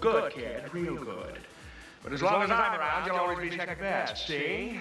Good, kid, real good. But as long as I'm around, you'll always be second best, see?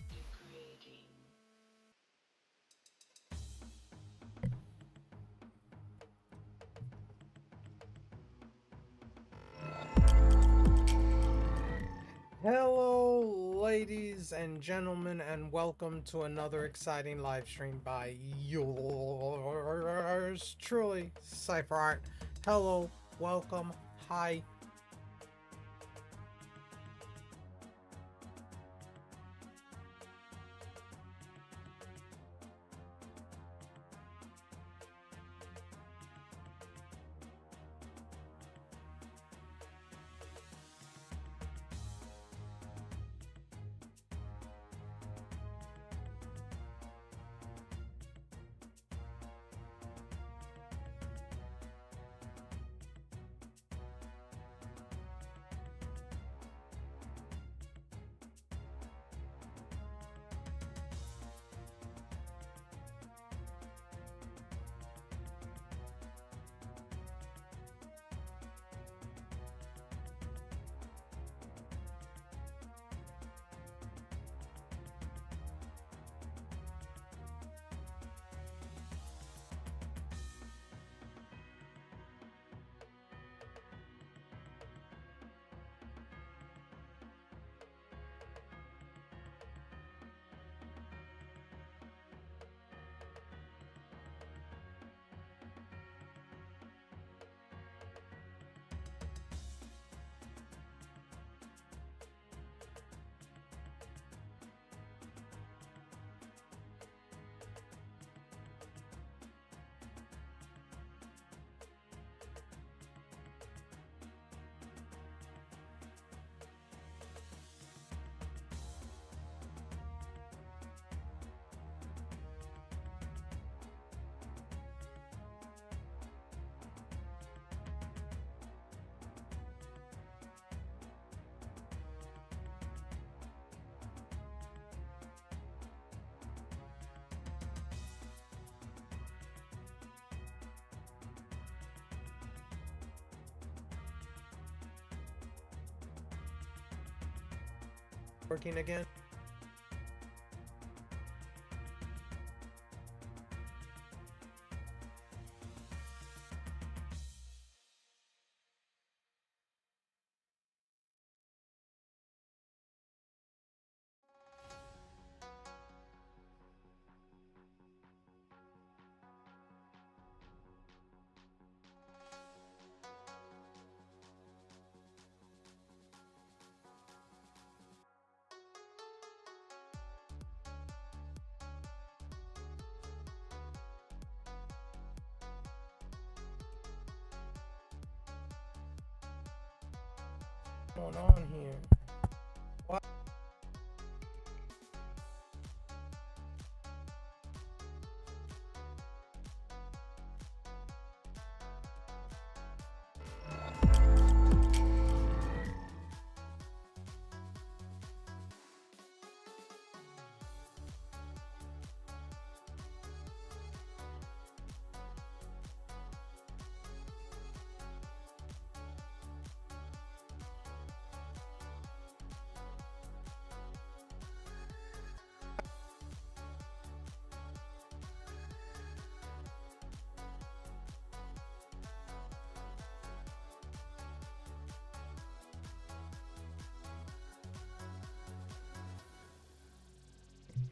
Degrading. ladies and gentlemen, and welcome to another exciting live stream by yours truly, Cypher Art. Hello, welcome, hi. Working again. What's going on here? What?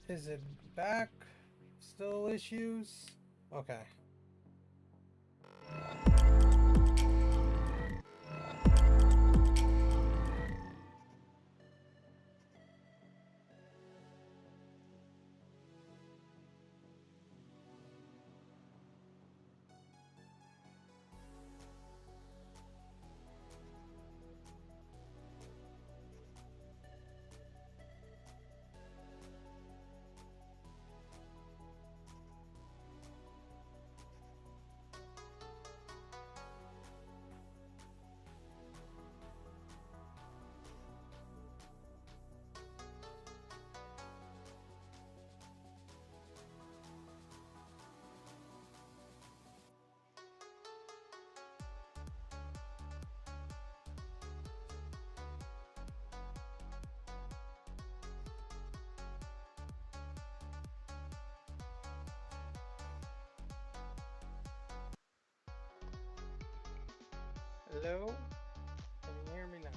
Is it back? Still issues? Okay. Hello? Can you hear me now?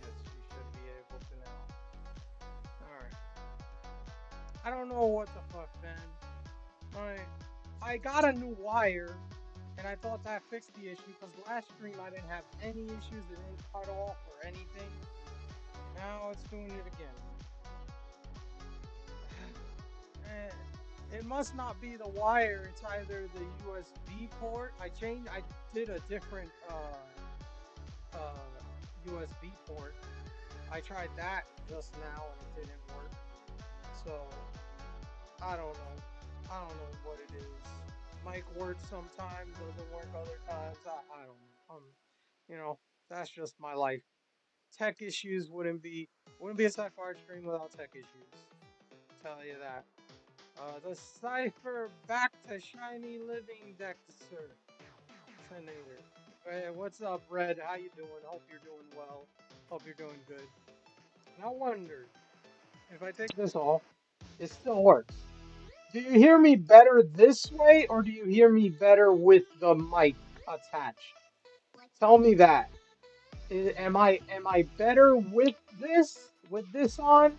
Yes, you should be able to now. I don't know what the fuck, man. Like, I got a new wire, and I thought that fixed the issue because last stream I didn't have any issues. It didn't cut off or anything. Now it's doing it again. It must not be the wire. It's either the USB port. I did a different USB port. I tried that just now and it didn't work. So I don't know. I don't know what it is. Mic works sometimes, doesn't work other times. I don't know. You know, that's just my life. Tech issues wouldn't be a sci-fi stream without tech issues. Tell you that. The cipher back to shiny living Dexter. Senator. Hey, what's up, Red? How you doing? Hope you're doing well. Hope you're doing good. And I wonder if I take this off, it still works. Do you hear me better this way, or do you hear me better with the mic attached? Tell me that. Am I better with this on,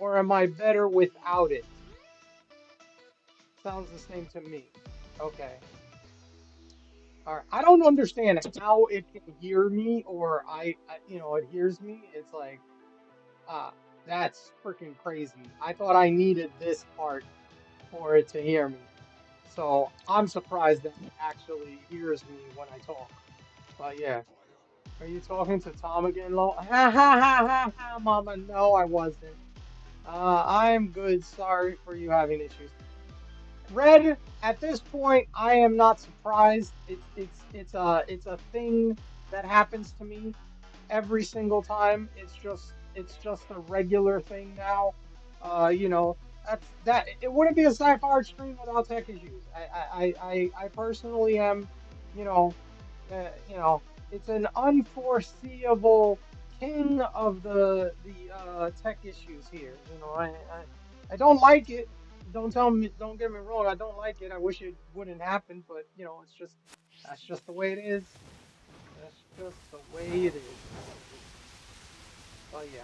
or am I better without it? Sounds the same to me. Okay. All right. I don't understand how it can hear me, or it hears me. It's like, uh, that's freaking crazy. I thought I needed this part for it to hear me. So I'm surprised that it actually hears me when I talk. But yeah. Are you talking to Tom again, Lo? Ha ha ha ha ha, Mama. No, I wasn't. I'm good. Sorry for you having issues. Red, at this point, I am not surprised. It's a thing that happens to me every single time. It's just a regular thing now. You know, that it wouldn't be a sci-fi stream without tech issues. I personally am, you know, you know, it's an unforeseeable king of the tech issues here. I don't like it. Don't get me wrong. I don't like it. I wish it wouldn't happen, but that's just the way it is. That's just the way it is. But yeah.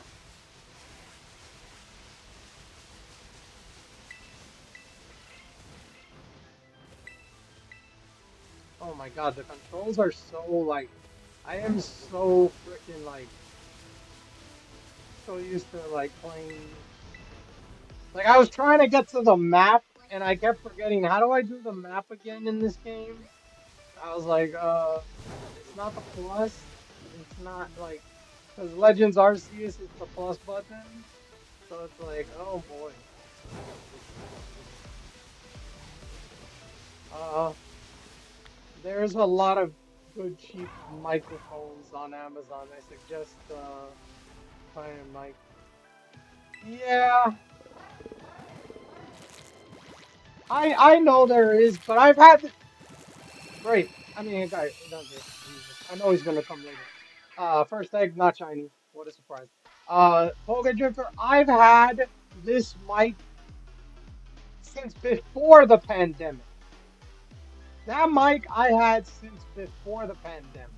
Oh my God, the controls are so like, I am so freaking like, so used to like playing. Like I was trying to get to the map and I kept forgetting how do I do the map again in this game? I was like, it's not the plus. It's not like, because Legends Arceus is the plus button. So it's like, oh boy. Uh, there's a lot of good cheap microphones on Amazon. I suggest buying a mic. Yeah, I know there is, but I've had great. I mean, guy, Jesus. I know he's gonna come later. First egg, not shiny. What a surprise. Poga Drifter, I've had this mic since before the pandemic. That mic I had since before the pandemic.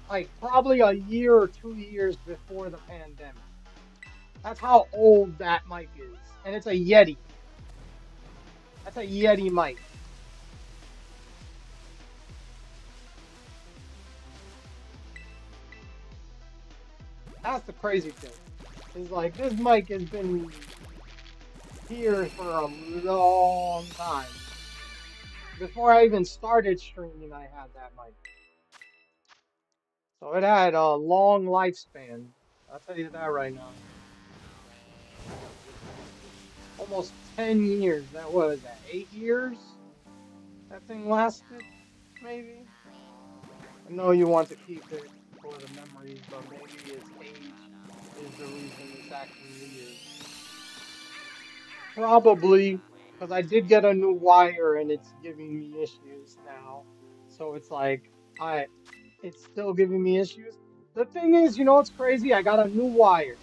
Like probably a year or 2 years before the pandemic. That's how old that mic is. And it's a Yeti. That's a Yeti mic. That's the crazy thing. Is like this mic has been here for a long time. Before I even started streaming, I had that mic. So it had a long lifespan. I'll tell you that right now. Almost 10 years. That was that 8 years? That thing lasted, maybe? I know you want to keep it for the memories, but maybe its age is the reason it's acting weird. Probably, because I did get a new wire and it's giving me issues now. So it's like, it's still giving me issues. The thing is, what's crazy? I got a new wire.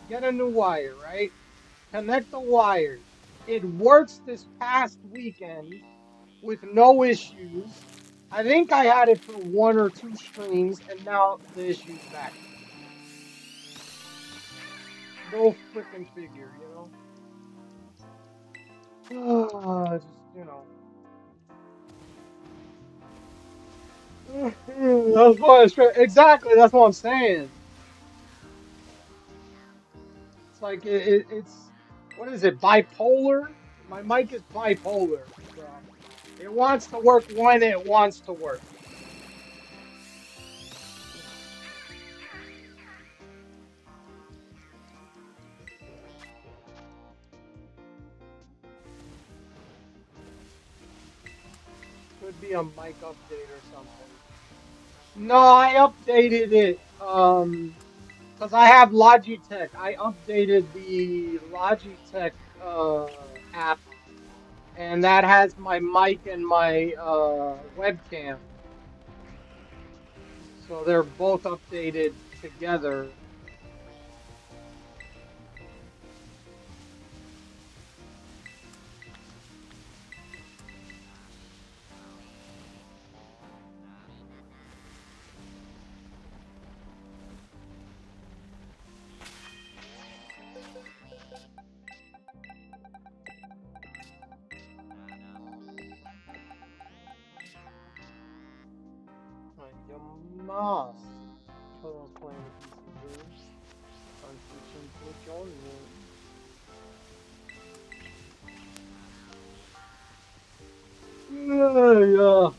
Get a new wire, right? Connect the wires. It works this past weekend with no issues. I think I had it for 1 or 2 streams, and now the issue's back. Go freaking figure, Just, that's why exactly, that's what I'm saying. It's like it's what is it? Bipolar? My mic is bipolar, bro. It wants to work when it wants to work. Could be a mic update or something. No, I updated it. Because I have Logitech. I updated the Logitech app, and that has my mic and my webcam. So they're both updated together. Like, you must. Children's playing PC games. Unfortunately, join me. Yeah.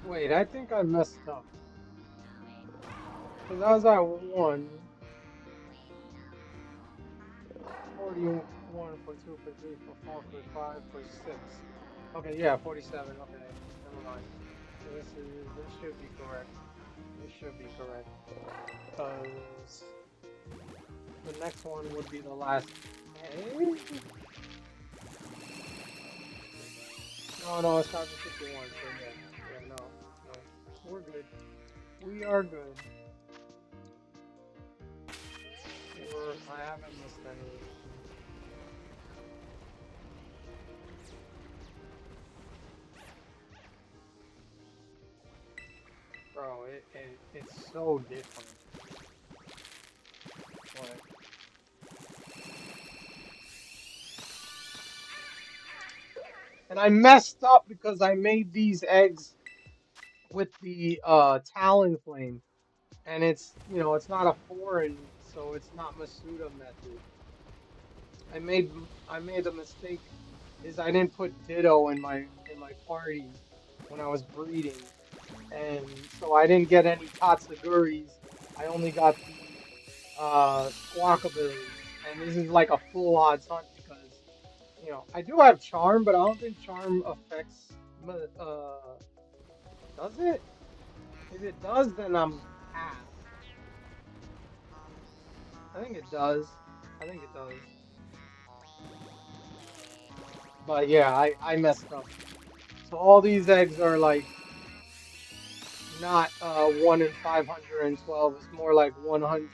Wait, I think I messed up. Because I was at 41 for 2 for 3 for 4 for 5 for 6. Okay, yeah, 47. Okay, never mind. So this should be correct. This should be correct. Because the next one would be the last. Hey? No, it's not 51. So yeah, no. We're good. We are good. I haven't missed any. Bro, it's so different. But and I messed up because I made these eggs with the Talon Flame, and it's not a foreign, so it's not Masuda method. I made a mistake is I didn't put Ditto in my party when I was breeding, and so I didn't get any Tatsuguris. I only got the Squawkabillies, and this is like a full odds hunt because I do have Charm, but I don't think Charm affects. Does it? If it does, then I'm half. I think it does. I think it does. But yeah, I messed up. So all these eggs are like not 1 in 512. It's more like 100,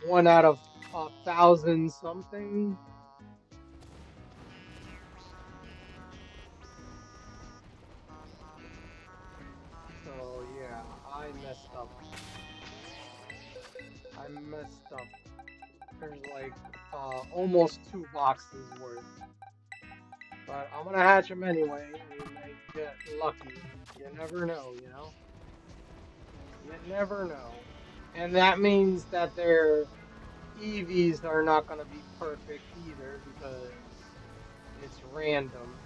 1 out of 1,000 something. So yeah, I messed up. I messed up. There's like almost 2 boxes worth. But I'm gonna hatch them anyway. We may get lucky. You never know, you know? You never know. And that means that their EVs are not gonna be perfect either because it's random.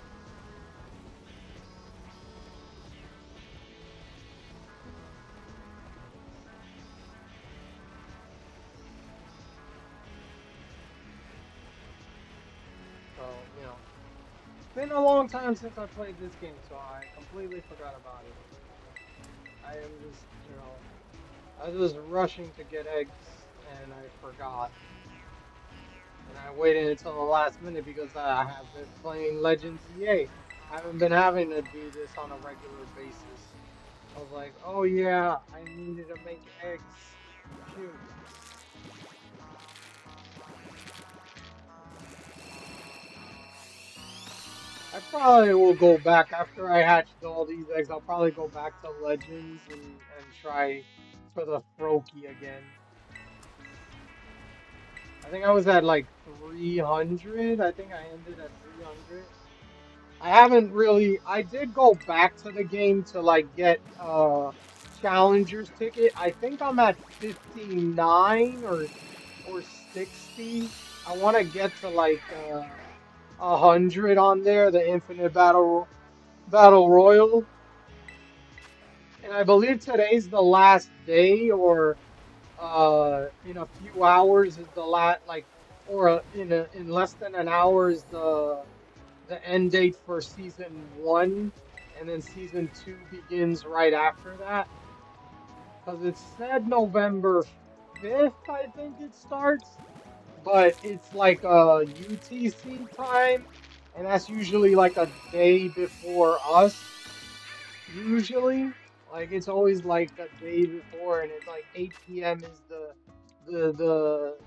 been a long time since I played this game, so I completely forgot about it. I am just, I was rushing to get eggs and I forgot. And I waited until the last minute because I have been playing Legends EA. I haven't been having to do this on a regular basis. I was like, oh yeah, I needed to make eggs. Shoot. I probably will go back after I hatched all these eggs. I'll probably go back to Legends and try for the Froakie again. I think I was at like 300. I think I ended at 300. I haven't really. I did go back to the game to like get Challenger's ticket. I think I'm at 59 or 60. I want to get to like 100 on there, the Infinite Battle Royal. And I believe today's the last day, or in a few hours is the last, like, or in less than an hour is the end date for season 1, and then season 2 begins right after that. Because it said November 5th, I think it starts, but it's like a UTC time, and that's usually like a day before us. Usually, like it's always like a day before, and it's like 8 p.m. is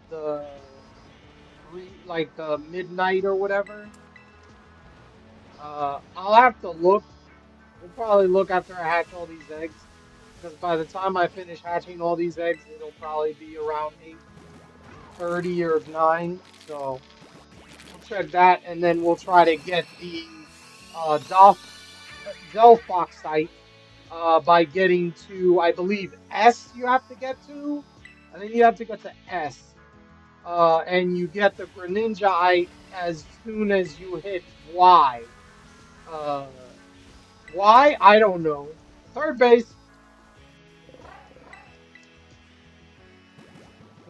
the like the midnight or whatever. I'll have to look. We'll probably look after I hatch all these eggs, because by the time I finish hatching all these eggs, it'll probably be around 8:30 or 9. So we'll check that, and then we'll try to get the Delphox site by getting to, I believe, S you have to get to. I think you have to get to S. And you get the Greninja as soon as you hit Y. Uh, why? I don't know. Third base.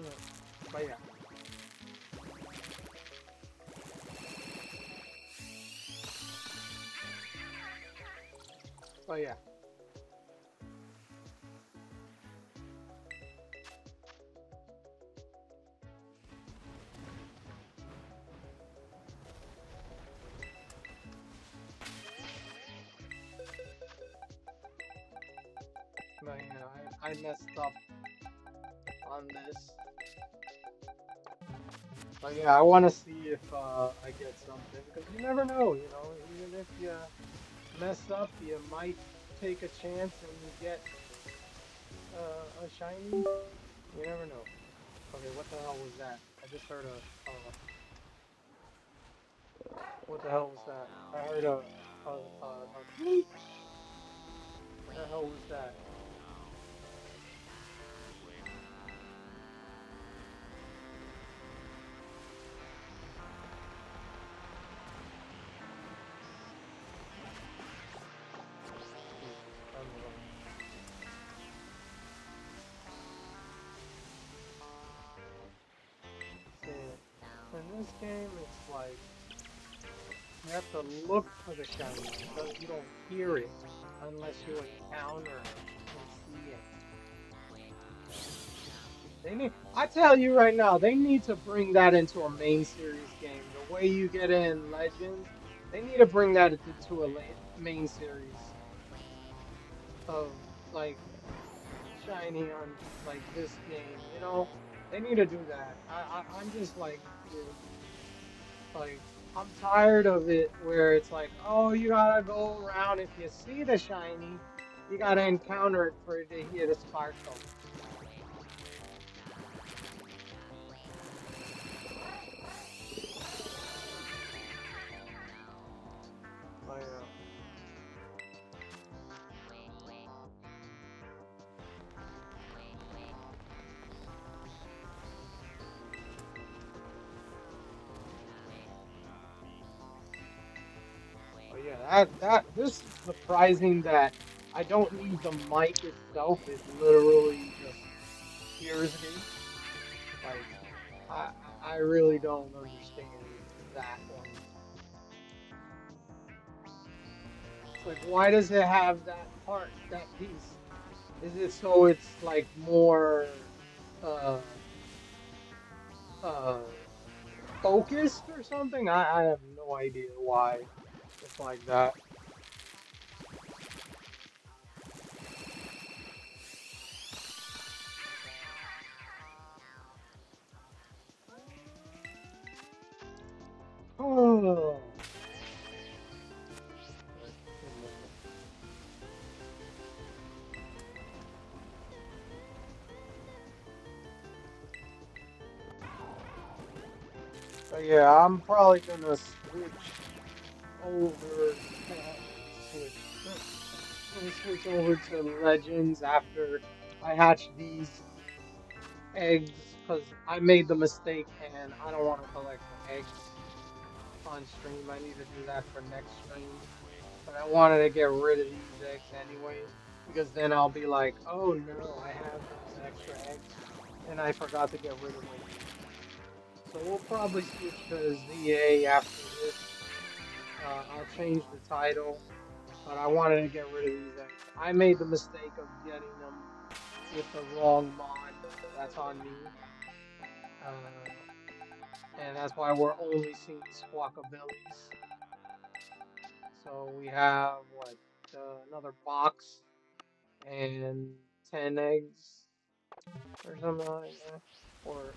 Yeah. But yeah. But yeah. But yeah, I messed up on this. But yeah, I want to see if I get something, because you never know, even if you mess up, you might take a chance and get a shiny. You never know. Okay, what the hell was that? I just heard a what the hell was that? I heard a bleep. What the hell was that? Jesus, I don't know. See, in this game, it's like you have to look for the shiny because you don't hear it unless you encounter it and see it. I tell you right now, they need to bring that into a main series game. The way you get it in Legends, they need to bring that into a main series of like shiny on like this game. They need to do that. I'm just like, dude, like I'm tired of it where it's like, oh, you gotta go around. If you see the shiny, you gotta encounter it for it to hit a sparkle. But But yeah, this is surprising that I don't need the mic itself. It literally just hears me. Like I I really don't understand that one. It's like, why does it have that part, that piece? Is it so it's like more uh uh focused or something? I have no idea why it's like that. Oh. But, you know. But yeah, I'm probably gonna over switch. I'm gonna switch over to Legends after I hatch these eggs because I made the mistake and I don't want to collect the eggs on stream. I need to do that for next stream. But I wanted to get rid of these eggs anyways because then I'll be like, oh no, I have those extra eggs and I forgot to get rid of them. So we'll probably switch to ZA after this. I'll change the title, but I wanted to get rid of these eggs. I made the mistake of getting them with the wrong mod. That's on me. And that's why we're only seeing Squawkabillies. So we have what, another box and 10 eggs or something like that, or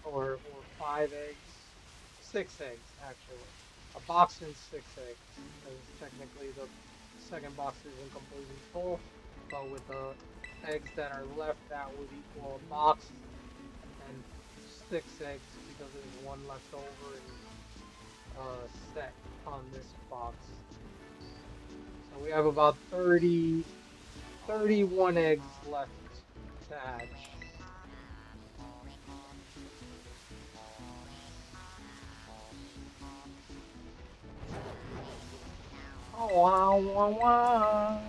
5 eggs, 6 eggs actually. A box and 6 eggs, because technically the second box isn't completely full, but with the eggs that are left, that would equal a box and 6 eggs because there's one left over in each set on this box. So we have about 31 eggs left to hatch. Oh, wow, wow, wow.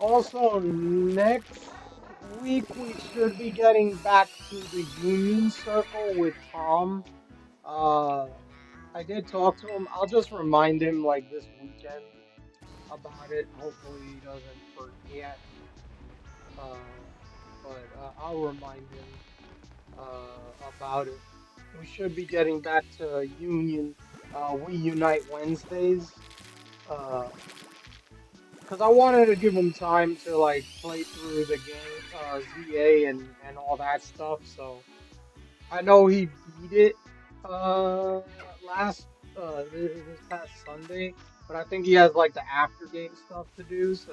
Also, next week we should be getting back to the Union Circle with Tom. Uh, I did talk to him. I'll just remind him like this weekend about it. Hopefully he doesn't forget. Uh, but I'll remind him about it. We should be getting back to Union. We Unite Wednesdays. Uh, because I wanted to give him time to like play through the game, ZA and all that stuff. So I know he beat it last this past Sunday, but I think he has like the after game stuff to do. So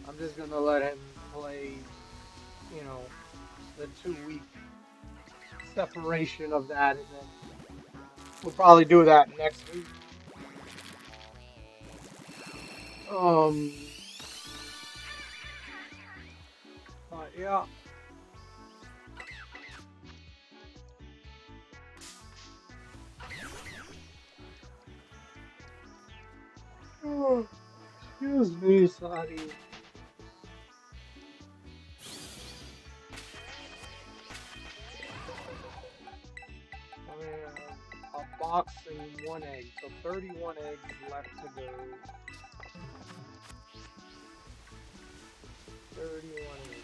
I'm just gonna let him play, you know, the 2 week separation of that, and then we'll probably do that next week. Um, but yeah. Oh, excuse me, sorry. We have a box and 1 egg, so 31 eggs left to go. 31 eggs.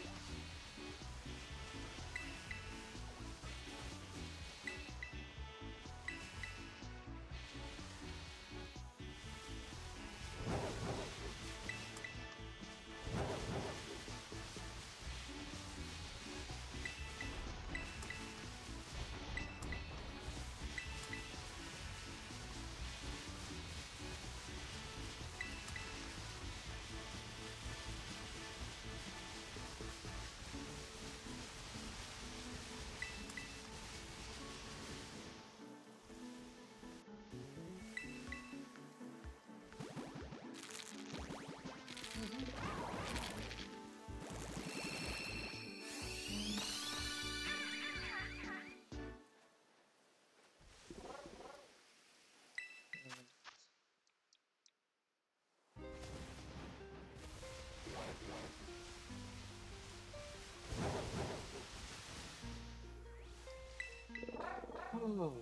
Oh.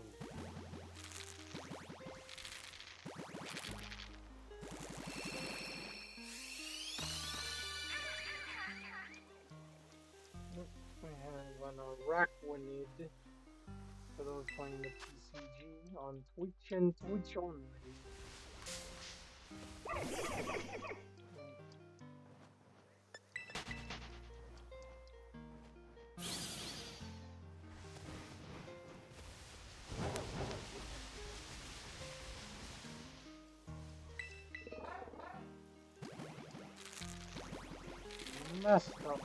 We have an arachnid for those playing the PCG on Twitch and Twitch only. Messed up.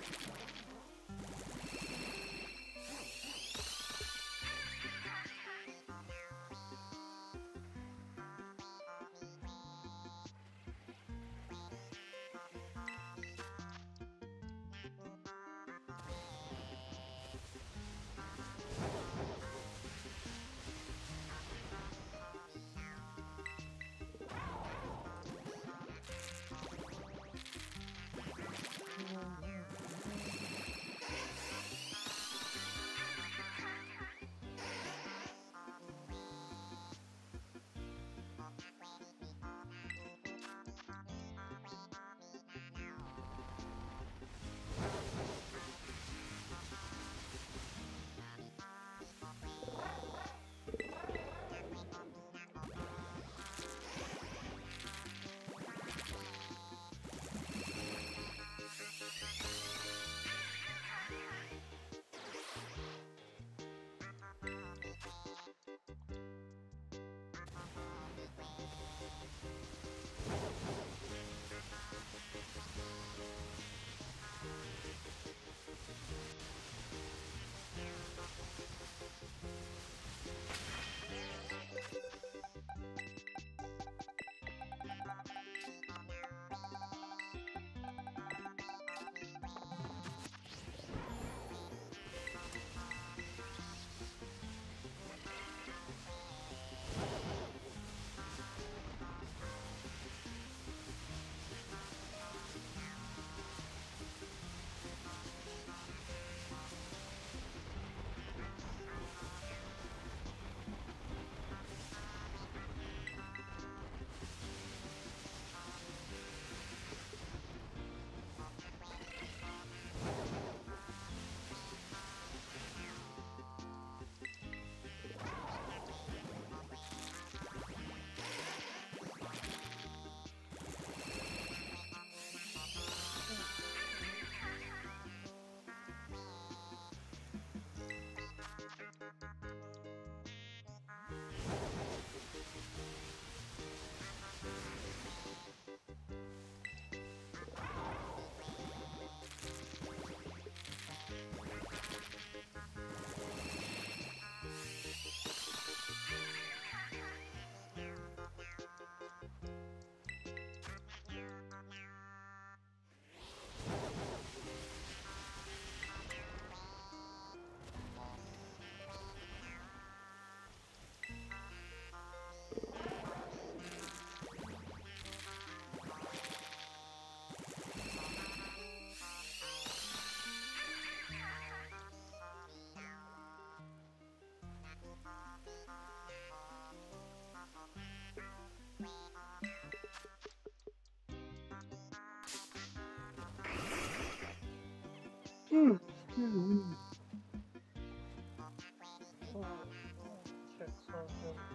Excuse me. Check something.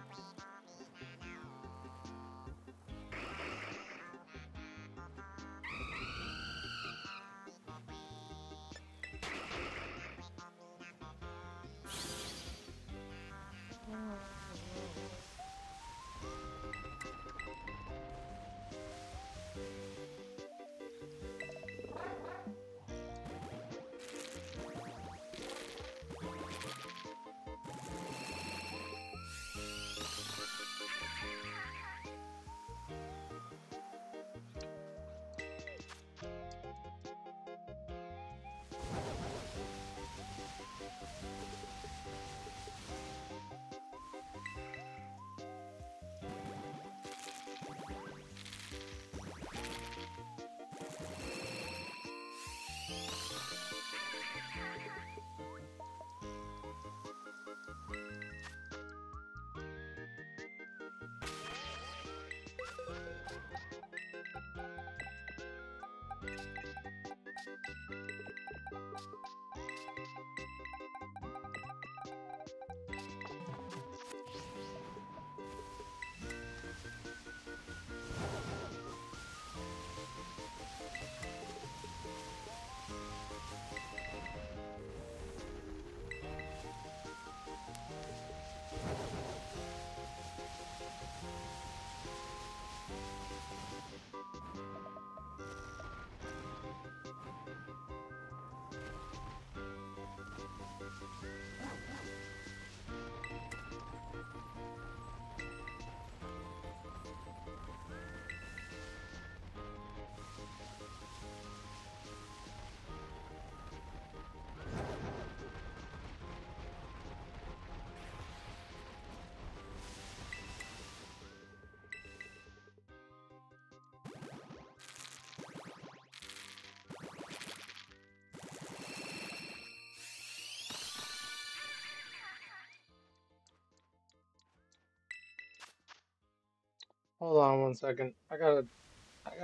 Hold on one second. I got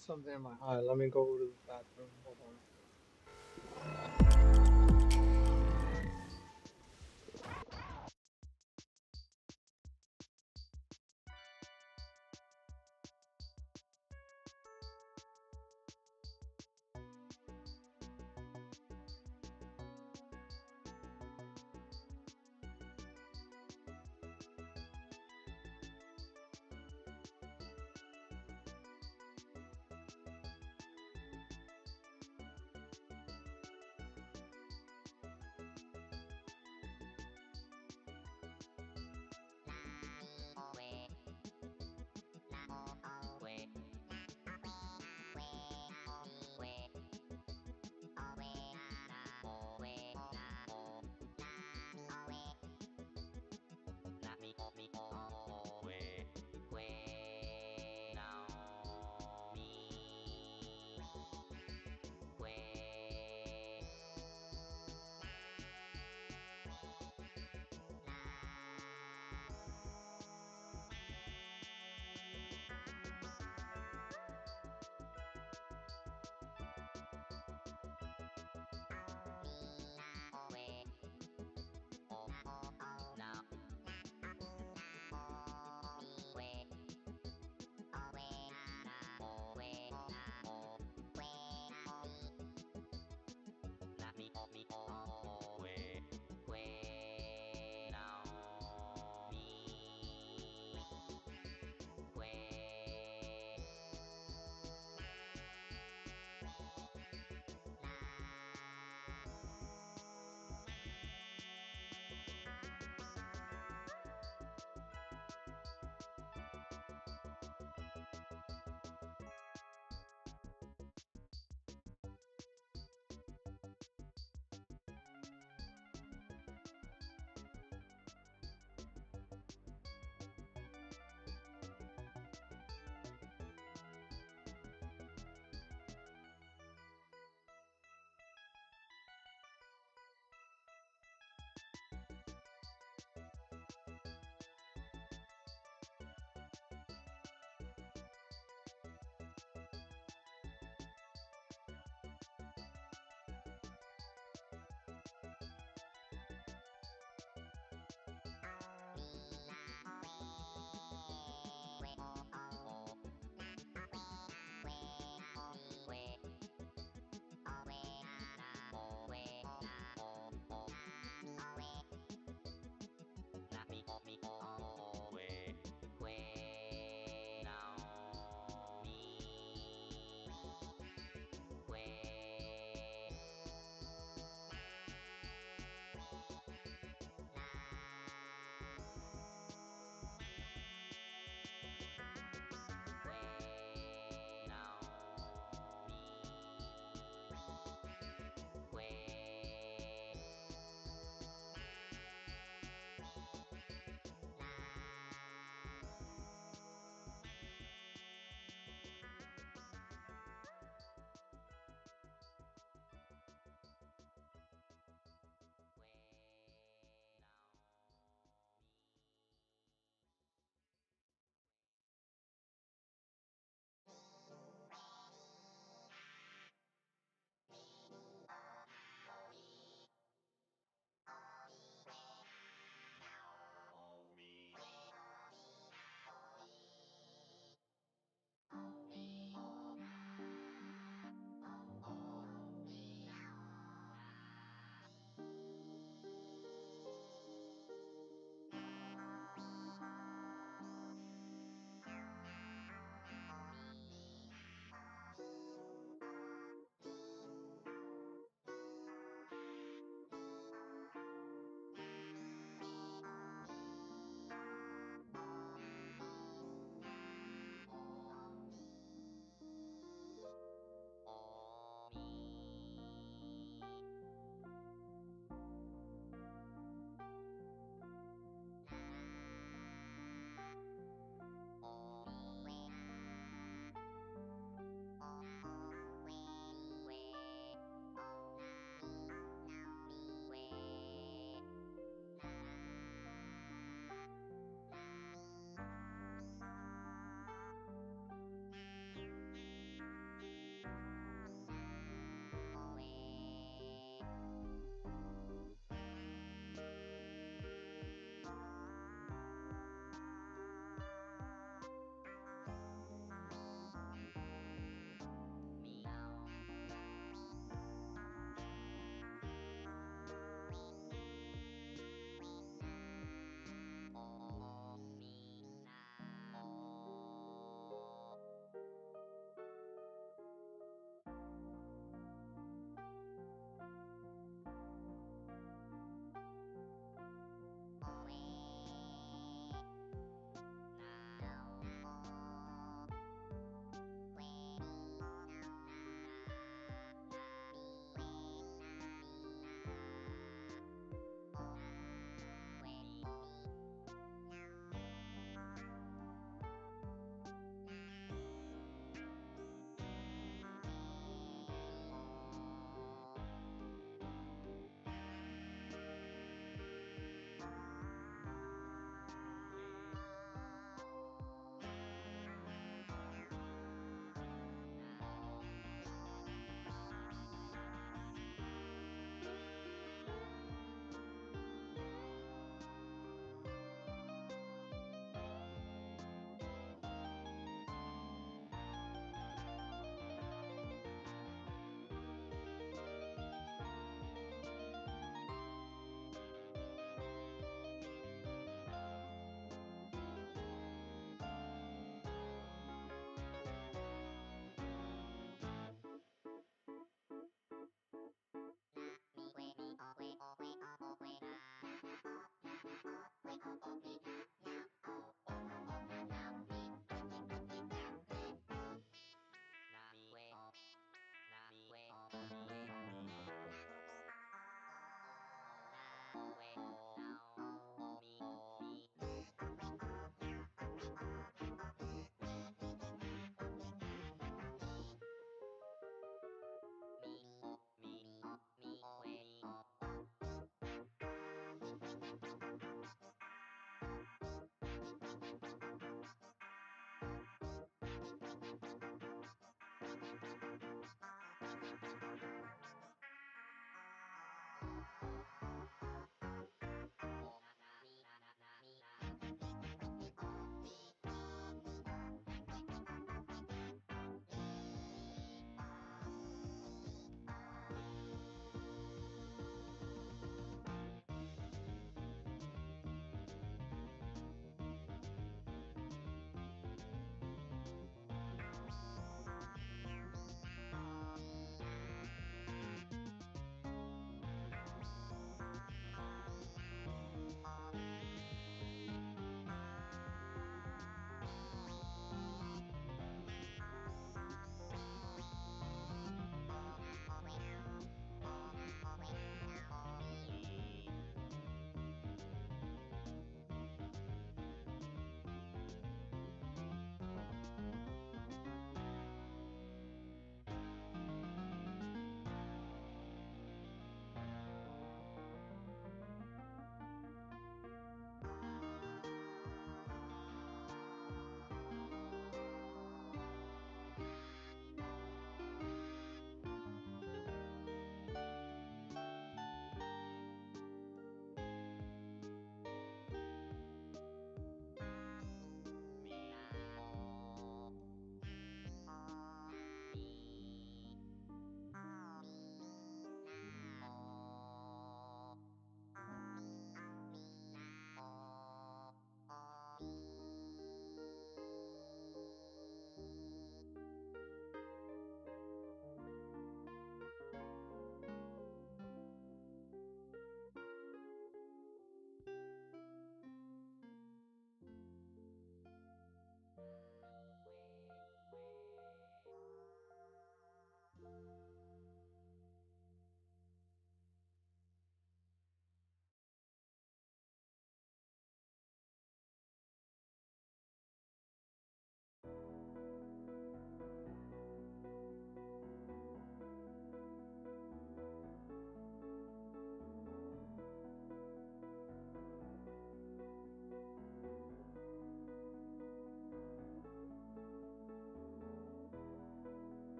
something in my eye. Let me go to the bathroom. Hold on.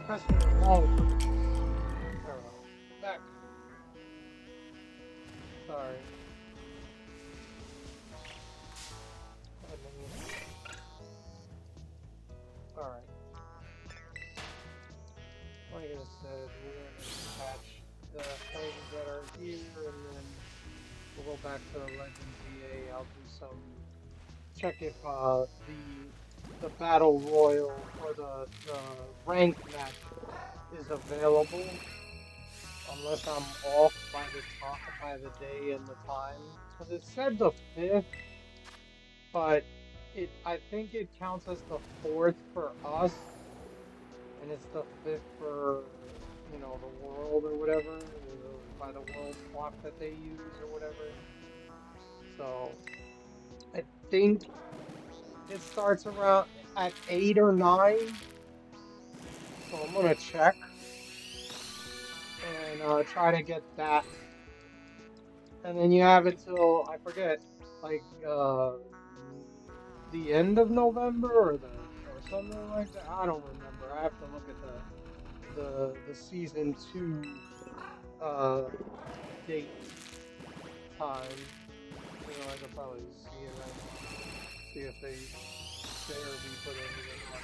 pressing the wrong button. There we go. Back. Sorry. Alright. Like I said, we're going to patch the things that are here, and then we'll go back to the Legends EA. I'll do some check if the battle royal or the rank match is available, unless I'm off by the day and the time. Because it said the 5th, but I think it counts as the 4th for us, and it's the 5th for, you know, the world or whatever, by the world clock that they use or whatever. So I think it starts around at 8 or 9. So I'm gonna check and try to get that. And then you have it till, I forget, like the end of November or something like that. I don't remember. I have to look at the season 2 date time. You know, I could probably see it right now. See if they say or we put anything on.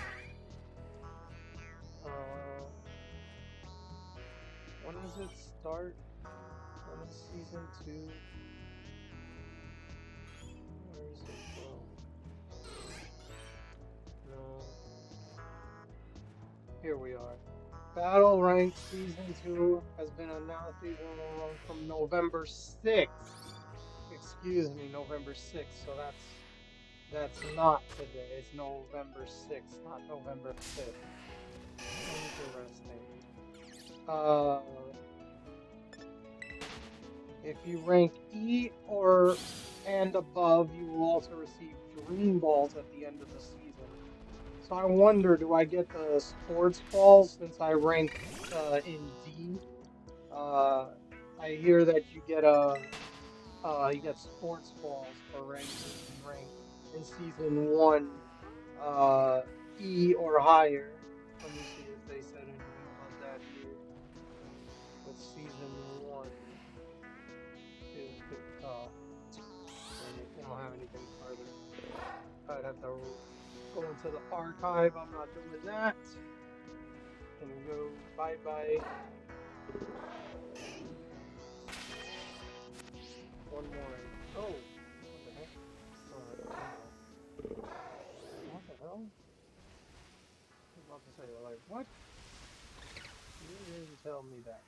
When does it start? When is season 2? Where is it from? No. Here we are. Battle Rank Season 2 has been announced from November 6th. Excuse me, November 6th. So that's not today. It's November 6th, not November 5th. Interesting. If you rank E and above, you will also receive Dream Balls at the end of the season. So I wonder, do I get the Sports Balls since I rank in D? I hear that you get Sports Balls for rank in season 1, E or higher. Let me see if they said anything about that here. With season 1 is and they don't have anything further. I'd have to go into the archive. I'm not doing that. And go bye bye. One more. Oh, what the heck? What the hell? I was about to say, like, what? You didn't tell me that.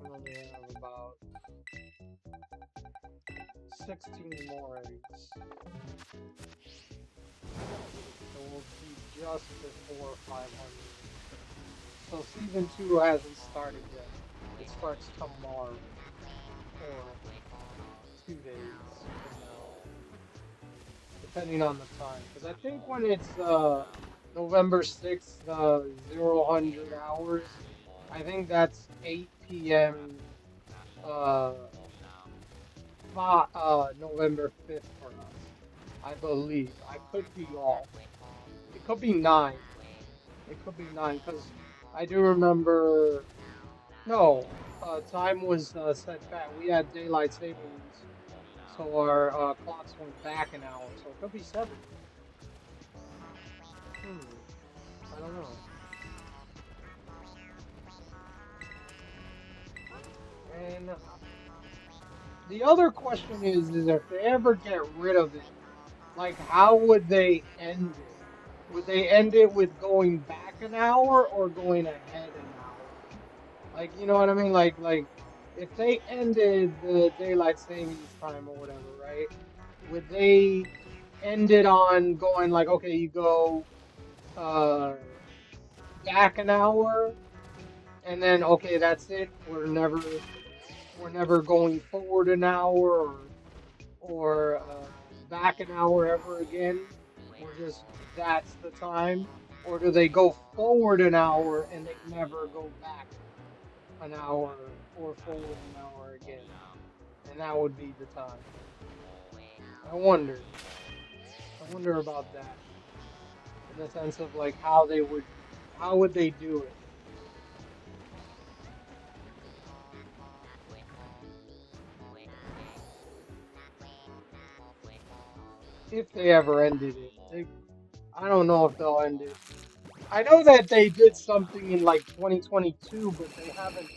We only have about 16 more eggs. So we'll be just before 500. So season 2 hasn't started yet. It starts tomorrow. Or 2 days from now. Depending on the time. Because I think when it's November 6th, 0 hours, I think that's 8 p.m. November 5th for us. I believe. I could be off. It could be 9. It could be 9 because I do remember. No, time was set back. We had daylight savings, so our clocks went back an hour. So it could be 7. I don't know. And the other question is if they ever get rid of it, like how would they end it? Would they end it with going back an hour or going ahead an hour? Like, you know what I mean? Like if they ended the daylight savings time or whatever, right? Would they end it on going like, okay, you go back an hour and then okay, that's it. We're never going forward an hour or back an hour ever again, or just that's the time, or do they go forward an hour and they never go back an hour or forward an hour again, and that would be the time. I wonder. I wonder about that in the sense of like how would they do it if they ever ended it. I don't know if they'll end it. I know that they did something in like 2022, but they haven't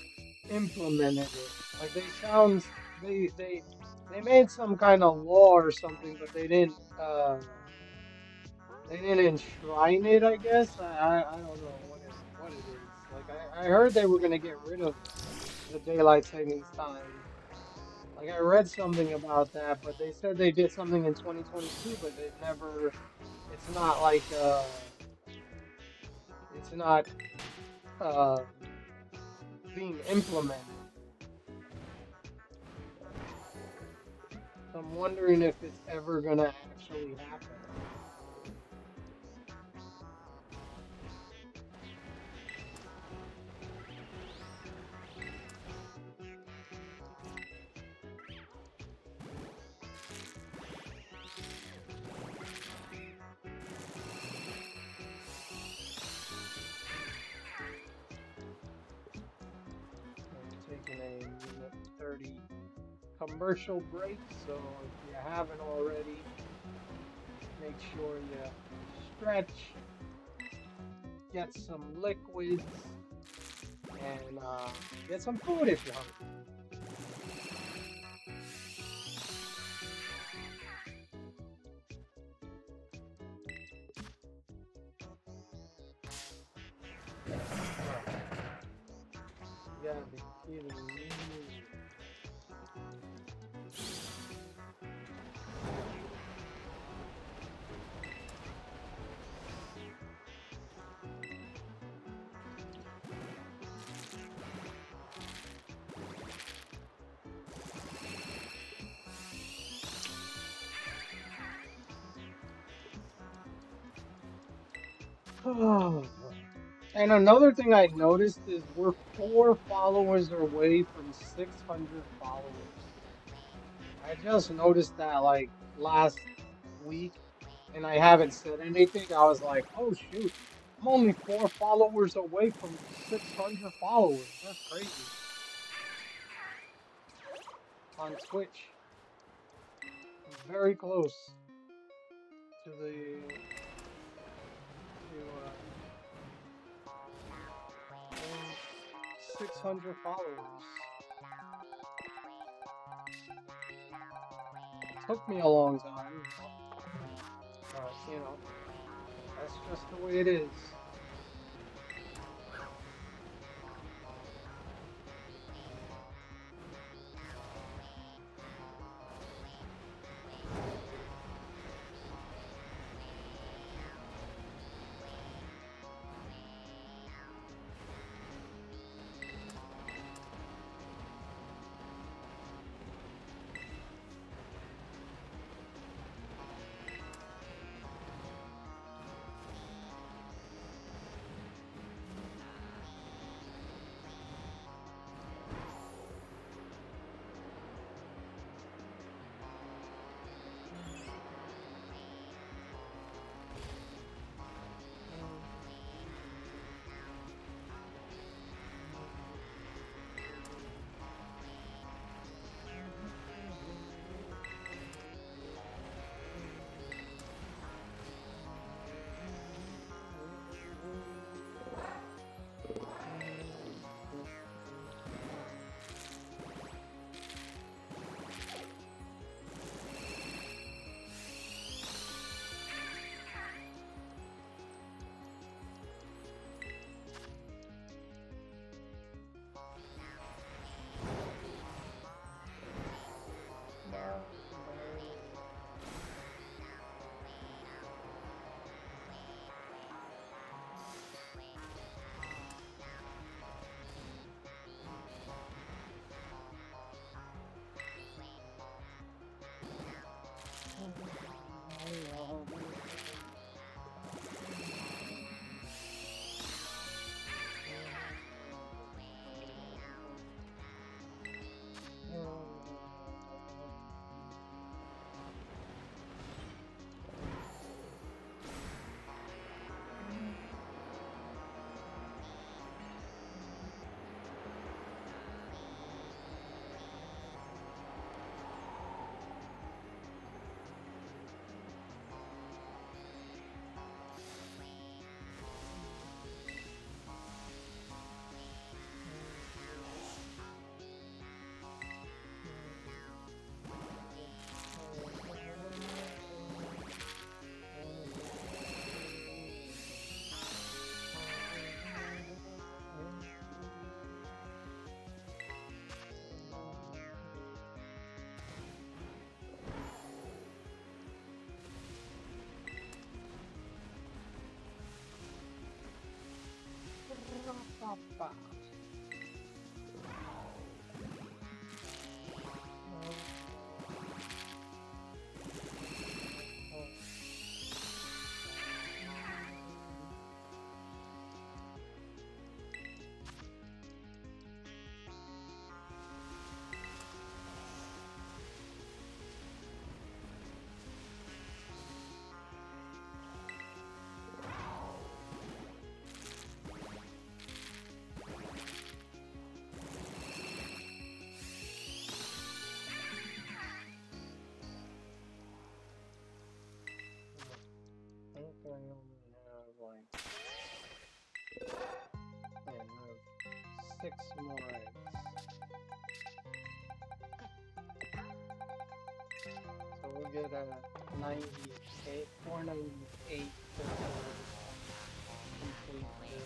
implemented it. Like they made some kind of law or something, but they didn't enshrine it, I guess. I don't know what it is. Like I heard they were gonna get rid of the daylight savings time. Like I read something about that, but they said they did something in 2022, but they never. It's not like it's not uh being implemented. So I'm wondering if it's ever gonna actually happen. I'm taking a minute 30 commercial break, so if you haven't already, make sure you stretch, get some liquids, and get some food if you're hungry. You gotta be kidding me. And another thing I noticed is we're 4 followers away from 600 followers. I just noticed that like last week, and I haven't said anything. I was like, oh shoot, I'm only 4 followers away from 600 followers. That's crazy. On Twitch, I'm very close to the to 600 followers. Took me a long time, but that's just the way it is. get a 98, 498 to complete this.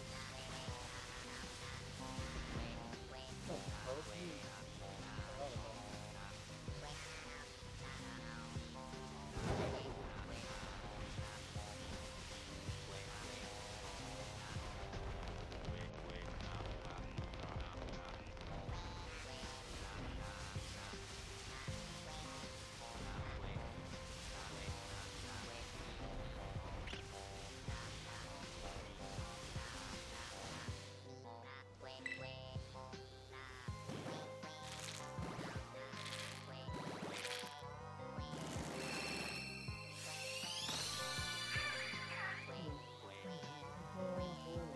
Oh, trophy. Forgot about what I want to do.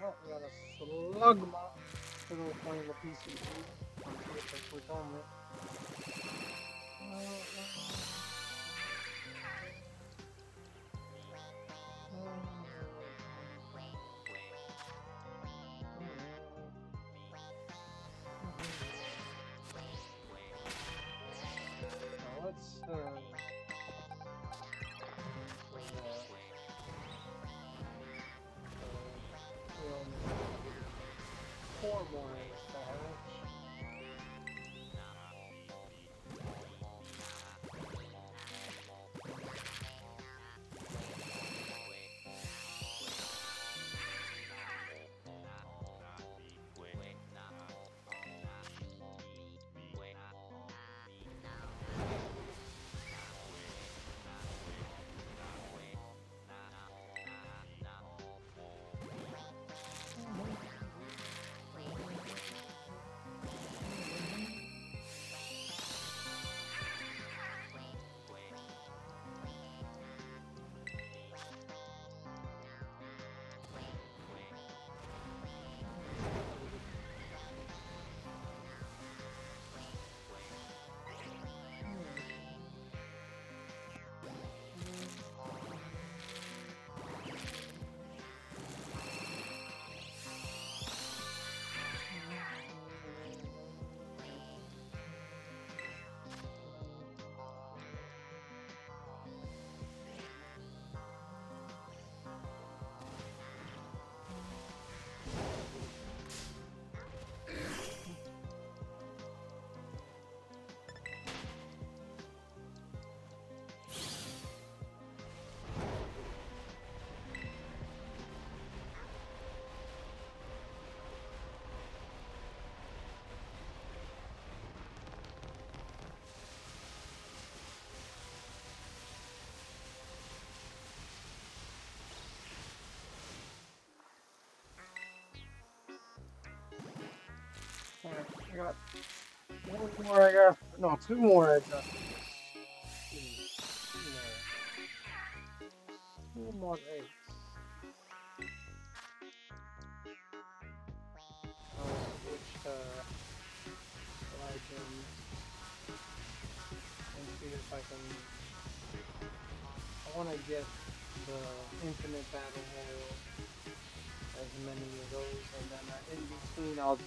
Oh, we got a slugma. Still playing the PCP. I'm see if they click on it. Now let's we only need 4 more eggs to hatch. Alright, I got one more. I got no 2 more eggs after this. 2 more eggs. I'll switch to legends and see if I can. I want to get the infinite battle royal, as many of those, and then in between I'll do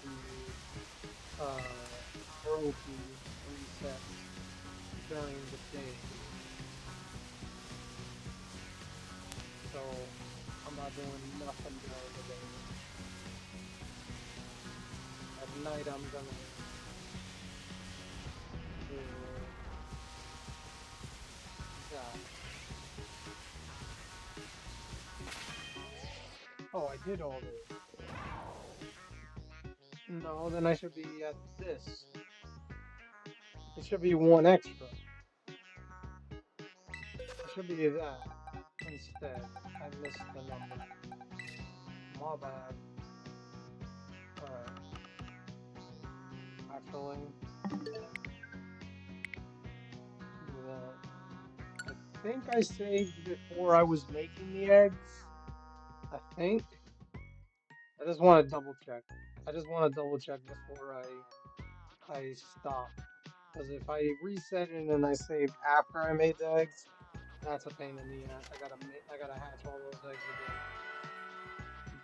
trophy resets during the day. So I'm not doing nothing during the day. At night I'm gonna do that. Oh, I did all this. No, then I should be at this. It should be one extra. It should be that instead. I missed the number. My bad. Alright. Actually, do that. I think I saved before I was making the eggs. I think. I just want to double check. I just want to double check before I stop. Because if I reset it and I saved after I made the eggs, that's a pain in the ass. I gotta hatch all those eggs again.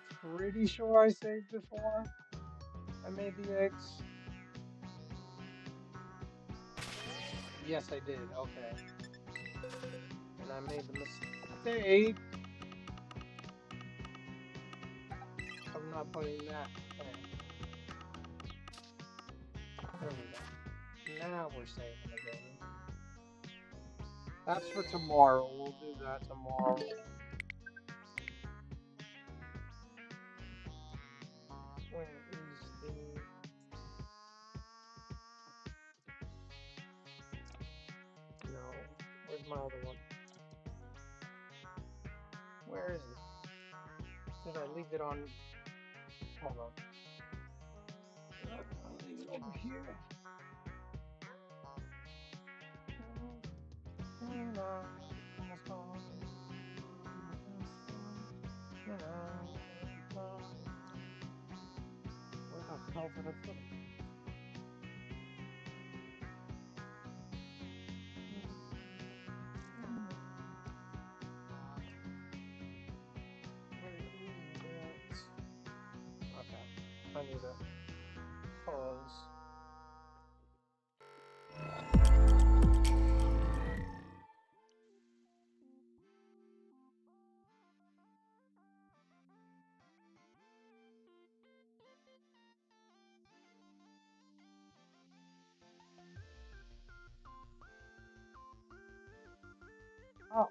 I'm pretty sure I saved before I made the eggs. Yes, I did. Okay. And I made the mistake of not putting that there. There we go. Now we're saving again. That's for tomorrow. We'll do that tomorrow. Where is the... No. Where's my other one? Where is it? Did I leave it on... Hold on. I'll leave it over here. Where the hell did I put it? Okay, I need to pause.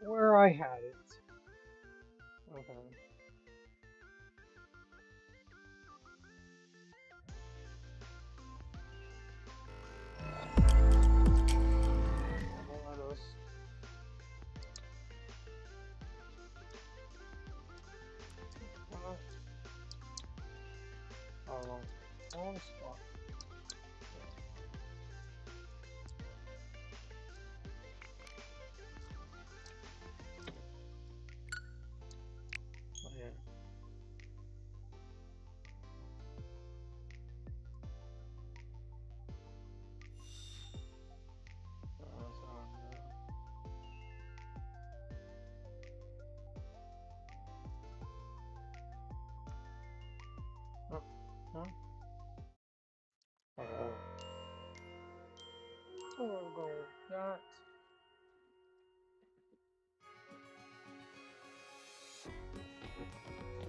Where I had it. Okay. Let us. Wrong spot. Oh, yeah. Huh? Okay. We'll go with that.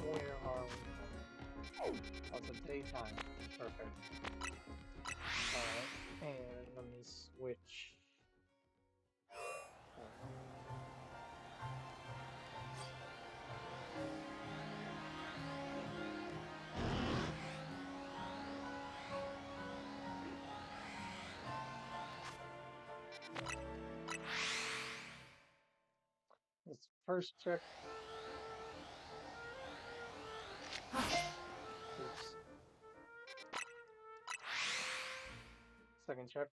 Where are we? Oh, it's a daytime. Perfect. Alright, and let me switch. Let's first check. Oops. Second check.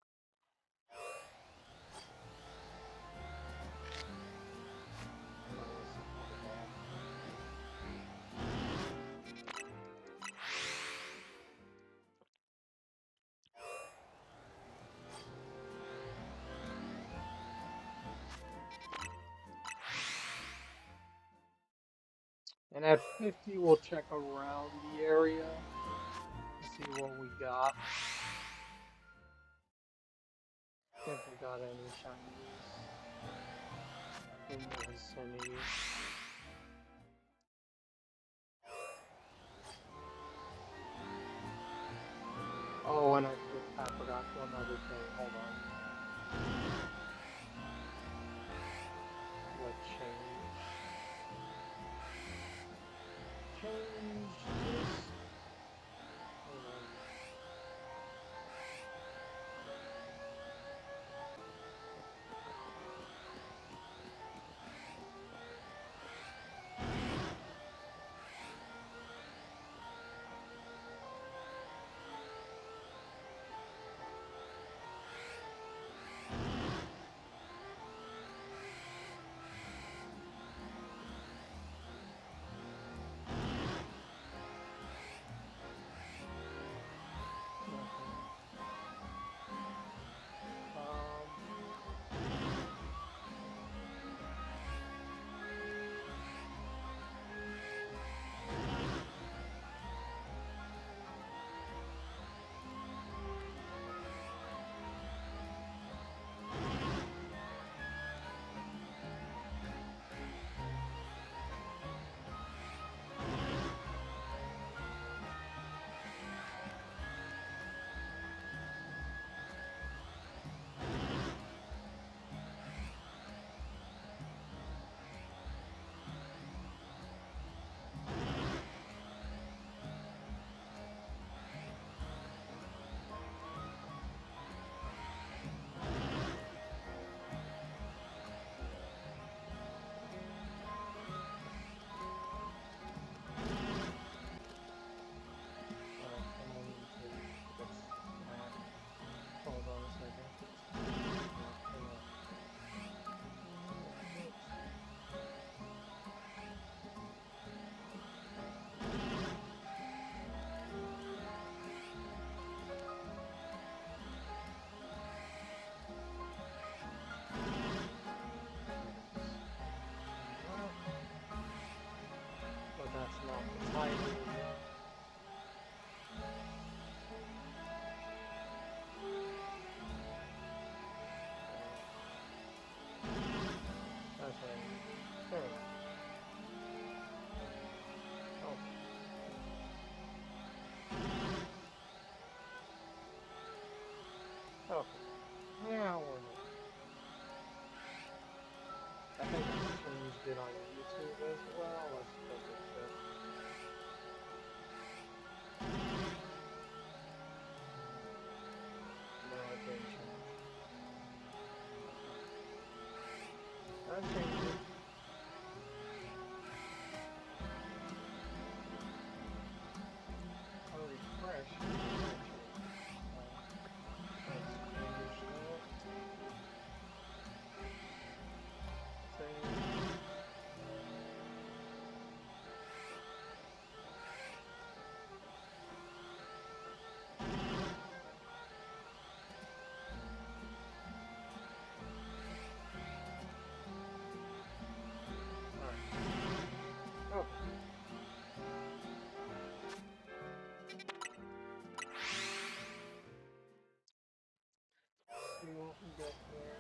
And at 50, we'll check around the area, see what we got. If we got any shinies in the vicinity. Oh, and I forgot one other thing. Hold on. Let's change this. Hold on. Okay. Now we're good. I think I changed it on YouTube as well. Let's double check. No, it didn't change. I changed it. I'll refresh. It didn't change. Let's change that. Save. Alright. Okay. See what we get here.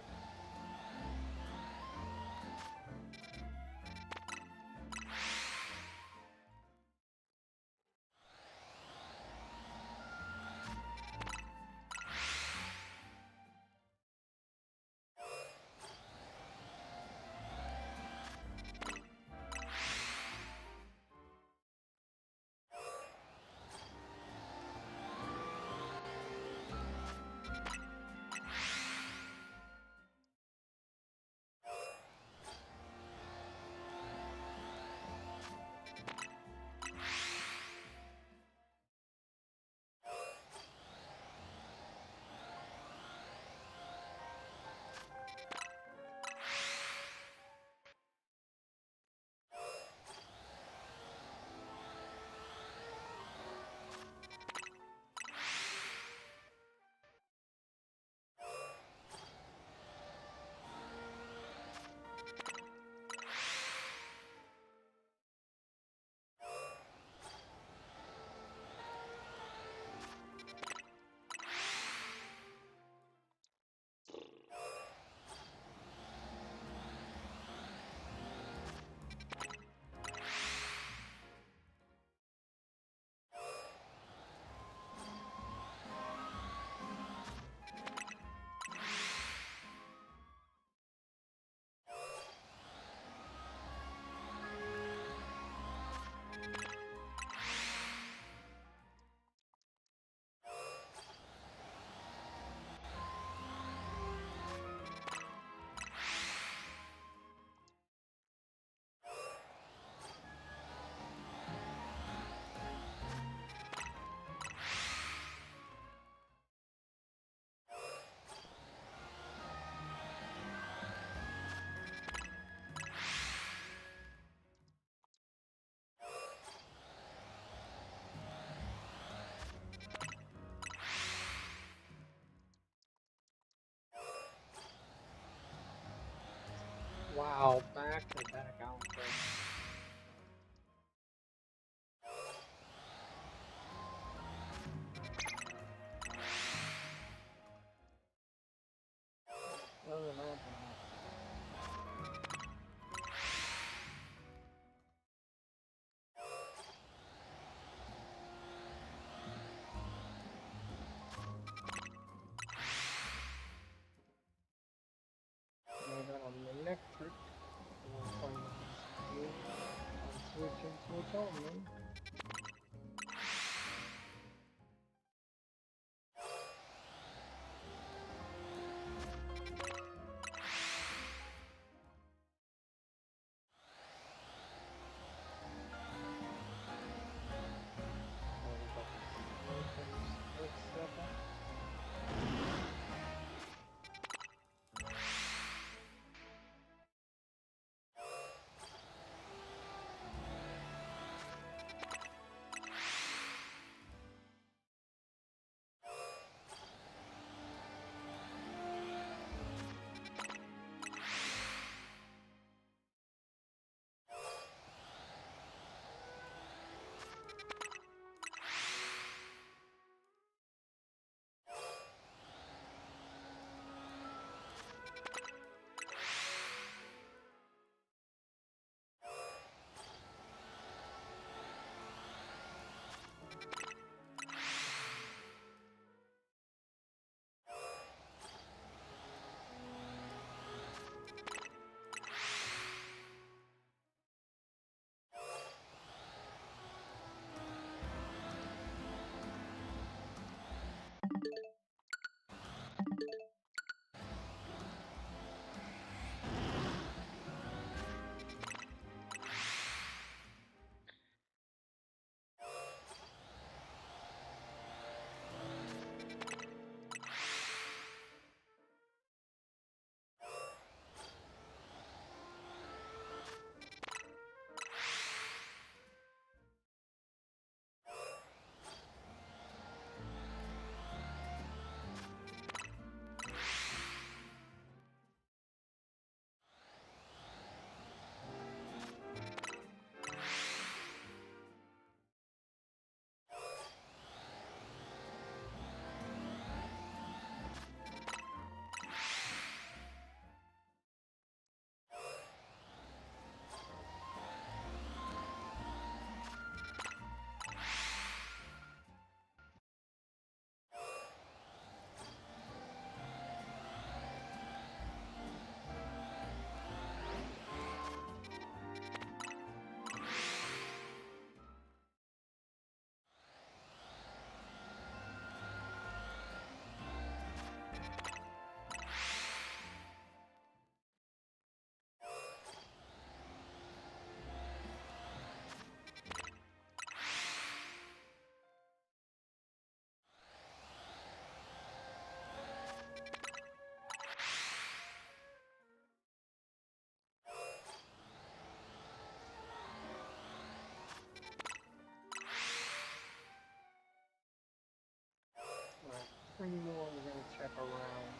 3 more. We're gonna check around,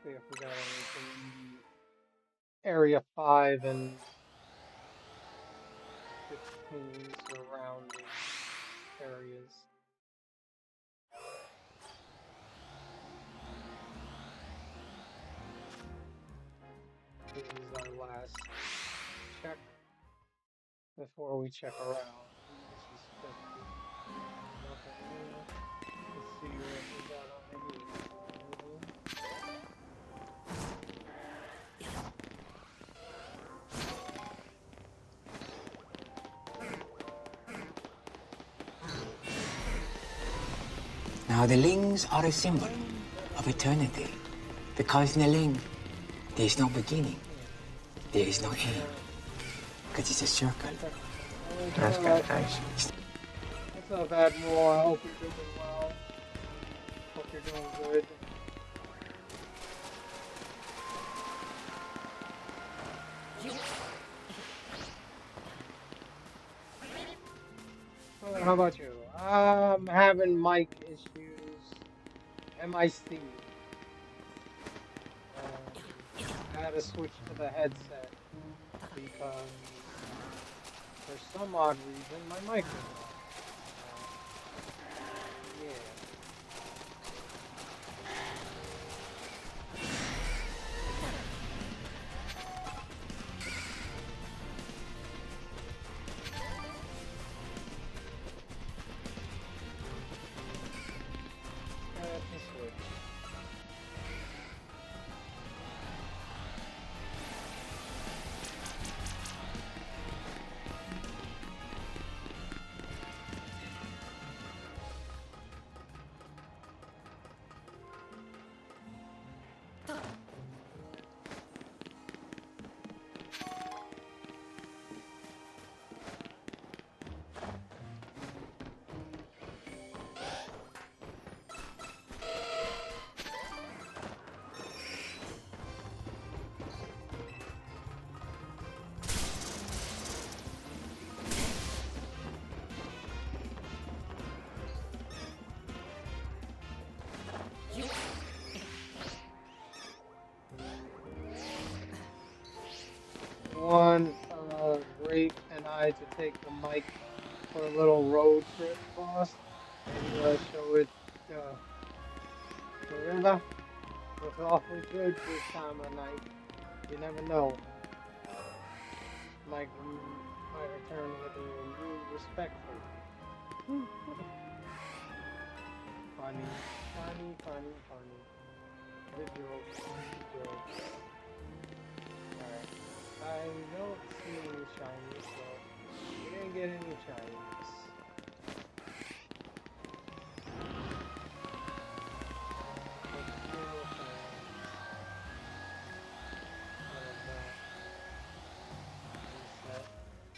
see if we got anything in the area 5 and 15 surrounding areas. This is our last check before we check around. This is 50. Nothing here. Let's see what we got over here. Now the lings are a symbol of eternity. Because in a ling, there is no beginning, there is no end. Because it's a circle. That's kind of nice. What's up, Admiral? I hope you're doing well. Hope you're doing good. How about you? I'm having mic issues. MIC. I had to switch to the headset because for some odd reason my mic was off. Yeah. I have to switch. Want Grape and I to take the mic for a little road trip, boss? Maybe show it the river. Looks awfully good this time of night. You never know. Might return with a new respectful. Funny, funny, funny, funny. Good joke, good joke. Alright. I don't see any shinies, so we didn't get any shinies.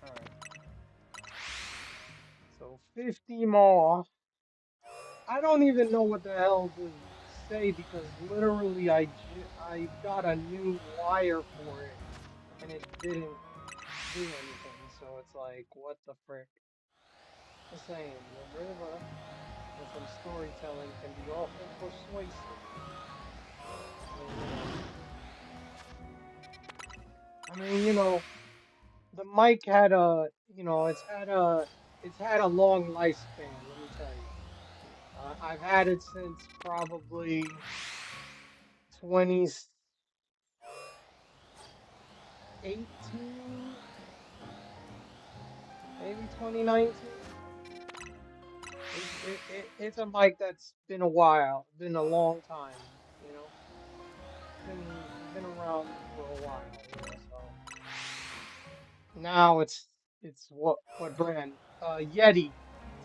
Alright. So 50 more. I don't even know what the hell to say because literally I got a new wire for it and it didn't do anything. So it's like, what the frick? Just saying, the river and some storytelling can be awful persuasive. I mean, the mic had a, it's had a long lifespan, let me tell you. I've had it since probably 2018, maybe 2019. It's a mic that's been a while, been a long time, you know. Been around for a while, so now it's what brand? Yeti.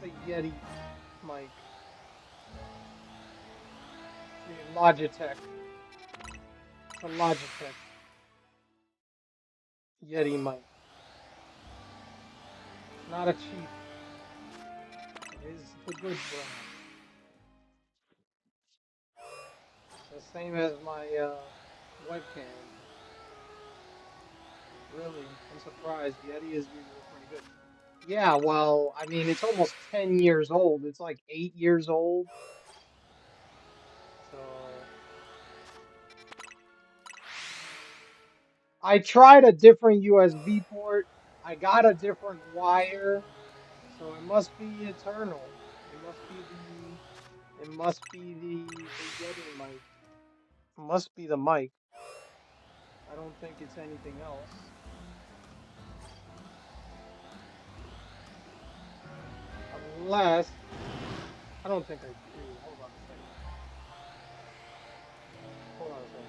It's a Yeti mic. The Logitech. It's a Logitech Yeti mic. It's not a cheap. It is the good brand. The same as my webcam. Really, I'm surprised. Yeti is usually pretty good. Yeah, well, I mean, it's almost 10 years old. It's like 8 years old. I tried a different USB port. I got a different wire, so it must be eternal. It must be the Yeti mic. It must be the mic. I don't think it's anything else. Unless I don't think I do. Hold on a second. Hold on a second.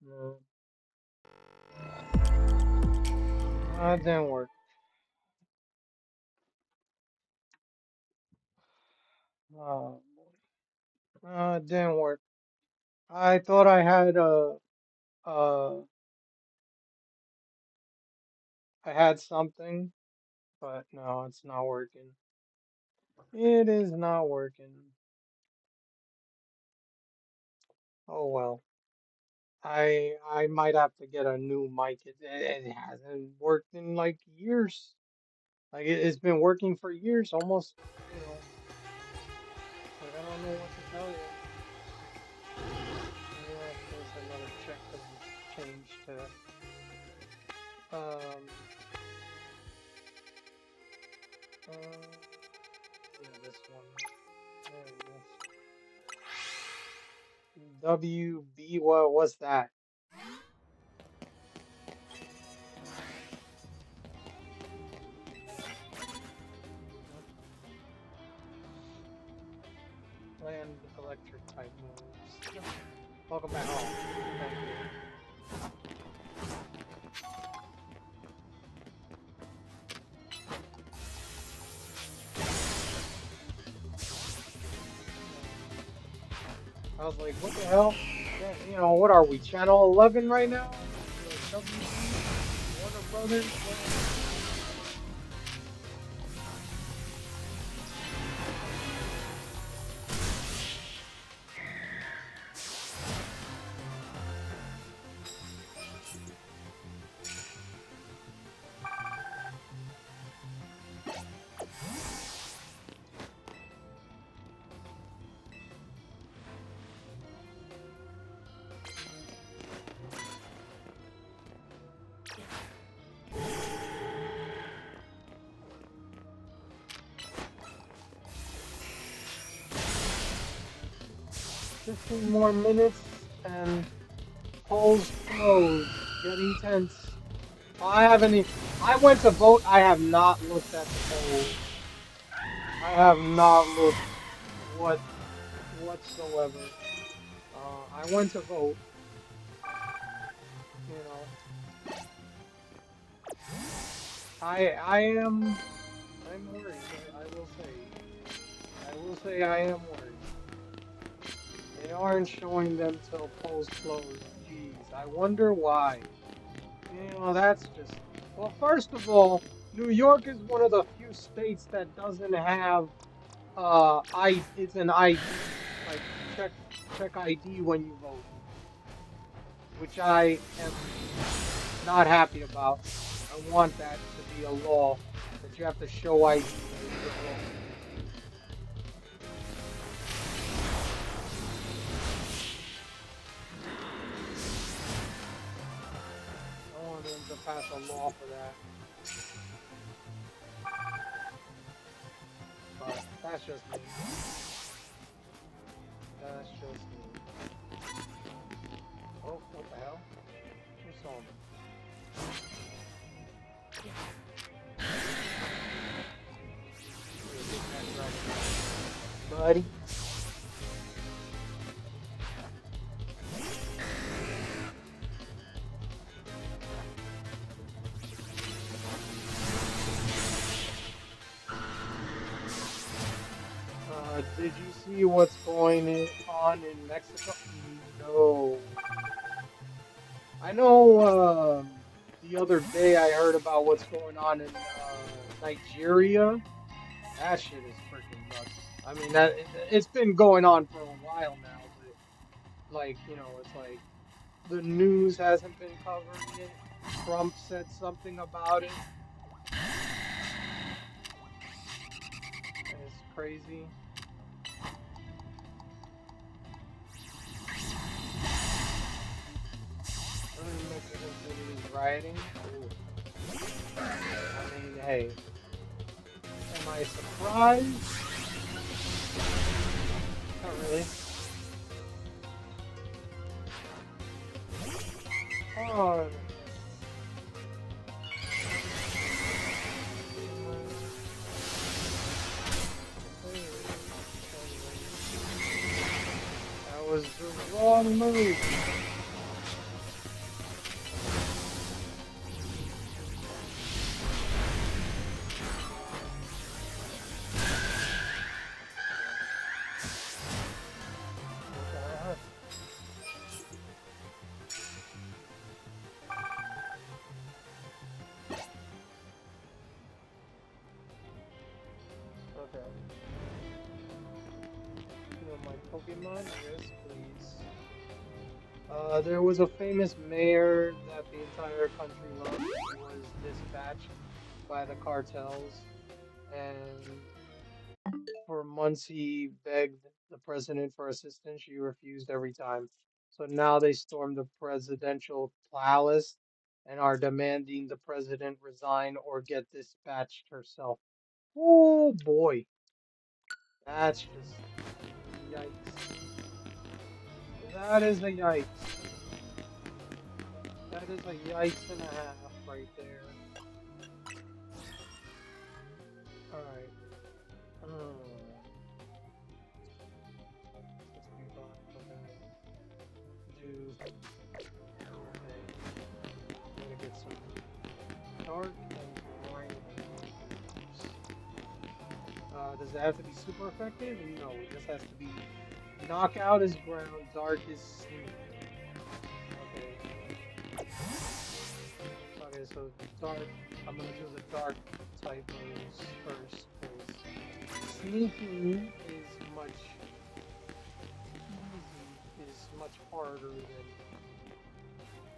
No. That didn't work. Oh, it didn't work. I thought uh, I had something, but no, it's not working. It is not working. Oh well. I might have to get a new mic. It hasn't worked in like years. Like it's been working for years, almost. You know, like I don't know what to tell you. Yeah, there's another check that we changed to. Um. Yeah, this one. There it is. WB. What was that? Land electric type moves. Welcome back home. Thank you. I was like, what the hell? Yeah, you know, what are we? Channel 11 right now? Like, WB? Warner Brothers? What? 15 more minutes and polls closed. Getting tense. I haven't even, I went to vote. I have not looked at the polls. I have not looked whatsoever. I went to vote. You know, I'm worried. I will say. I will say I am worried. They aren't showing them till polls close. Jeez, I wonder why. You know, that's just. Well, first of all, New York is one of the few states that doesn't have it's an ID, like check ID when you vote, which I am not happy about. I want that to be a law that you have to show ID when you vote. I want them to pass a law for that. But that's just me. That's just me. Oh, what the hell? Who saw me? Buddy. Did you see what's going on in Mexico? No. I know the other day I heard about what's going on in Nigeria. That shit is freaking nuts. I mean, it's been going on for a while now, but like, you know, it's like the news hasn't been covering it. Trump said something about it. And it's crazy. Mexican city is rioting. Ooh. I mean, hey, am I surprised? Not really. Oh. That was the wrong move. Pokemon? Yes, please. There was a famous mayor that the entire country loved. He was dispatched by the cartels, and for months he begged the president for assistance. She refused every time. So now they stormed the presidential palace and are demanding the president resign or get dispatched herself. Oh boy, that's just yikes. That is a yikes. That is a yikes and a half right there. Alright. Hmm. 65. Okay. Do. Okay. I'm gonna get some dark and light. Does it have to be super effective? No, it just has to be knockout is brown, dark is sleep. Okay. Okay, so dark. I'm gonna do the dark type moves first. 'Cause sneaking is much harder than.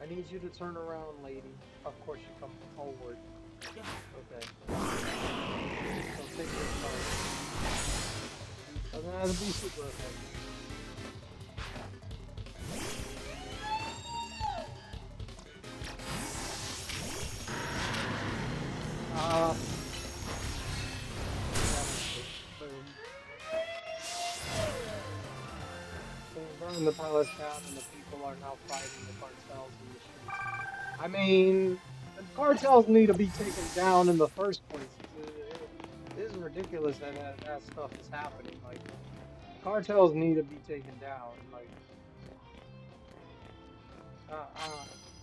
I need you to turn around, lady. Of course, you come forward. Okay. So take this card. Doesn't have to be super effective. Boom. So burn the palace down, and the people are now fighting the cartels in the streets. I mean, the cartels need to be taken down in the first place. It is ridiculous that stuff is happening. Like, cartels need to be taken down. Like,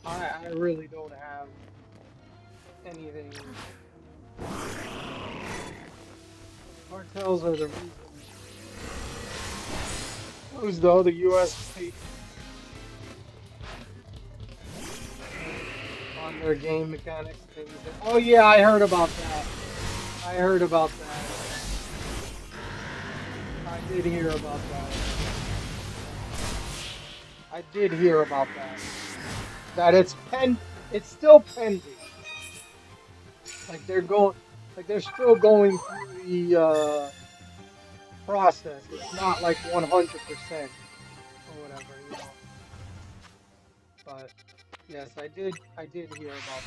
I really don't have anything. Cartels are the reason. Who's though the U.S. paid on their game mechanics things. Oh yeah, I heard about that. I heard about that. I did hear about that. I did hear about that. That it's still pending. Like they're still going through the process. It's not like 100% or whatever, you know. But yes, I did hear about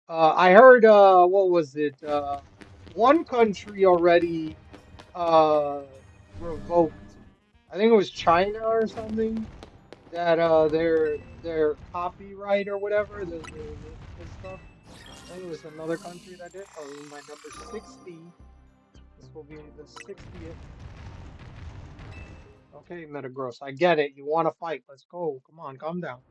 that. I heard what was it? One country already revoked. I think it was China or something that their copyright or whatever the stuff. I think it was another country that did. Oh, my number 60. This will be the 60th. Okay, Metagross, I get it. You want to fight? Let's go. Come on, calm down.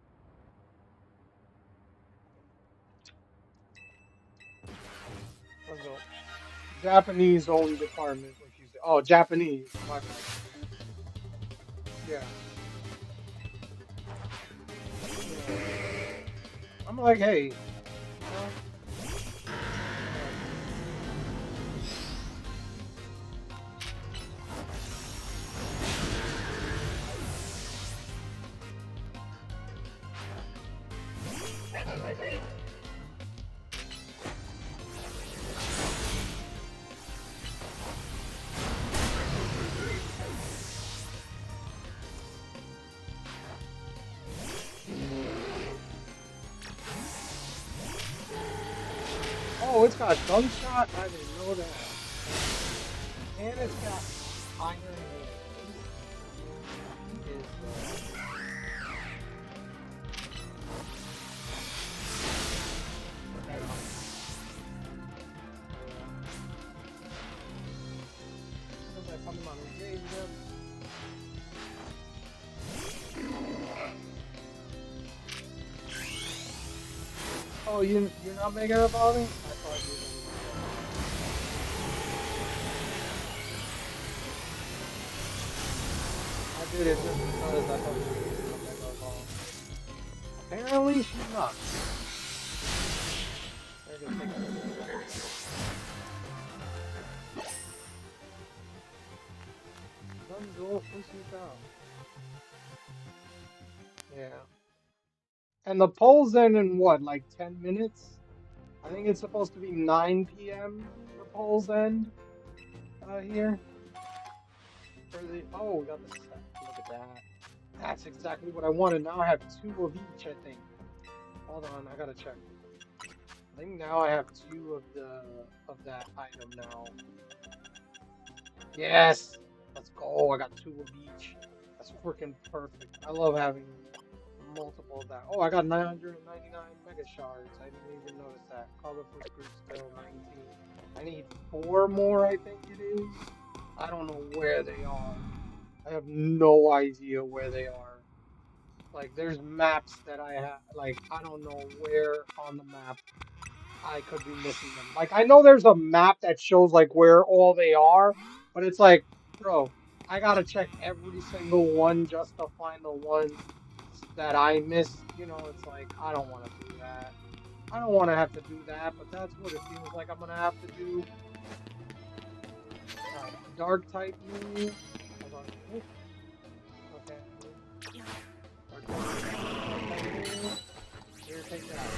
Let's go. Japanese only department. What you say? Oh, Japanese. My bad. Yeah. Yeah. I'm like, hey. You know, oh, it's got gunshot? I didn't know that. And it's got iron is oh, you're not making up about it? I thought you were. I did it just because I thought you were gonna make up about it. Apparently she's not. They're gonna take it. Gunzo Fusita. Yeah. And the polls end in what, like 10 minutes? I think it's supposed to be 9 p.m. the polls end here. For the, oh, we got the set. Look at that. That's exactly what I wanted. Now I have 2 of each, I think. Hold on, I gotta check. I think now I have 2 of that item now. Yes! Let's go. I got 2 of each. That's freaking perfect. I love having multiple of that. Oh, I got 999 mega shards. I didn't even notice that. Colorful fruit still 19. I need 4 more, I think it is. I don't know where they are. I have no idea where they are. Like, there's maps that I have. Like, I don't know where on the map I could be missing them. Like, I know there's a map that shows, like, where all they are, but it's like, bro, I gotta check every single one just to find the ones that I missed. You know, it's like, I don't want to do that. I don't want to have to do that, but that's what it feels like I'm gonna have to do. Alright, dark type move. Hold on. Ooh. Okay. Dark type move. Here, take that.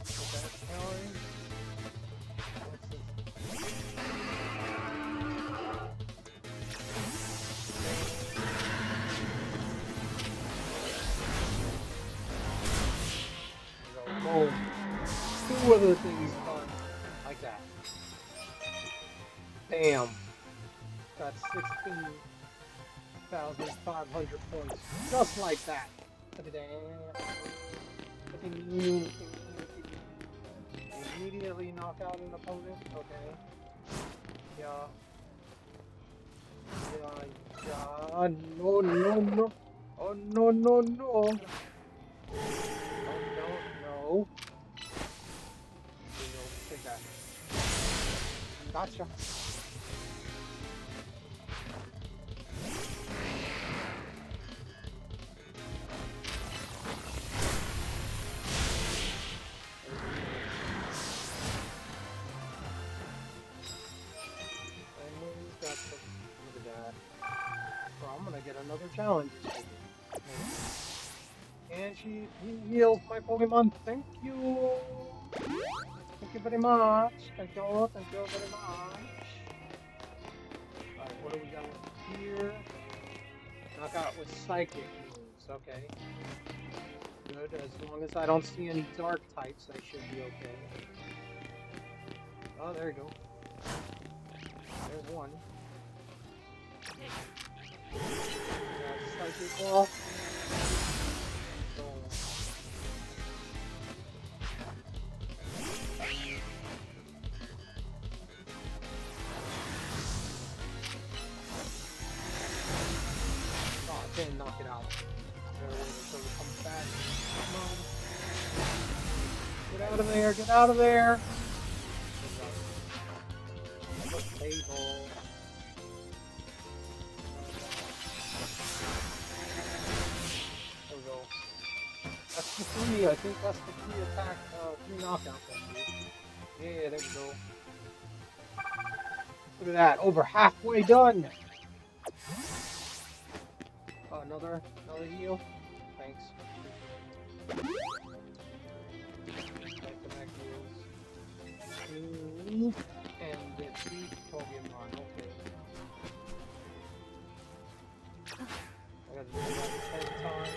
Put that going. What's this? Boom. 2 of the things done like that. Bam. Got 16,500 points. Just like that. Immediately knock out an opponent. Okay. Yeah. Yeah. No, no, no. Oh, no, no, no. Oh, no, no. Take that. Gotcha. Look at that. Bro, I'm gonna get another challenge. And he heals my Pokemon. Thank you. Thank you very much. Thank you very much. Alright, what do we got here? Knockout with psychic moves. Okay. Good. As long as I don't see any dark types, I should be okay. Oh, there you go. There's one. Psychic ball. Didn't knock it out. So it comes back. Come on. Get out of there, get out of there! The table. There we go. That's the 3, I think that's the 3 attack, 3 knockout thing. Yeah, there we go. Look at that, over halfway done! Another heal. Thanks. Back-to-back heals. And defeat Pokémon. Okay. I gotta do that 10 times.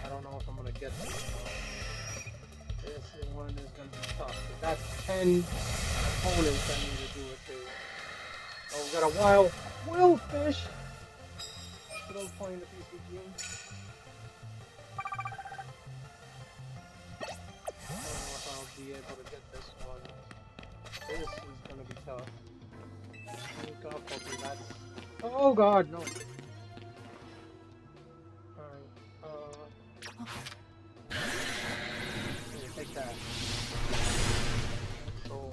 I don't know if I'm gonna get this one. This one is gonna be tough. That's 10 opponents I need to do it to. Oh, we got a wild Willfish! Still playing the PCG. I don't know if I'll be able to get this one. This is gonna be tough. Sneak up, hopefully that's... Oh god, no! Alright, here, take that. So...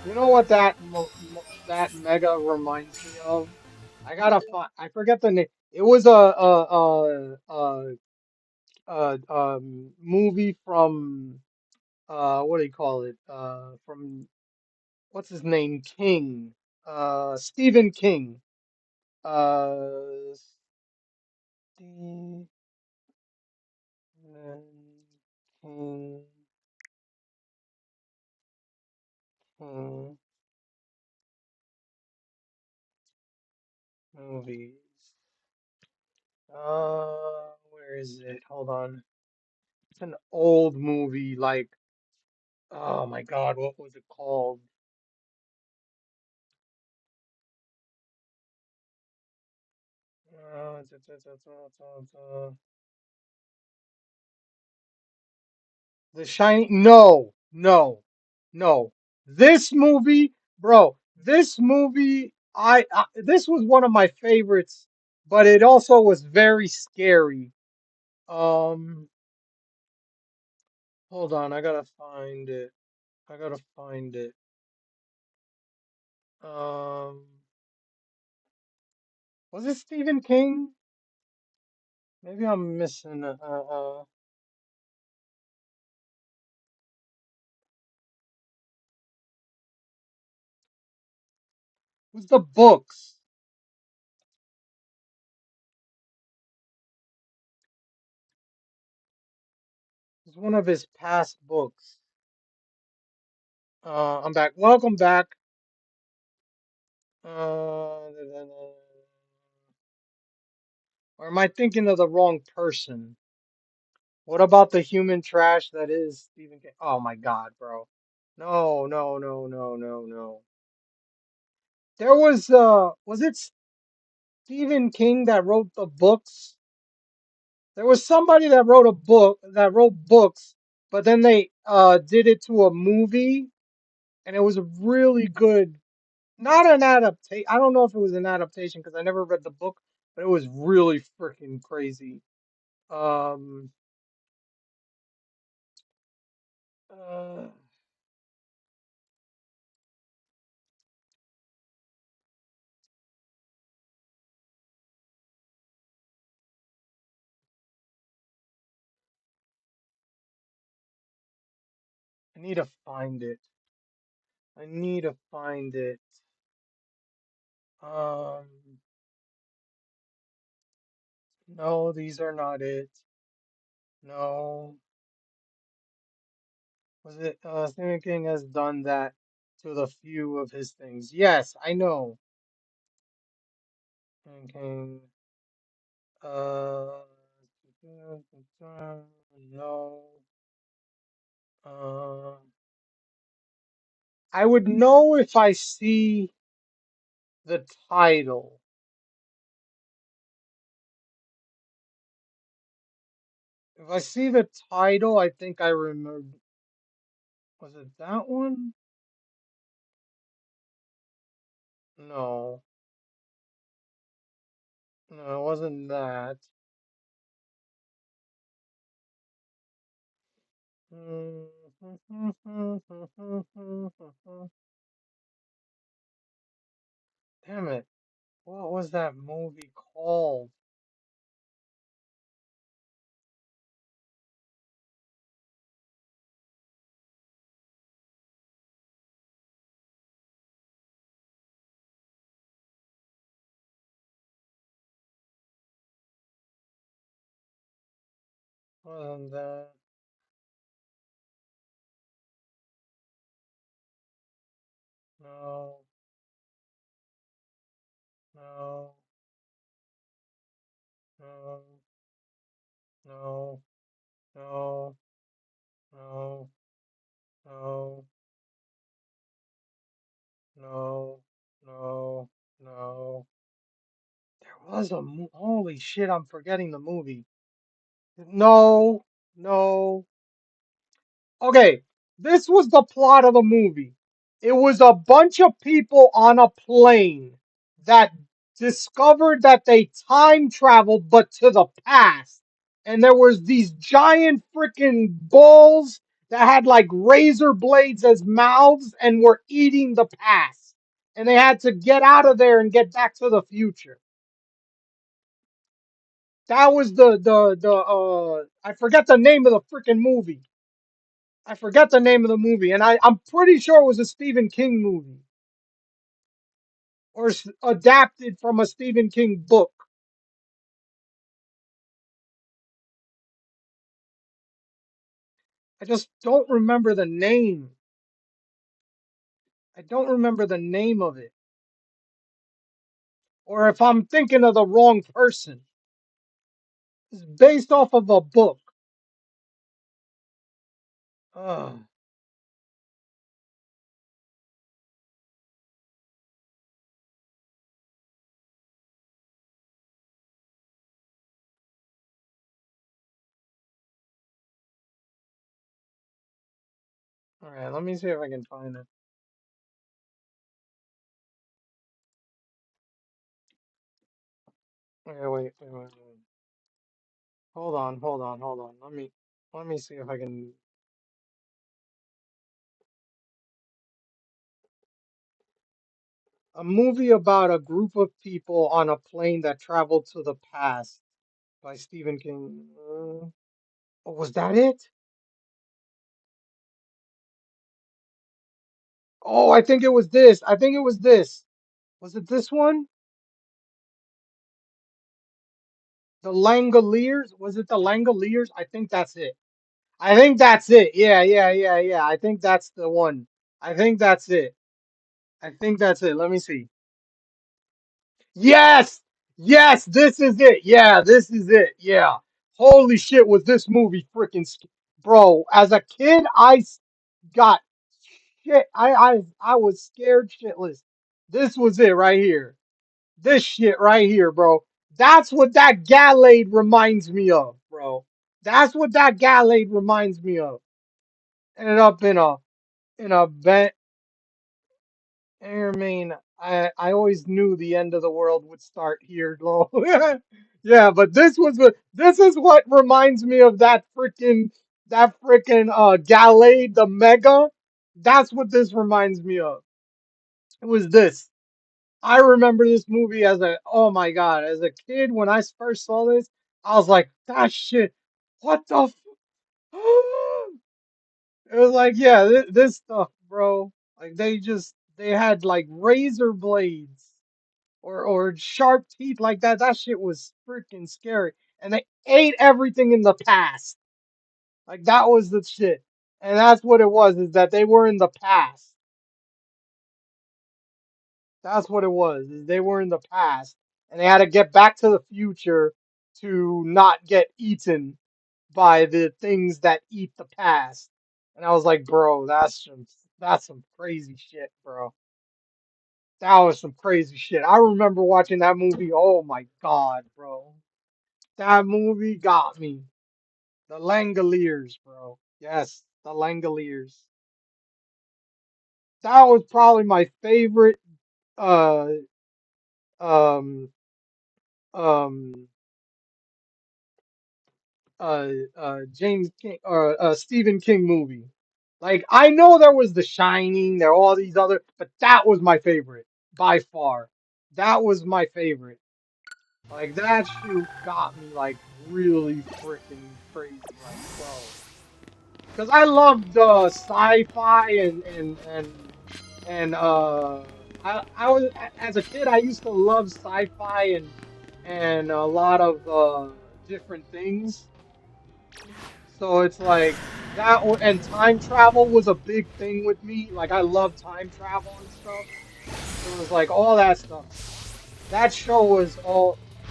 You know what that mega reminds me of? I gotta find. I forget the name. It was a movie from what do you call it? From what's his name? King. Stephen King. Stephen King. King movies. Where is it? Hold on. It's an old movie, like, oh my God, what was it called? Uh, ta- ta- ta- ta- ta- ta. The Shining. No, no, no. This movie, bro. This movie, this was one of my favorites, but it also was very scary. Um, Hold on, I gotta find it. I gotta find it. Um, was it Stephen King? Maybe I'm missing. What's the books? It's one of his past books. I'm back. Welcome back. Or am I thinking of the wrong person? What about the human trash that is Stephen King? Oh my God, bro. No, no, no, no, no, no. There was it Stephen King that wrote the books? There was somebody that wrote a book that wrote books, but then they did it to a movie and it was a really good, not an adaptation. I don't know if it was an adaptation because I never read the book, but it was really freaking crazy. Um uh, I need to find it. I need to find it. Um no, these are not it. No. Was it Stephen King has done that to the few of his things. Yes, I know. Stephen King uh no. Uh I would know if I see the title. If I see the title, I think I remember. Was it that one? No. No, it wasn't that. Damn it. What was that movie called? Wasn't that? No, no, no, no, no, no, no, no, no, no. There was holy shit, I'm forgetting the movie. No, no. Okay, this was the plot of the movie. It was a bunch of people on a plane that discovered that they time traveled, but to the past. And there was these giant freaking balls that had like razor blades as mouths and were eating the past. And they had to get out of there and get back to the future. That was the I forget the name of the freaking movie. I forget the name of the movie, and I'm pretty sure it was a Stephen King movie or adapted from a Stephen King book. I just don't remember the name. I don't remember the name of it. Or if I'm thinking of the wrong person. It's based off of a book. Ugh. All right, let me see if I can find it. Okay, wait. Hold on. Let me see if I can. A movie about a group of people on a plane that traveled to the past by Stephen King. Oh, was that it? Oh, I think it was this. I think it was this. Was it this one? The Langoliers? Was it the Langoliers? I think that's it. I think that's it. Yeah. I think that's the one. I think that's it. I think that's it. Let me see. Yes! Yes, this is it. Yeah, this is it. Yeah. Holy shit, was this movie freaking bro, as a kid got shit. I was scared shitless. This was it right here. This shit right here, bro. That's what that Gallade reminds me of, bro. That's what that Gallade reminds me of. Ended up in a vent. I mean, I always knew the end of the world would start here, lol. Yeah, but this is what reminds me of that freaking Gallade the Mega. That's what this reminds me of. It was this. I remember this movie as oh my God, as a kid when I first saw this, I was like, that shit, what the It was like, yeah, this stuff, bro. Like they had like razor blades or sharp teeth like that. That shit was freaking scary. And they ate everything in the past. Like that was the shit. And that's what it was, is that they were in the past. That's what it was, is they were in the past and they had to get back to the future to not get eaten by the things that eat the past. And I was like, bro, that's some crazy shit, bro. That was some crazy shit. I remember watching that movie. Oh my God, bro. That movie got me. The Langoliers, bro. Yes, the Langoliers. That was probably my favorite uh um um James King or Stephen King movie. Like I know there was The Shining, there are all these other, but that was my favorite by far. That was my favorite. Like that shoot got me like really freaking crazy. Like whoa, because I loved sci-fi and I was as a kid I used to love sci-fi and a lot of different things. So it's like and time travel was a big thing with me. Like I love time travel and stuff. So it was like all that stuff. That show was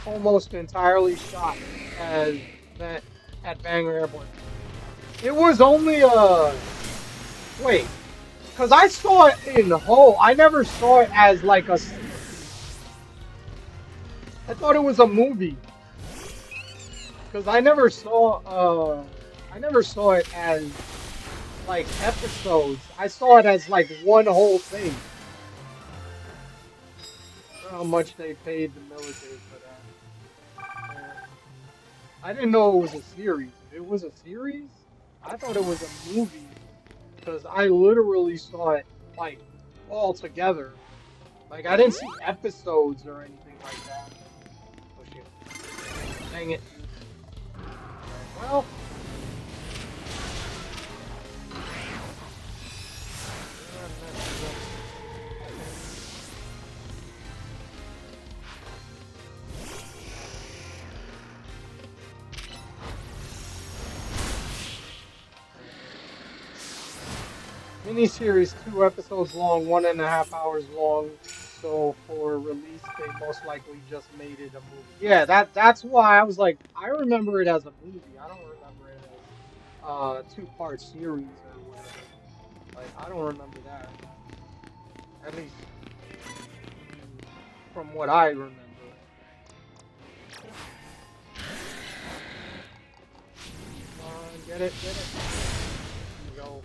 almost entirely shot as that at Bangor Airport. It was only wait, because I saw it in whole. I never saw it as like a series. I thought it was a movie because I never saw it as like episodes. I saw it as like one whole thing. I don't know how much they paid the military for that. I didn't know it was a series. It was a series? I thought it was a movie because I literally saw it like all together. Like I didn't see episodes or anything like that. Oh shit! Dang it! Well. Miniseries, 2 episodes long, 1.5 hours long. So for release, they most likely just made it a movie. Yeah, that's why I was like, I remember it as a movie. I don't remember it as 2-part series or whatever. Like I don't remember that. At least from what I remember. Come on, get it, get it. There we go.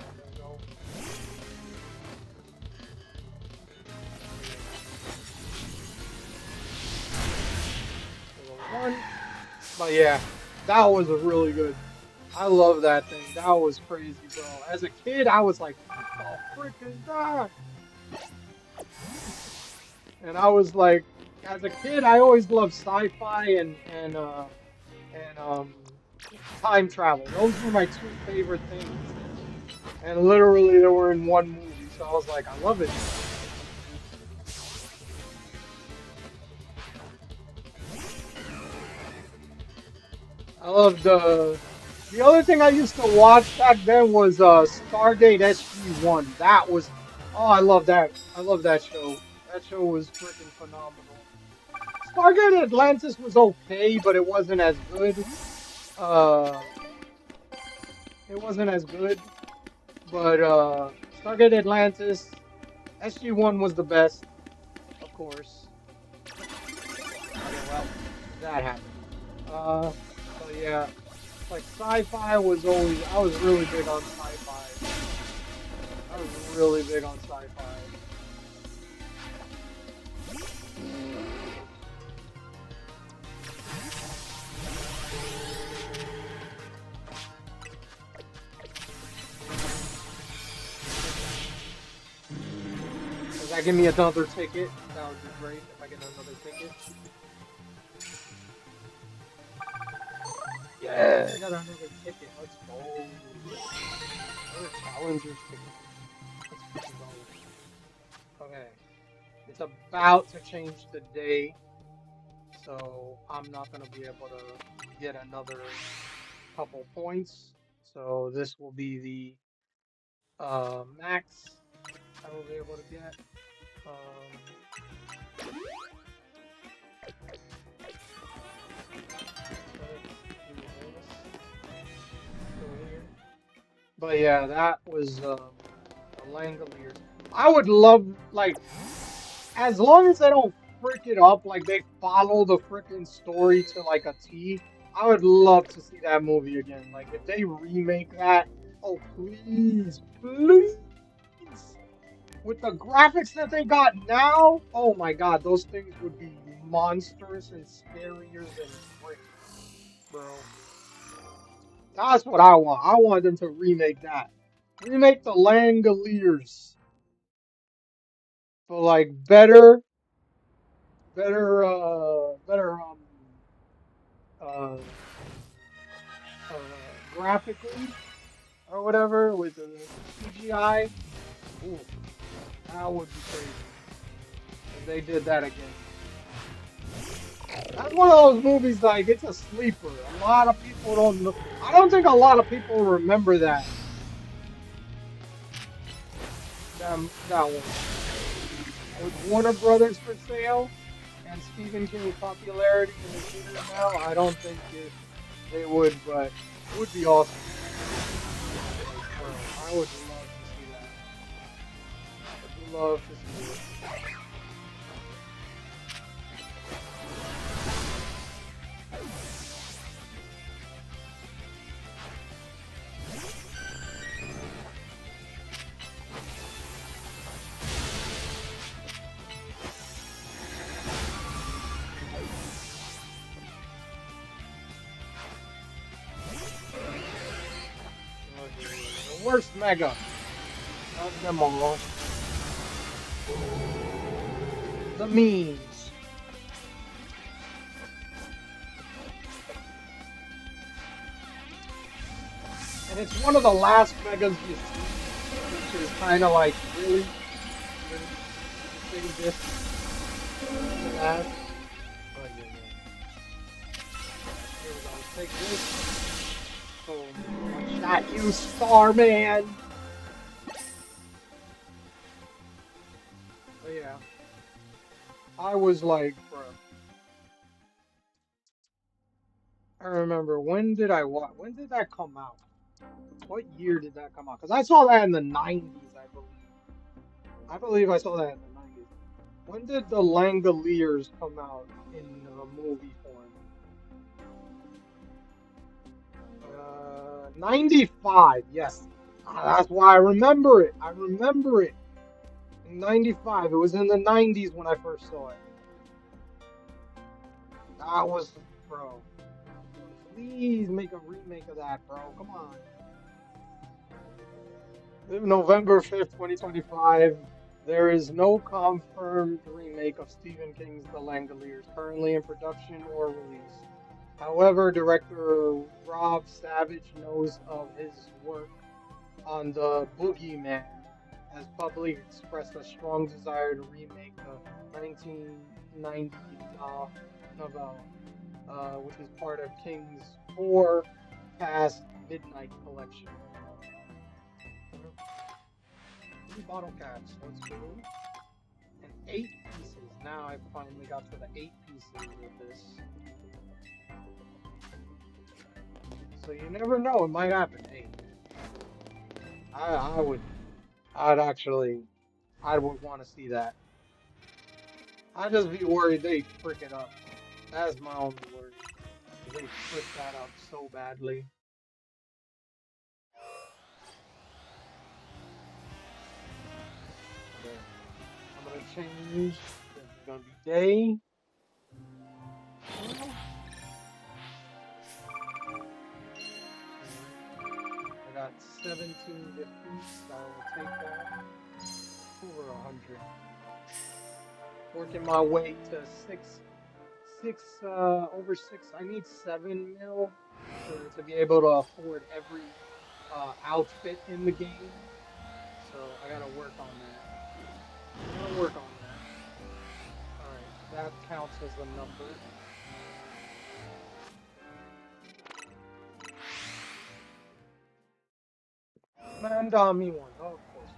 There we go. One. But yeah, that was a really good. I love that thing. That was crazy, bro. As a kid, I was like, what the frick is that? And I was like, as a kid, I always loved sci-fi and time travel. Those were my two favorite things. And literally, they were in one movie, so I was like, I love it. I loved the other thing I used to watch back then was Stargate SG-1. That was I love that. I love that show. That show was freaking phenomenal. Stargate Atlantis was okay, but it wasn't as good. Uh, it wasn't as good. But Stargate Atlantis, SG-1 was the best, of course. Okay, well, that happened. So yeah, like sci-fi was always. I was really big on sci-fi. I was really big on sci-fi. Does that give me another ticket? That would be great if I get another ticket. Yeah, I got another ticket. Let's go. Another Challengers ticket. Let's freaking go. Okay. It's about to change the day, so I'm not going to be able to get another couple points. So this will be the max I will be able to get. But yeah, that was the Langoliers. I would love, like, as long as they don't frick it up, like they follow the frickin' story to like a T, I would love to see that movie again. Like if they remake that, oh please, please. With the graphics that they got now, oh my god, those things would be monstrous and scarier than frick, bro. That's what I want. I want them to remake that. Remake the Langoliers for like uh, uh, graphically or whatever with the CGI. Ooh, that would be crazy if they did that again. That's one of those movies like it's a sleeper. A lot of people don't know. I don't think a lot of people remember that. That one. With Warner Brothers for sale and Stephen King's popularity in the theater now, I don't think they would, but it would be awesome. I would love to see that. I would love to see it. first Mega. Of them all. The memes. And it's one of the last Megas you see, which is kind of like, really? Really? You say this to that? Oh, yeah, yeah. Here we go. Take this. Boom. One shot, you Starman! But yeah. I was like, bro. I remember, when did I watch? When did that come out? What year did that come out? Because I saw that in the 90s, I believe. I believe I saw that in the 90s. When did the Langoliers come out in movie form? 95, yes. That's why I remember it. I remember it. In 95. It was in the 90s when I first saw it. That was, bro. Please make a remake of that, bro. Come on. November 5th, 2025. There is no confirmed remake of Stephen King's The Langoliers currently in production or release. However, director Rob Savage knows of his work on The Boogeyman, has publicly expressed a strong desire to remake the 1990 novella, which is part of King's 4 Past Midnight collection. 3 bottle caps, that's cool. And 8 pieces. Now I finally got to the 8 pieces of this. So you never know, it might happen. Hey, I would want to see that. I'd just be worried they frick it up. That's my only worry. They frick that up so badly. Okay. I'm gonna change. This is gonna be day. I got 17 defeats. I will take that. Over 100. Working my way to over 6. I need 7 mil to be able to afford every outfit in the game. So I gotta work on that. Alright, that counts as a number. Mandami won, oh, of course.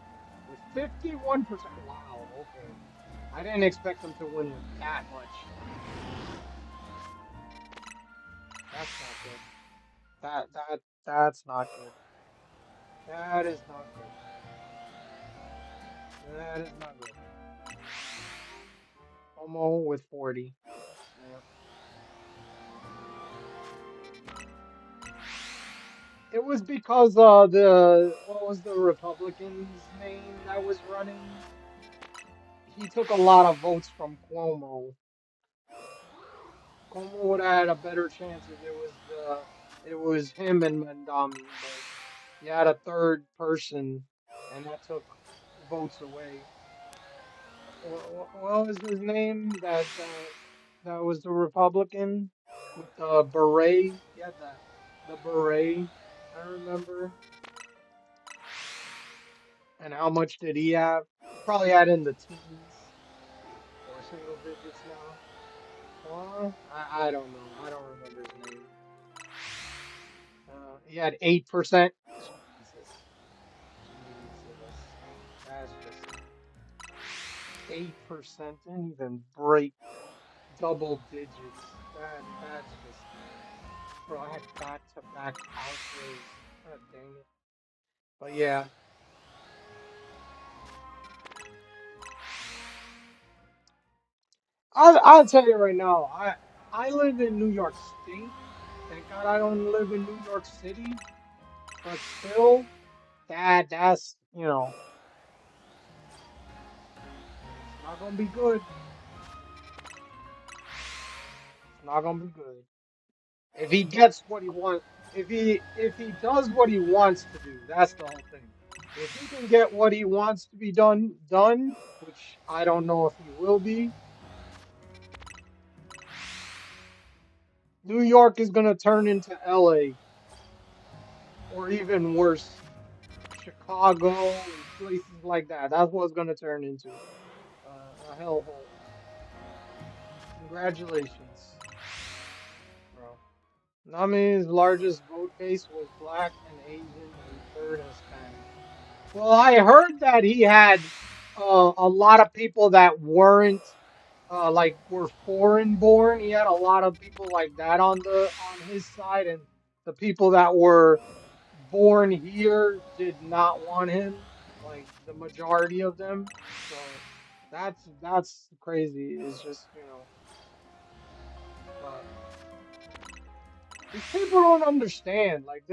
With 51%. Wow, okay. I didn't expect them to win with that much. That's not good. That's not good. That is not good. That is not good. Homo with 40. Yep. It was because what was the Republican's name that was running? He took a lot of votes from Cuomo. Cuomo would have had a better chance if it was him and Mandami, but you had a third person, and that took votes away. What was his name? That was the Republican with the beret. He had the beret. I remember. And how much did he have? He probably had in the teens or single digits now. I don't know. I don't remember his name. He had 8%. Jesus. That's just 8%. Didn't even break double digits. That's just, bro. I had back-to-back houses. God dang it. But yeah. I'll tell you right now. I live in New York State. Thank God I don't live in New York City. But still, that's it's not gonna be good. It's not gonna be good. If he gets what he wants, if he does what he wants to do, that's the whole thing. If he can get what he wants to be done, which I don't know if he will be, New York is gonna turn into LA, or even worse, Chicago and places like that. That's what it's gonna turn into. A hellhole. Congratulations, bro. Nami's largest vote base was black and Asian, and third Hispanic. Well, I heard that he had a lot of people that weren't like were foreign born. He had a lot of people like that on his side, and the people that were born here did not want him, like the majority of them. So that's crazy. It's just, but these people don't understand. Like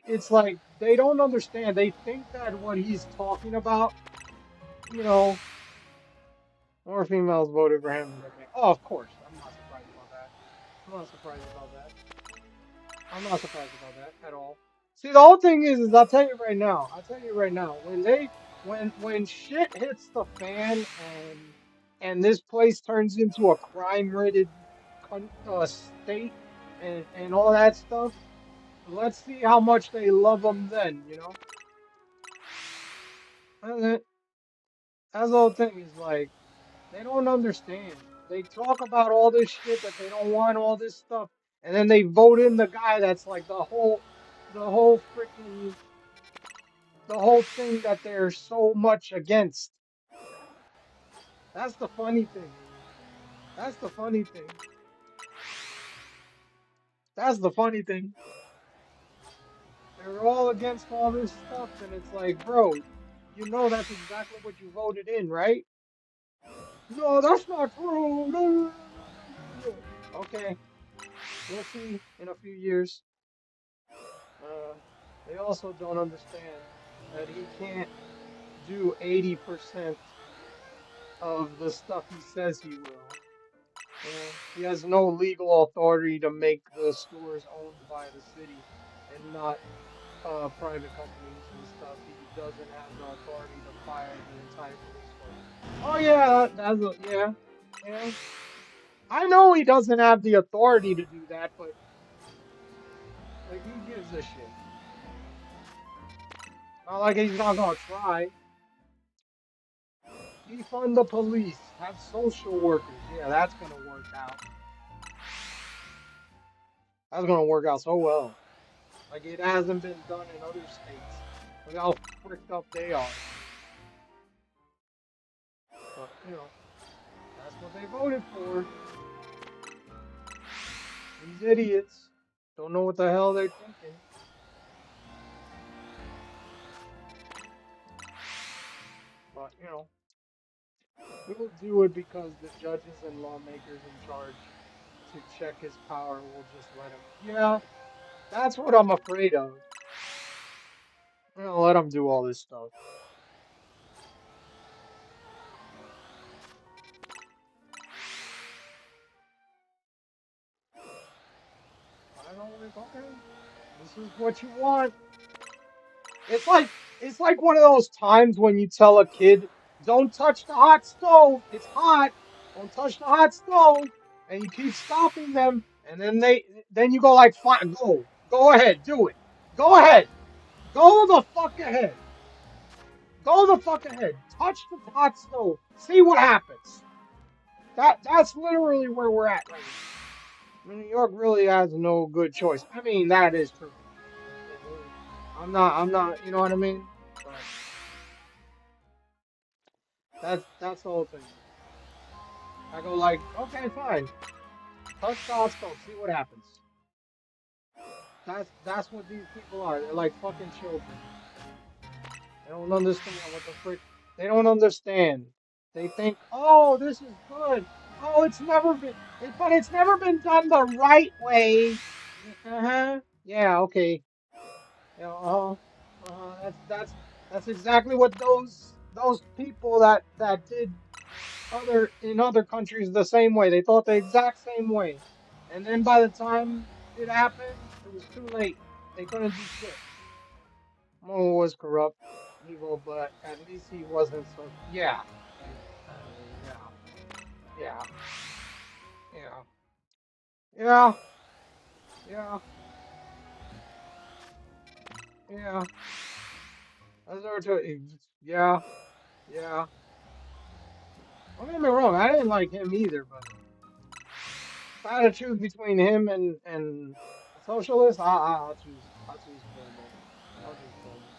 it's like they don't understand. They think that what he's talking about, you know, more females voted for him than me. Oh, of course. I'm not surprised about that. I'm not surprised about that. I'm not surprised about that at all. See, the whole thing is I'll tell you right now. I'll tell you right now. When shit hits the fan and this place turns into a crime-ridden state and all that stuff, let's see how much they love them then. And that's the whole thing is like they don't understand. They talk about all this shit that they don't want, all this stuff, and then they vote in the guy that's like the whole freaking, the whole thing that they're so much against. That's the funny thing. That's the funny thing. That's the funny thing. They're all against all this stuff, and it's like, bro, you know that's exactly what you voted in, right? No, that's not true. No, no, no, no, no, no. Okay, we'll see in a few years. Uh, they also don't understand that he can't do 80% of the stuff he says he will. He has no legal authority to make the stores owned by the city and not private companies and stuff. He doesn't have the authority to fire the entire police force. Oh yeah, yeah, yeah. I know he doesn't have the authority to do that, but like, who gives a shit? Not like he's not gonna try. Defund the police. Have social workers. Yeah, that's gonna work out. That's gonna work out so well. Like, it hasn't been done in other states. Look how fricked up they are. But, that's what they voted for. These idiots don't know what the hell they're thinking. But, we'll do it because the judges and lawmakers in charge to check his power will just let him. Yeah, that's what I'm afraid of. Let him do all this stuff. I don't like, okay, this is what you want. It's like one of those times when you tell a kid, "Don't touch the hot stove. It's hot. Don't touch the hot stove," and you keep stopping them, and then you go like, "Fine, go ahead, do it. Go ahead, go the fuck ahead, go the fuck ahead. Touch the hot stove. See what happens." That's literally where we're at right now. New York really has no good choice. I mean, that is true. I'm not, you know what I mean? But that's the whole thing. I go like, okay, fine. Touch the hot stove, see what happens. That's what these people are. They're like fucking children. They don't understand what the frick. They don't understand. They think, oh, this is good. Oh, but it's never been done the right way. Uh-huh. Yeah, okay. Yeah, that's exactly what those people that did other in other countries the same way. They thought the exact same way. And then by the time It happened. It was too late. They couldn't do shit. Momo was corrupt, evil, but at least he wasn't so. Yeah. Yeah. Yeah. Yeah. Yeah. Yeah. Yeah. That's what yeah. Yeah. Don't get me wrong. I didn't like him either, but if I had to choose between him and a socialist, I'll choose Cuomo. I'll choose Cuomo.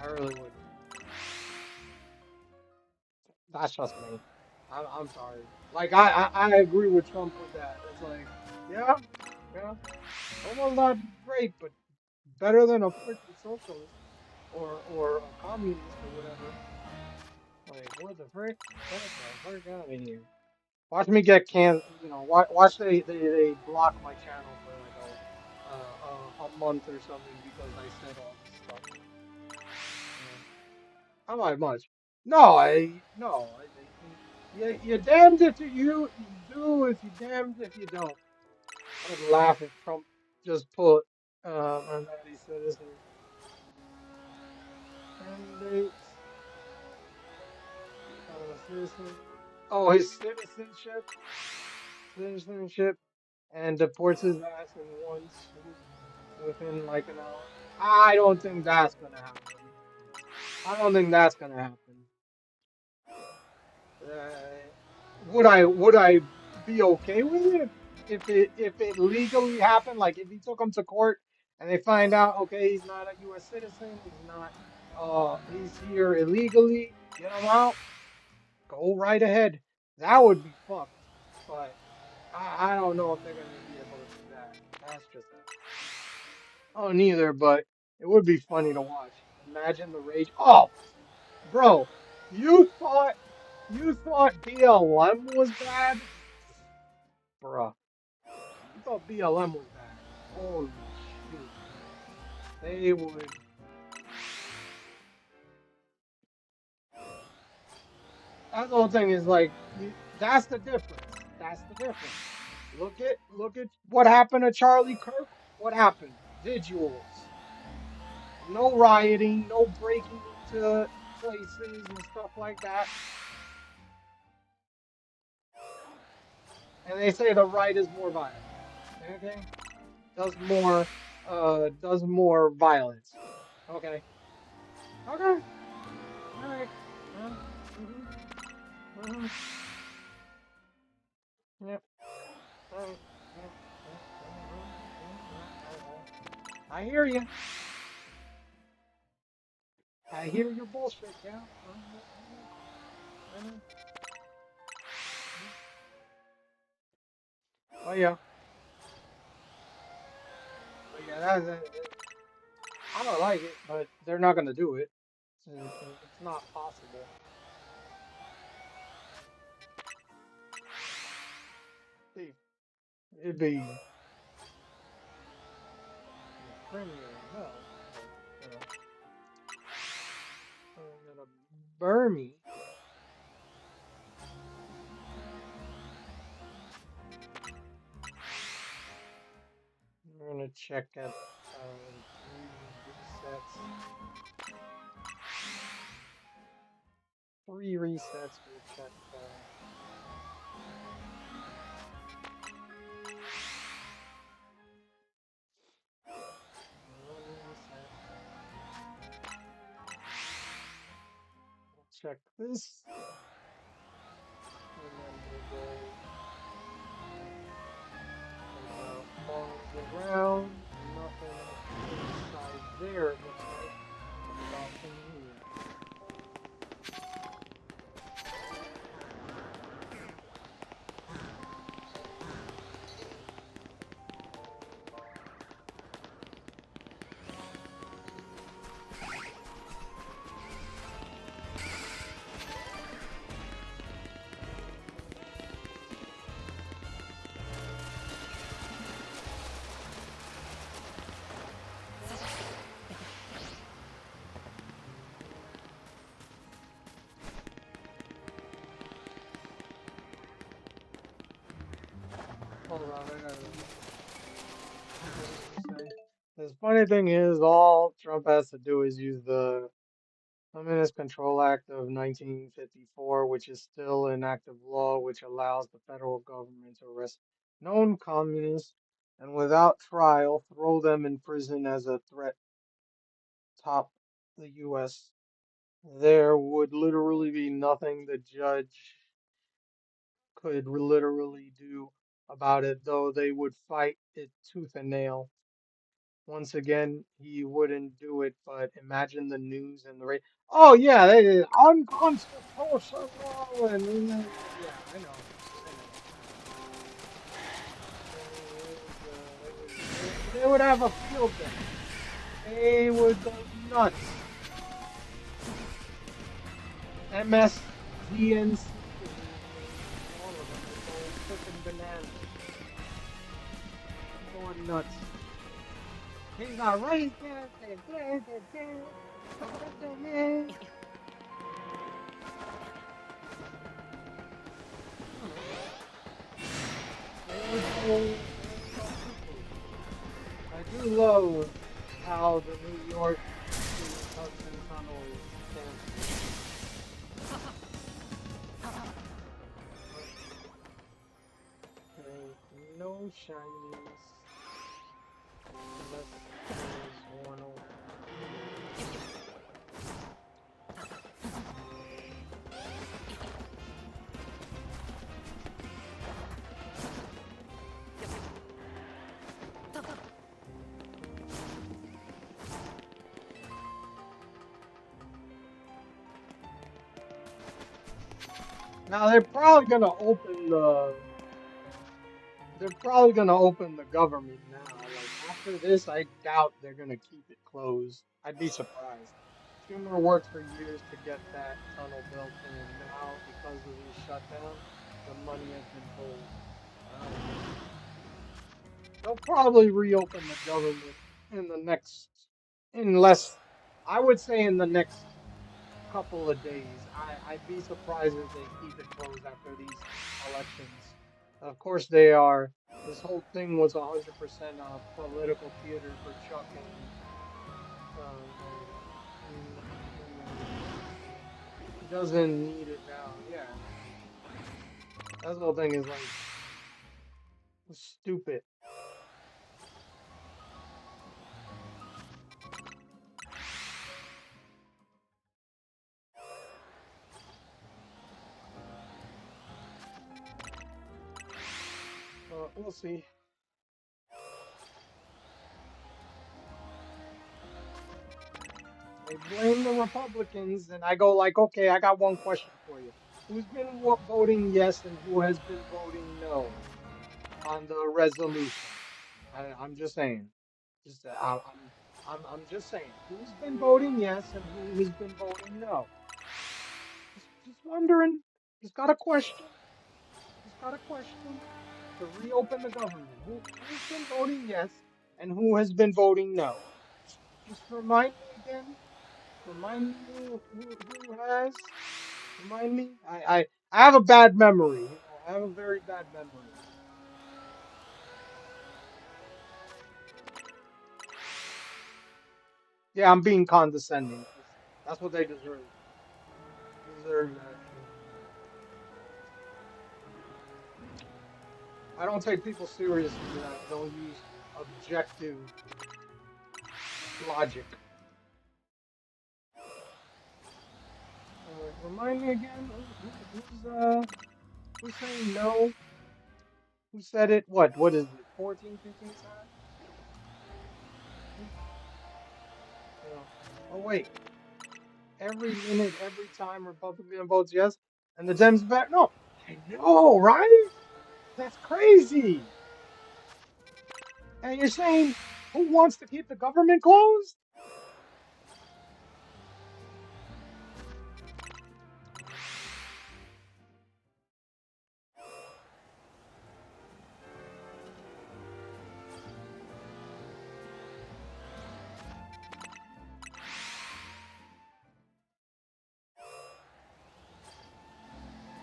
I really would. That's just me. I'm sorry. Like I agree with Trump with that. It's like, yeah, yeah. Almost not great, but better than a freaking socialist or a communist or whatever. Like, what the frick? Get the frick out of here. Watch me get watch they block my channel for like a month or something because I said all this stuff. How much? No, no. You're damned if you do, if you damned if you don't. I would laugh if Trump just put minority citizen candidates, citizen. Oh, his citizenship, and deports his ass in one swoop within like an hour. I don't think that's gonna happen. I don't think that's gonna happen. Would I be okay with it if it legally happened? Like if he took him to court and they find out, okay, he's not a U.S. citizen, he's here illegally, get him out, go right ahead. That would be fucked. But I don't know if they're gonna be able to do that. That's just it. Oh, neither, but it would be funny to watch. Imagine the rage. Oh, bro, you thought you thought BLM was bad? Bruh. You thought BLM was bad. Holy shoot. They would. That's the whole thing is like, that's the difference. That's the difference. Look at what happened to Charlie Kirk. What happened? Visuals. No rioting, no breaking into places and stuff like that. And they say the right is more violent. Okay? Does more violence. Okay. Okay. All right. Mhm. Mhm. Yep. All right. Yep. Yep. I hear you. I hear your bullshit. Yeah. I know. Oh yeah. Oh yeah. I don't like it, but they're not gonna do it. It's not possible. It'd it'd be premier hell, but they're gonna burn me. We're gonna check at three resets. Three resets. We'll check. One reset. We'll check this, and then we'll go bombs around. Nothing inside there. It looks like. What about in here? Hold on, I gotta. The funny thing is, all Trump has to do is use the Communist Control Act of 1954, which is still an active law, which allows the federal government to arrest known communists and without trial throw them in prison as a threat top the U.S. There would literally be nothing the judge could literally do about it, though they would fight it tooth and nail. Once again, he wouldn't do it, but imagine the news and the rate. Oh yeah, they did unconstitutional, and yeah, I know, I know. They would have a field day. They would go nuts. MSDNC and all of them would go flipping bananas, going nuts. He's a racist. I do love how the New York to Hudson Tunnel is canceled. Okay, no shinies. Unless there's one over. Now they're probably gonna open the. They're probably gonna open the government now. Like after this, I doubt they're gonna keep it closed. I'd be surprised. Schumer worked for years to get that tunnel built, and now because of his shutdown, the money has been pulled. I don't know. They'll probably reopen the government in the next, in less, I would say in the next couple of days. I'd be surprised if they keep it closed after these elections. Of course they are. This whole thing was 100% political theater for Chuck and he doesn't need it now. Yeah, that whole thing is like stupid. We'll see. They blame the Republicans, and I go like, okay, I got one question for you. Who's been voting yes and who has been voting no on the resolution? I'm just saying. Just I'm just saying. Who's been voting yes and who has been voting no? Just wondering. Just got a question. Just got a question to reopen the government. Who's been voting yes and who has been voting no? Just remind me again. Remind me who has. Remind me. I have a bad memory. You know, I have a very bad memory. Yeah, I'm being condescending. That's what they deserve. Deserve that shit. I don't take people seriously that don't use objective logic. Remind me again. Who's saying no? Who said it? What is it? 14, 15 times? You know. Oh wait. Every minute, every time Republican votes yes, and the Dems back. No, I know, right? That's crazy. And you're saying who wants to keep the government closed?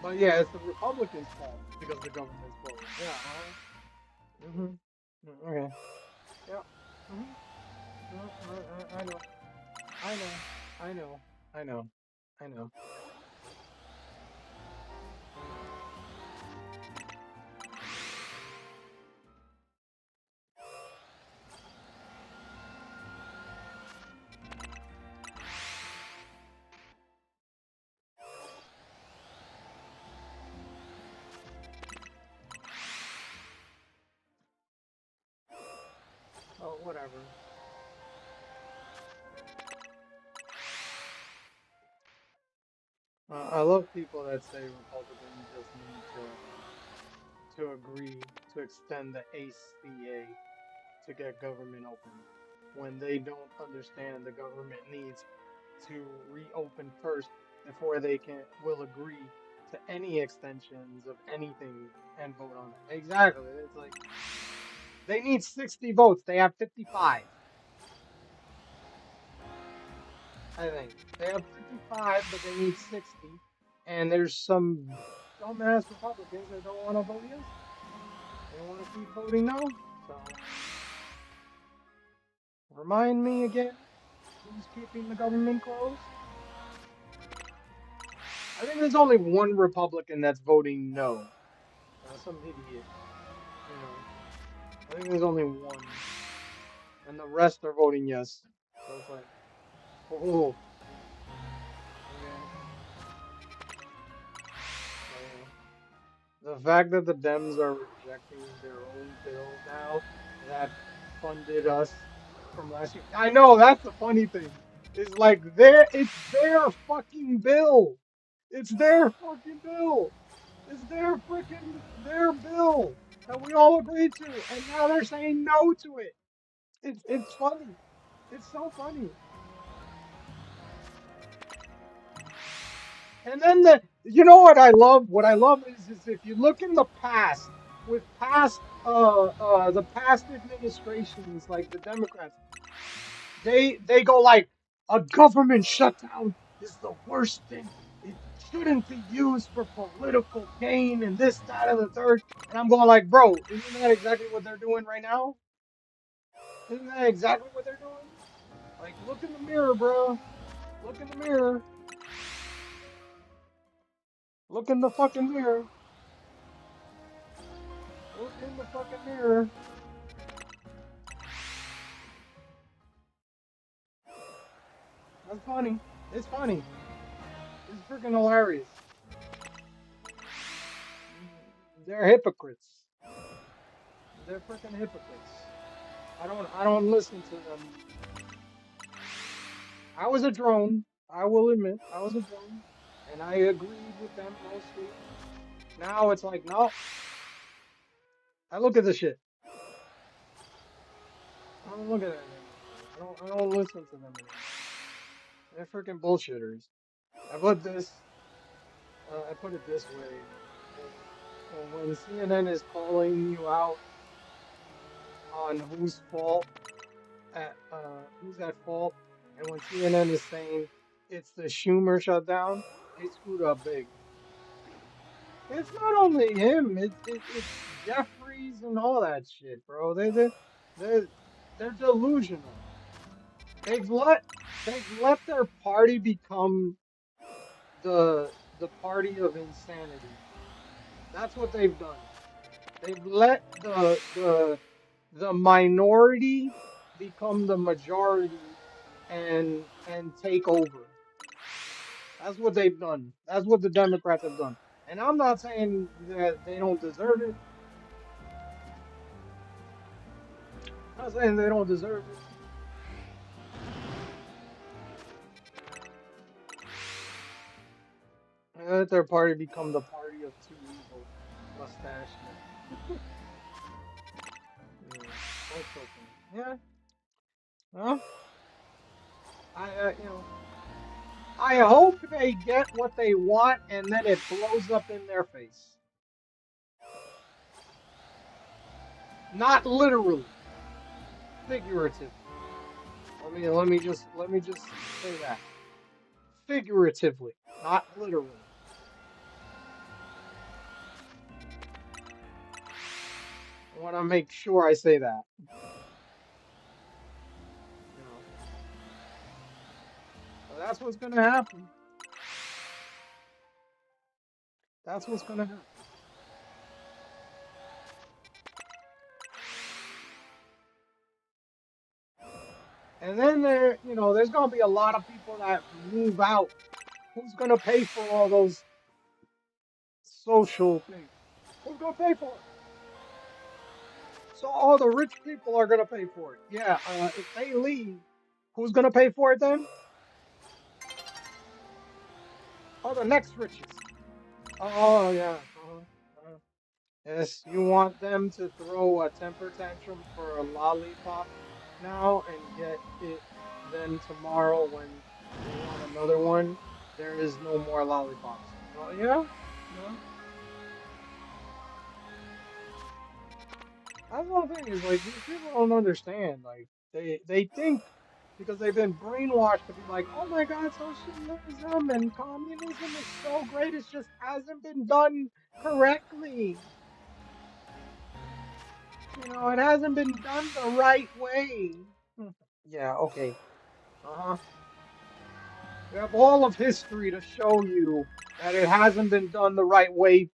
But yeah, it's the Republicans' fault because the government's closed. Yeah. Okay. Yeah. Hmm. I know. I know. I know. I know. I know. Oh, whatever. I love people that say Republicans just need to agree to extend the ACA to get government open when they don't understand the government needs to reopen first before they will agree to any extensions of anything and vote on it. Exactly. It's like they need 60 votes. They have 55. I think they have 55, but they need 60. And there's some dumbass Republicans that don't want to vote yes. They want to keep voting no. So remind me again, who's keeping the government closed? I think there's only one Republican that's voting no. Some idiot, you know. I think there's only one, and the rest are voting yes. So it's like, oh, okay. The fact that the Dems are rejecting their own bill now that funded us from last year. I know that's the funny thing. Is like it's their fucking bill. It's their fucking bill. It's their bill that we all agreed to, and now they're saying no to it. It's funny. It's so funny. And then you know what I love? What I love is if you look in the past with the past administrations like the Democrats, they go like a government shutdown is the worst thing. It shouldn't be used for political gain and this, that, and the third. And I'm going like, bro, isn't that exactly what they're doing right now? Isn't that exactly what they're doing? Like, look in the mirror, bro. Look in the mirror. Look in the fucking mirror. Look in the fucking mirror. That's funny. It's funny. It's freaking hilarious. They're hypocrites. They're freaking hypocrites. I don't listen to them. I was a drone. I will admit, I was a drone. And I agreed with them mostly. Now it's like, no. I look at the shit. I don't look at it anymore. I don't listen to them anymore. They're freaking bullshitters. I put this I put it this way. When CNN is calling you out on who's at fault, and when CNN is saying it's the Schumer shutdown, they screwed up big. It's not only him; it's Jeffries and all that shit, bro. They they're delusional. They've let they've let their party become the party of insanity. That's what they've done. They've let the minority become the majority and take over. That's what they've done. That's what the Democrats have done. And I'm not saying that they don't deserve it. I'm not saying they don't deserve it. They let their party become the party of two evil mustache men. Yeah, both so funny. Yeah, well, you know, I hope they get what they want and then it blows up in their face. Not literally, figuratively. Let me just say that. Figuratively, not literally. I want to make sure I say that. That's what's gonna happen. That's what's gonna happen. And then there's gonna be a lot of people that move out. Who's gonna pay for all those social things? Who's gonna pay for it? So all the rich people are gonna pay for it. Yeah. If they leave, who's gonna pay for it then? Oh, the next richest. Oh yeah. Yes, you want them to throw a temper tantrum for a lollipop now and get it then tomorrow when they want another one, there is no more lollipops. Oh yeah? Yeah. That's one thing is like these people don't understand. Like they think because they've been brainwashed to be like, oh my God, socialism and communism is so great. It just hasn't been done correctly. It hasn't been done the right way. Yeah, okay. Uh-huh. We have all of history to show you that it hasn't been done the right way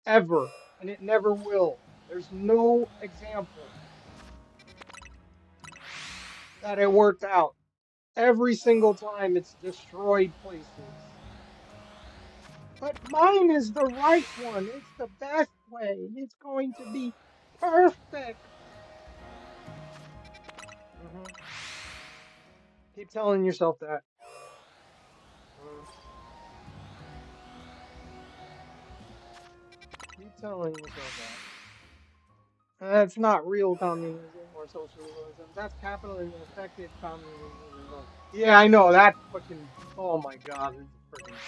ever, and it never will. There's no example that it worked out. Every single time it's destroyed places. But mine is the right one. It's the best way. It's going to be perfect. hmm Keep telling yourself that. Mhm. Keep telling yourself that. That's not real communism or socialism. That's capitalism affected communism. Yeah, I know that fucking. Oh my god, it's freaking.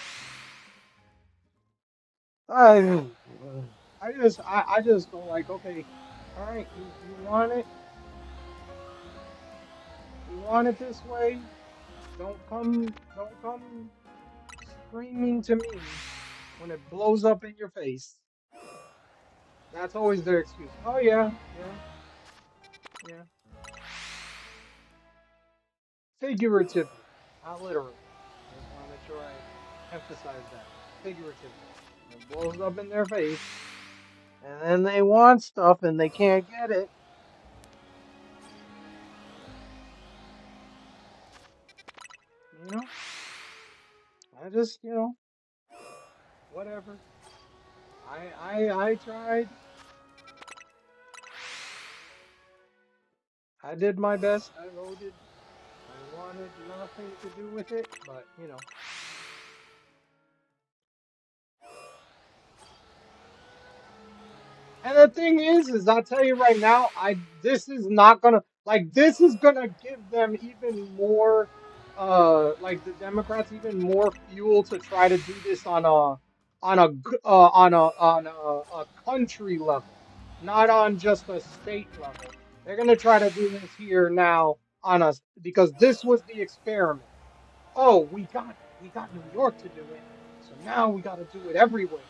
I, I just go like, okay, all right, you want it, you want it this way. Don't come screaming to me when it blows up in your face. That's always their excuse. Oh yeah, yeah, yeah. Figuratively, not literally. I just want to make sure I emphasize that. Figuratively. It blows up in their face, and then they want stuff and they can't get it. You know? I just, whatever. I tried. I did my best. I voted. I wanted nothing to do with it, but And the thing is I'll tell you right now, this is not gonna this is gonna give them even more like the Democrats even more fuel to try to do this on a country level, not on just a state level. They're gonna try to do this here now on us because this was the experiment. Oh, we got New York to do it, so now we got to do it everywhere.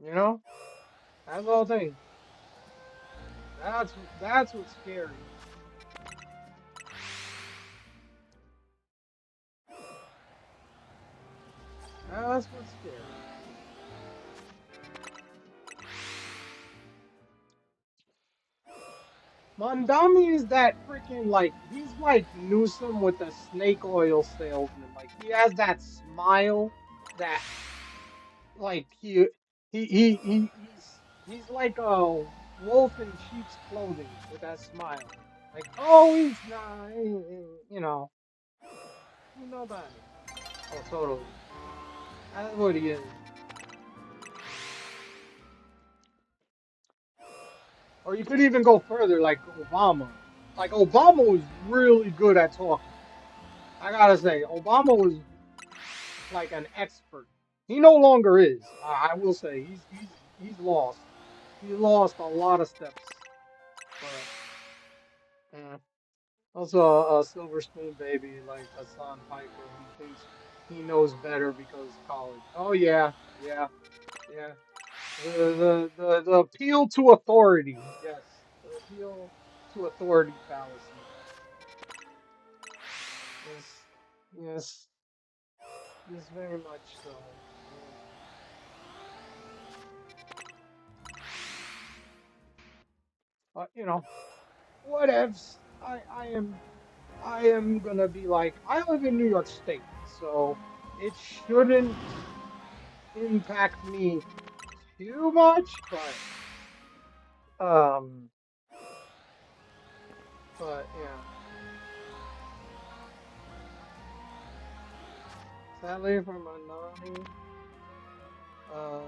You know, that's the whole thing. That's what's scary. That's what's scary. Mondami is that freaking like he's like Newsom with the snake oil salesman. Like he has that smile that like he's like a wolf in sheep's clothing with that smile. Like oh he's not nobody. Oh totally. That's what he is. Or you could even go further, like Obama. Like Obama was really good at talking. I gotta say, Obama was like an expert. He no longer is. I will say he's lost. He lost a lot of steps. But also a silver spoon baby like Hassan Piker who thinks he knows better because college. Oh yeah, yeah, yeah. The appeal to authority. Yes, the appeal to authority fallacy. Yes. Yes, very much so. You know, whatevs. I am gonna be like, I live in New York State, so it shouldn't impact me too much, um, but yeah. Sadly for Manani, uh,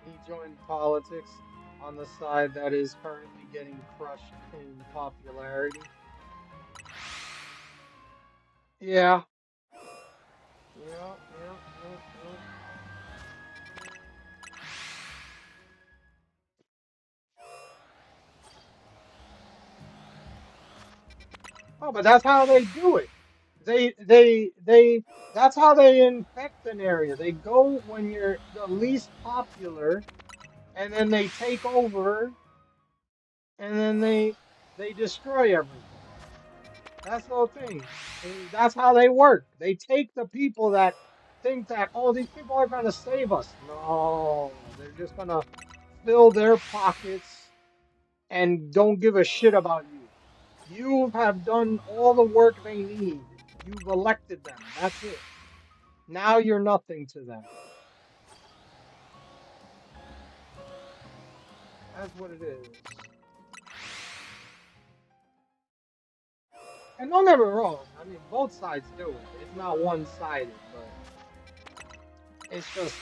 he joined politics on the side that is currently getting crushed in popularity. Yeah. Yeah, yeah, yeah, yeah. Oh, but that's how they do it. They, that's how they infect an area. They go when you're the least popular, and then they take over, and then they destroy everything. That's the whole thing. And that's how they work. They take the people that think that, oh, these people are gonna save us. No, they're just gonna fill their pockets and don't give a shit about you. You have done all the work they need. You've elected them. That's it. Now you're nothing to them. That's what it is. And don't get me wrong. I mean, both sides do it. It's not one-sided, but it's just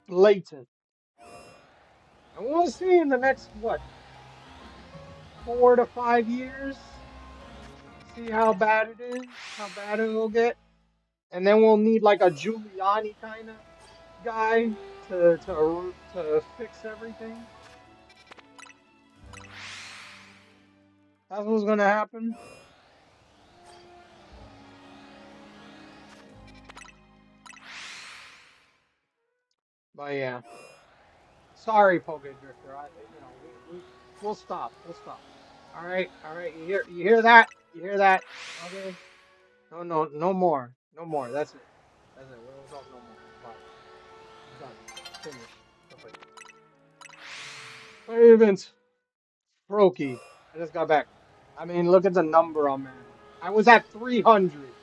blatant. And we'll see in the next, what, 4 to 5 years? See how bad it is, how bad it'll get. And then we'll need like a Giuliani kind of guy to fix everything. That's what's gonna happen. But yeah, sorry, Poke Drifter. We'll stop. We'll stop. All right, all right. You hear that? You hear that? Okay. No, no, no more. No more. That's it. That's it. We don't talk no more. Bye. Done. Finish. Okay. Hey, Vince. Brokey. I just got back. I mean, look at the number I'm at. I was at 300.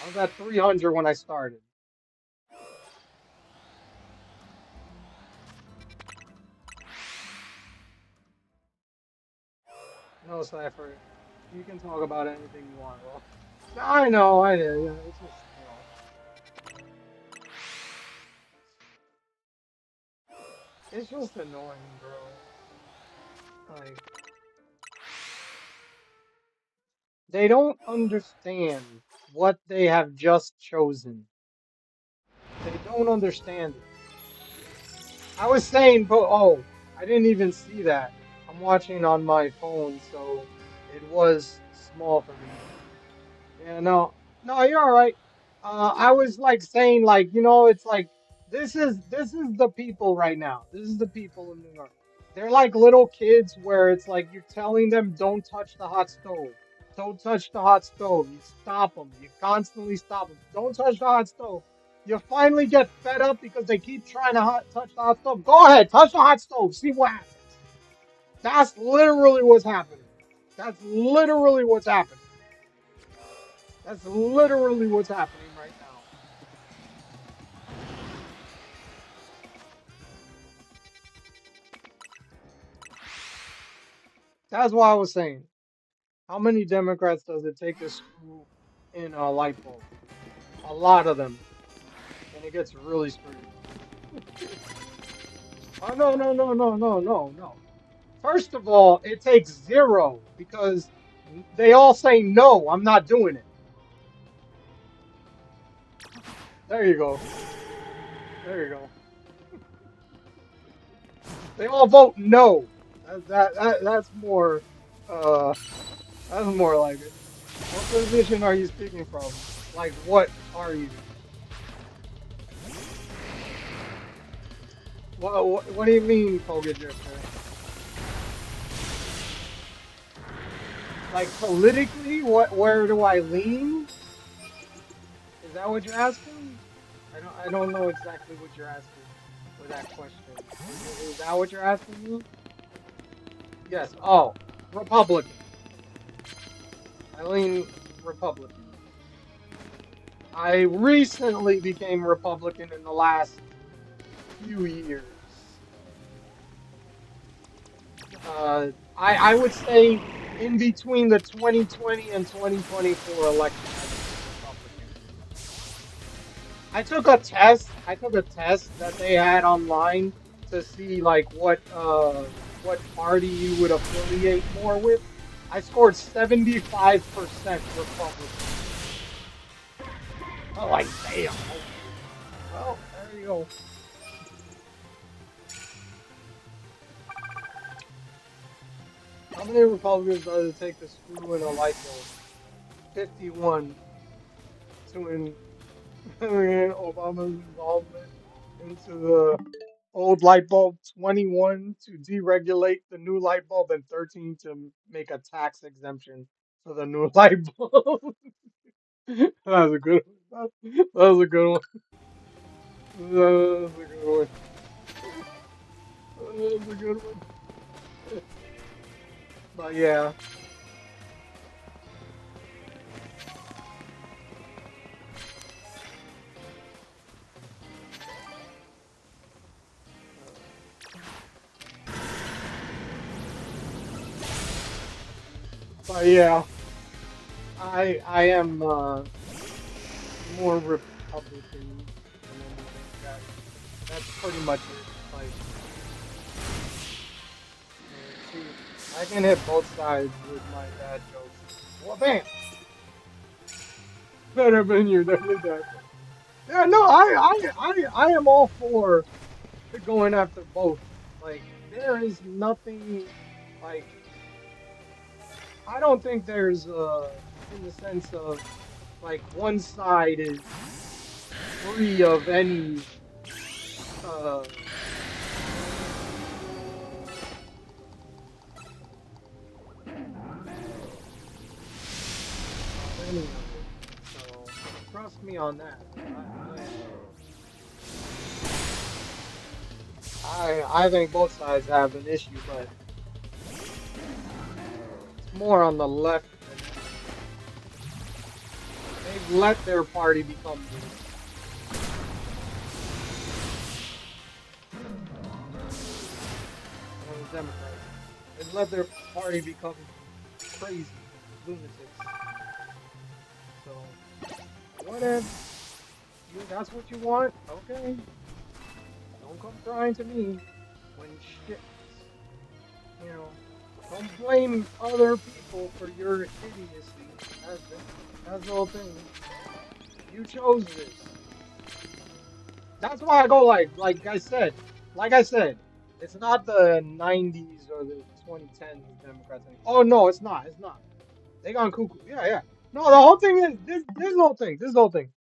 I was at 300 when I started. No, Cypher. You can talk about anything you want. Well, I know, I know. Yeah, it's just, it's just annoying, bro. Like, they don't understand what they have just chosen. They don't understand it. I was saying, but oh, I didn't even see that. I'm watching on my phone, so it was small for me. Yeah, no, no, you're all right. I was like saying, like, it's like this is the people right now. This is the people in New York. They're like little kids where it's like you're telling them don't touch the hot stove. Don't touch the hot stove. You stop them. You constantly stop them. Don't touch the hot stove. You finally get fed up because they keep trying to touch the hot stove. Go ahead, touch the hot stove. See what happens. That's literally what's happening. That's literally what's happening. That's literally what's happening right now. That's why I was saying. How many Democrats does it take to screw in a light bulb? A lot of them. And it gets really screwed. Oh, no, no, no, no, no, no, no. First of all, it takes zero because they all say no, I'm not doing it. There you go. There you go. They all vote no. That's more uh that's more like it. What position are you speaking from? Like what are you? What do you mean, Poga Drifter? Like politically, where do I lean? Is that what you're asking? I don't know exactly what you're asking with that question. Is that what you're asking me? Yes. Oh, Republican. I lean Republican. I recently became Republican in the last few years. I would say in between the 2020 and 2024 election, I became Republican. I took a test that they had online to see like what party you would affiliate more with. I scored 75% Republican. Oh, like damn. Okay. Well, there you go. How many Republicans does it take to screw in a light bulb? 51 to Obama's involvement into the old light bulb, 21 to deregulate the new light bulb, and 13 to make a tax exemption for the new light bulb. That was a good one. That was a good one. That was a good one. That was a good one. But yeah. But yeah, I am more Republican than anything. That's pretty much it. Like, see, I can hit both sides with my dad jokes. Well, bam! Better than you, definitely that. Yeah, no, I am all for going after both. Like, there is nothing like I don't think there's in the sense of like one side is free of any uh of any of it. So trust me on that. I think both sides have an issue, but it's more on the left than anything. They've let their party become the Democrats. They've let their party become crazy lunatics. So whatever. That's what you want? Okay. Don't come crying to me when shit, you know. Don't blame other people for your idiocy. That's it. That's the whole thing. You chose this. That's why I go like I said, it's not the 90s or the 2010s Democrats anymore. Oh no, it's not. It's not. They gone cuckoo. Yeah, yeah. No, the whole thing is this whole thing. This whole thing.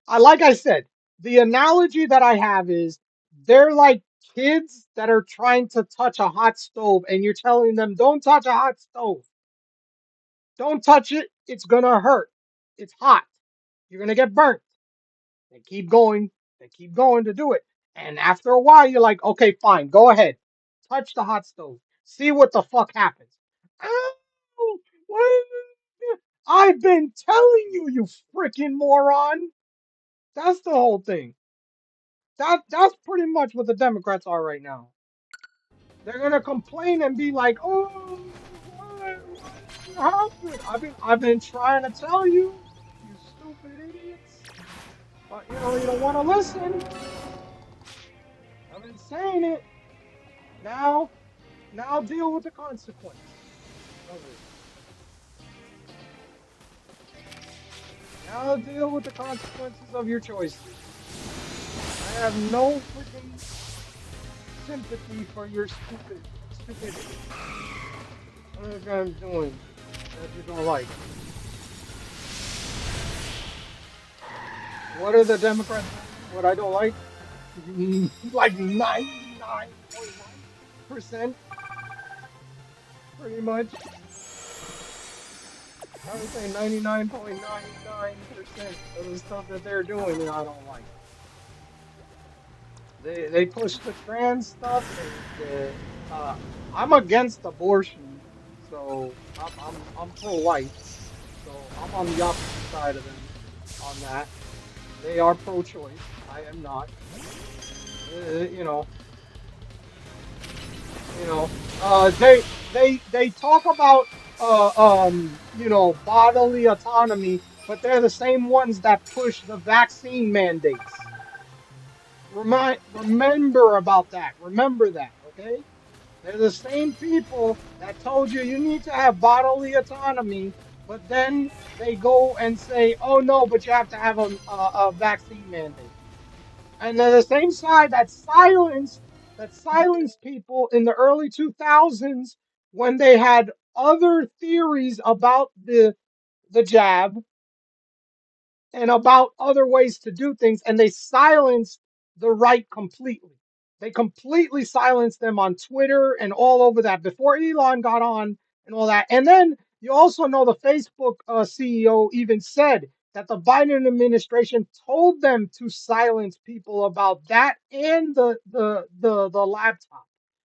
Like I said, the analogy that I have is they're like kids that are trying to touch a hot stove, and you're telling them, "Don't touch a hot stove. Don't touch it. It's gonna hurt. It's hot. You're gonna get burnt." They keep going. They keep going to do it, and after a while, you're like, "Okay, fine. Go ahead. Touch the hot stove. See what the fuck happens." Oh, what? I've been telling you, you freaking moron. That's the whole thing. That's pretty much what the Democrats are right now. They're gonna complain and be like, "Oh, what happened? I've been trying to tell you, you stupid idiots, but you don't want to listen. I've been saying it. Now, now deal with the consequence of it. Now deal with the consequences of your choices. I have no freaking sympathy for your stupidity. What is I'm doing that you don't like? What are the Democrats doing? What I don't like? Like 99.9%, pretty much. I would say 99.99% of the stuff that they're doing, I don't like. They push the trans stuff. Uh, I'm against abortion, so I'm pro-life. So I'm on the opposite side of them on that. They are pro-choice. I am not. You know, you know. They talk about bodily autonomy, but they're the same ones that push the vaccine mandates. Remember about that. Remember that, okay? They're the same people that told you you need to have bodily autonomy, but then they go and say, "Oh no, but you have to have a vaccine mandate." And they're the same side that silenced people in the early 2000s when they had other theories about the jab and about other ways to do things, and they silenced the right completely. They completely silenced them on Twitter and all over that before Elon got on and all that. And then you also know the Facebook CEO even said that the Biden administration told them to silence people about that and the laptop.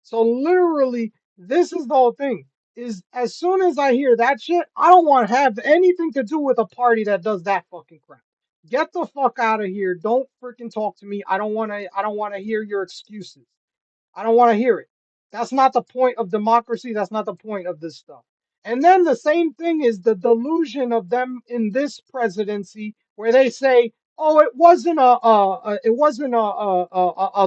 So literally, this is the whole thing. Is as soon as I hear that shit, I don't want to have anything to do with a party that does that fucking crap. Get the fuck out of here. Don't freaking talk to me. I don't want to hear your excuses. I don't want to hear it. That's not the point of democracy. That's not the point of this stuff. And then the same thing is the delusion of them in this presidency, where they say, "Oh, it wasn't a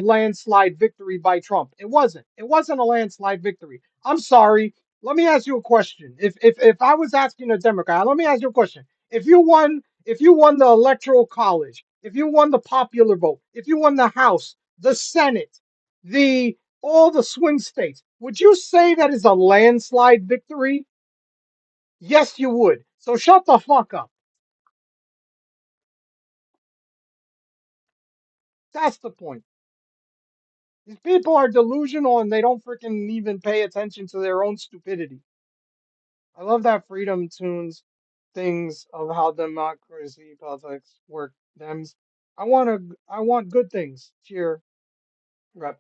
landslide victory by Trump. It wasn't. It wasn't a landslide victory." I'm sorry. Let me ask you a question. If I was asking a Democrat, let me ask you a question. If you won the electoral college, if you won the popular vote, if you won the House, the Senate, the all the swing states. Would you say that is a landslide victory? Yes, you would. So shut the fuck up. That's the point. These people are delusional and they don't freaking even pay attention to their own stupidity. I love that Freedom Tunes things of how democracy politics work. Dems. I want good things. Cheer. Rep.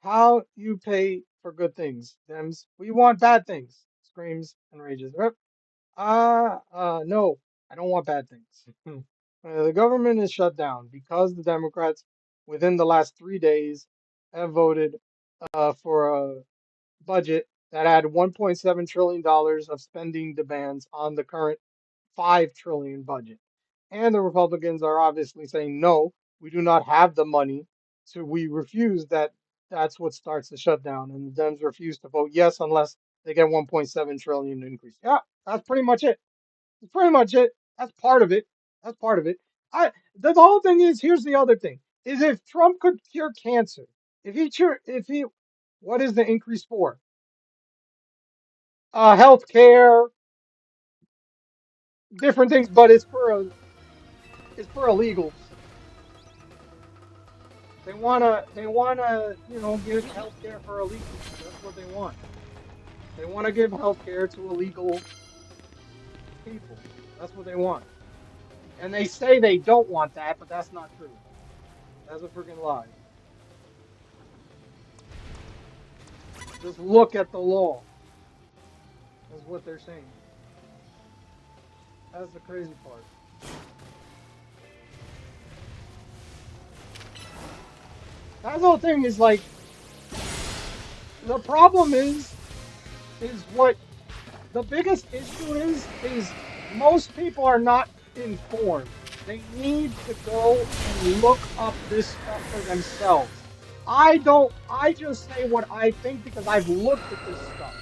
How you pay for good things. Dems. We want bad things. Screams and rages. Rep. No, I don't want bad things. The government is shut down because the Democrats, within the last 3 days, have voted for a budget that had $1.7 trillion of spending demands on the current $5 trillion budget. And the Republicans are obviously saying, no, we do not have the money, so we refuse that. That's what starts the shutdown. And the Dems refuse to vote yes unless they get 1.7 trillion increase. Yeah, that's pretty much it. That's pretty much it. That's part of it. That's part of it. The whole thing is, here's the other thing: is if Trump could cure cancer, what is the increase for? Healthcare, different things, but it's for illegals. They wanna give healthcare for illegals. That's what they want. They want to give healthcare to illegal people. That's what they want. And they say they don't want that, but that's not true. That's a freaking lie. Just look at the law. That's what they're saying. That's the crazy part. That whole thing is like the problem is what the biggest issue is most people are not informed. They need to go and look up this stuff for themselves. I just say what I think because I've looked at this stuff.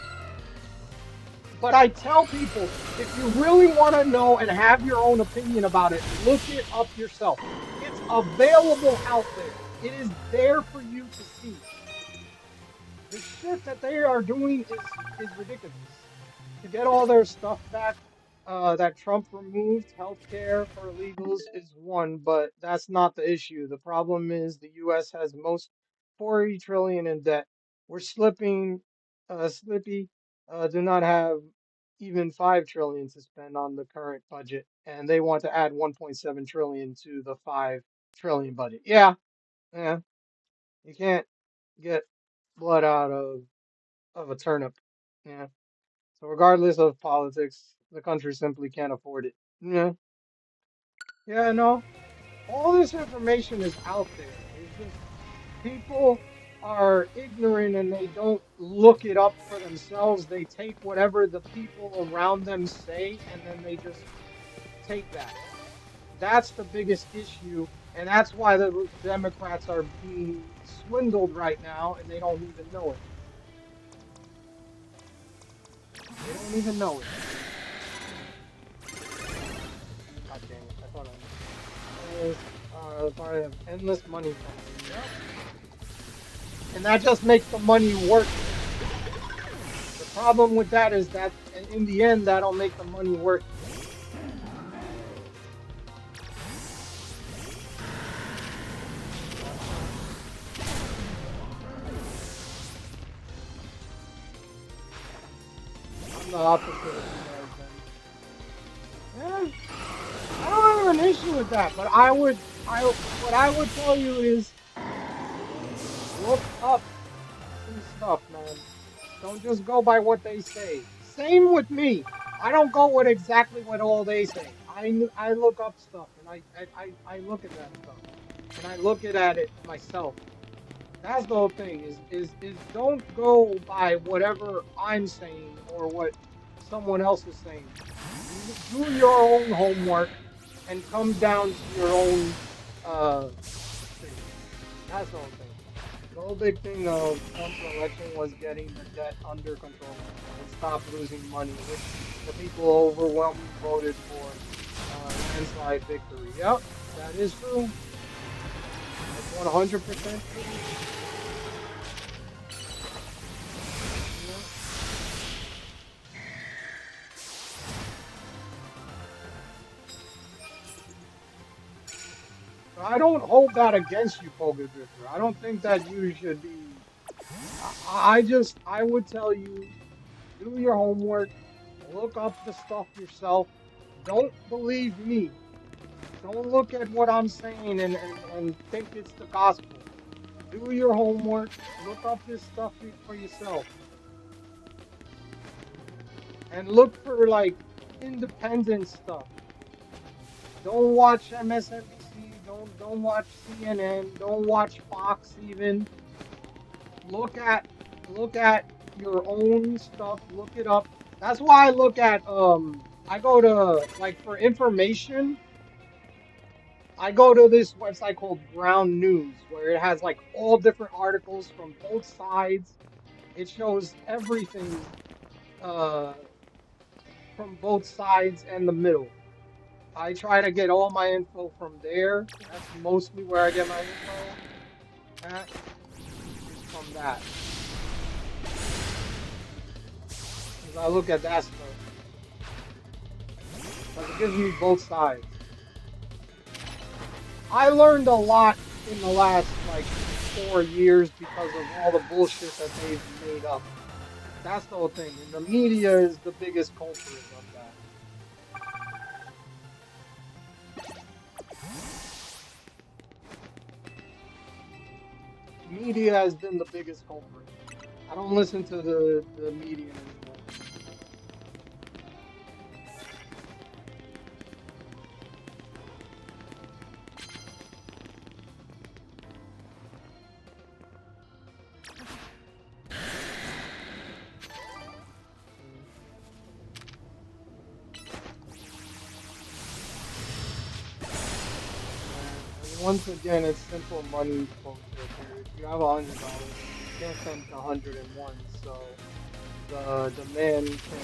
But I tell people, if you really want to know and have your own opinion about it, look it up yourself. It's available out there. It is there for you to see. The shit that they are doing is ridiculous. To get all their stuff back, that Trump removed, healthcare for illegals is one, but that's not the issue. The problem is the U.S. has most 40 trillion in debt. We're slipping, slippy. Do not have even 5 trillion to spend on the current budget, and they want to add 1.7 trillion to the 5 trillion budget. Yeah, yeah, you can't get blood out of a turnip. Yeah. So regardless of politics, the country simply can't afford it. Yeah. Yeah, no. All this information is out there. It's just people are ignorant and they don't look it up for themselves. They take whatever the people around them say and then they just take that. That's the biggest issue. And that's why the Democrats are being swindled right now and they don't even know it. They don't even know it. God dang it. I thought I was part of endless money flow. Yep. And that just makes the money work. The problem with that is that in the end, that'll make the money worth it. I'm the opposite of you guys then. Yeah, I don't have an issue with that, but what I would tell you is look up some stuff, man. Don't just go by what they say. Same with me. I don't go with exactly what all they say. I look up stuff and I look at that stuff and I look at it myself. That's the whole thing is don't go by whatever I'm saying or what someone else is saying. Do your own homework and come down to your own thing. That's the whole thing. The whole big thing of Trump's election was getting the debt under control and stop losing money, which the people overwhelmingly voted for landslide victory. Yep, that is true. That's 100% true. I don't hold that against you, Pogo Drifter. I don't think that you should be. I would tell you, do your homework, look up the stuff yourself. Don't believe me. Don't look at what I'm saying and think it's the gospel. Do your homework, look up this stuff for yourself, and look for like independent stuff. Don't watch MSNBC. Don't watch CNN. Don't watch Fox even. Look at your own stuff. Look it up. That's why I look at I go to like for information. I go to this website called Ground News where it has like all different articles from both sides. It shows everything uh from both sides and the middle. I try to get all my info from there. That's mostly where I get my info at, is from that. 'Cause I look at that stuff. Because it gives me both sides. I learned a lot in the last like 4 years because of all the bullshit that they've made up. That's the whole thing. And the media is the biggest culprit of that. Media has been the biggest culprit. I don't listen to the media anymore. And once again, it's simple money, folks. If you have $100, you can't spend 101. So the demand can.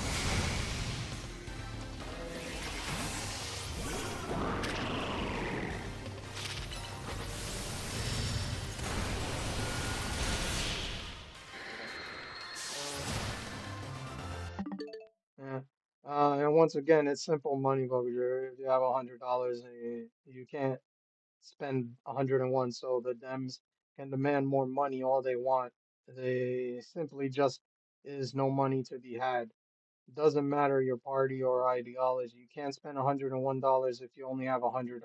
Yeah. And once again, it's simple money, Bugger. If you have $100, you can't spend 101. So the Dems can demand more money all they want. They simply just is no money to be had. Doesn't matter your party or ideology. You can't spend $101 if you only have $100.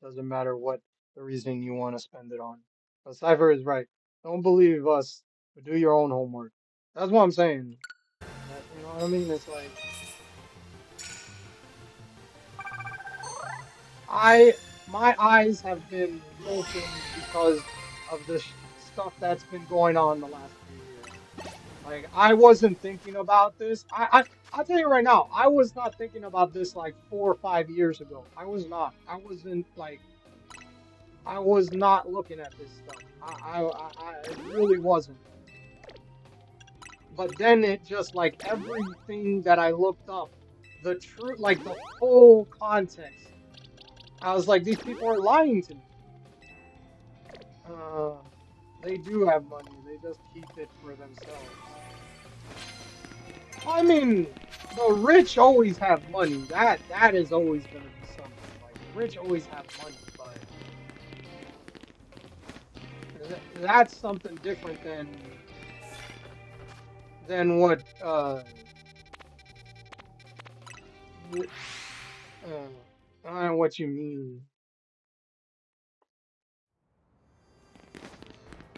Doesn't matter what the reason you want to spend it on. But Cypher is right. Don't believe us, but do your own homework. That's what I'm saying. You know what I mean? It's like my eyes have been opened because of the stuff that's been going on the last few years. Like I wasn't thinking about this. I'll tell you right now, I was not thinking about this like 4 or 5 years ago. I was not. I wasn't like I was not looking at this stuff. I really wasn't. But then it just like everything that I looked up, the truth, like the full context. I was like, these people are lying to me. Uh, they do have money. They just keep it for themselves. I mean, the rich always have money. That is always gonna be something. Like the rich always have money, but that's something different than what th- I don't know what you mean.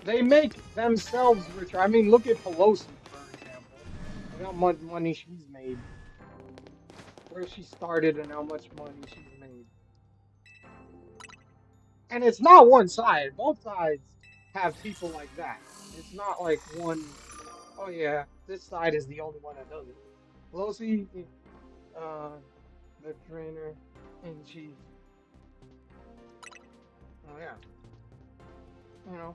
They make themselves richer. I mean, look at Pelosi, for example. Look how much money she's made, where she started, and how much money she's made. And it's not one side. Both sides have people like that. It's not like one, oh yeah, this side is the only one that does it. Pelosi, uh, the trainer in chief. Oh yeah, you know,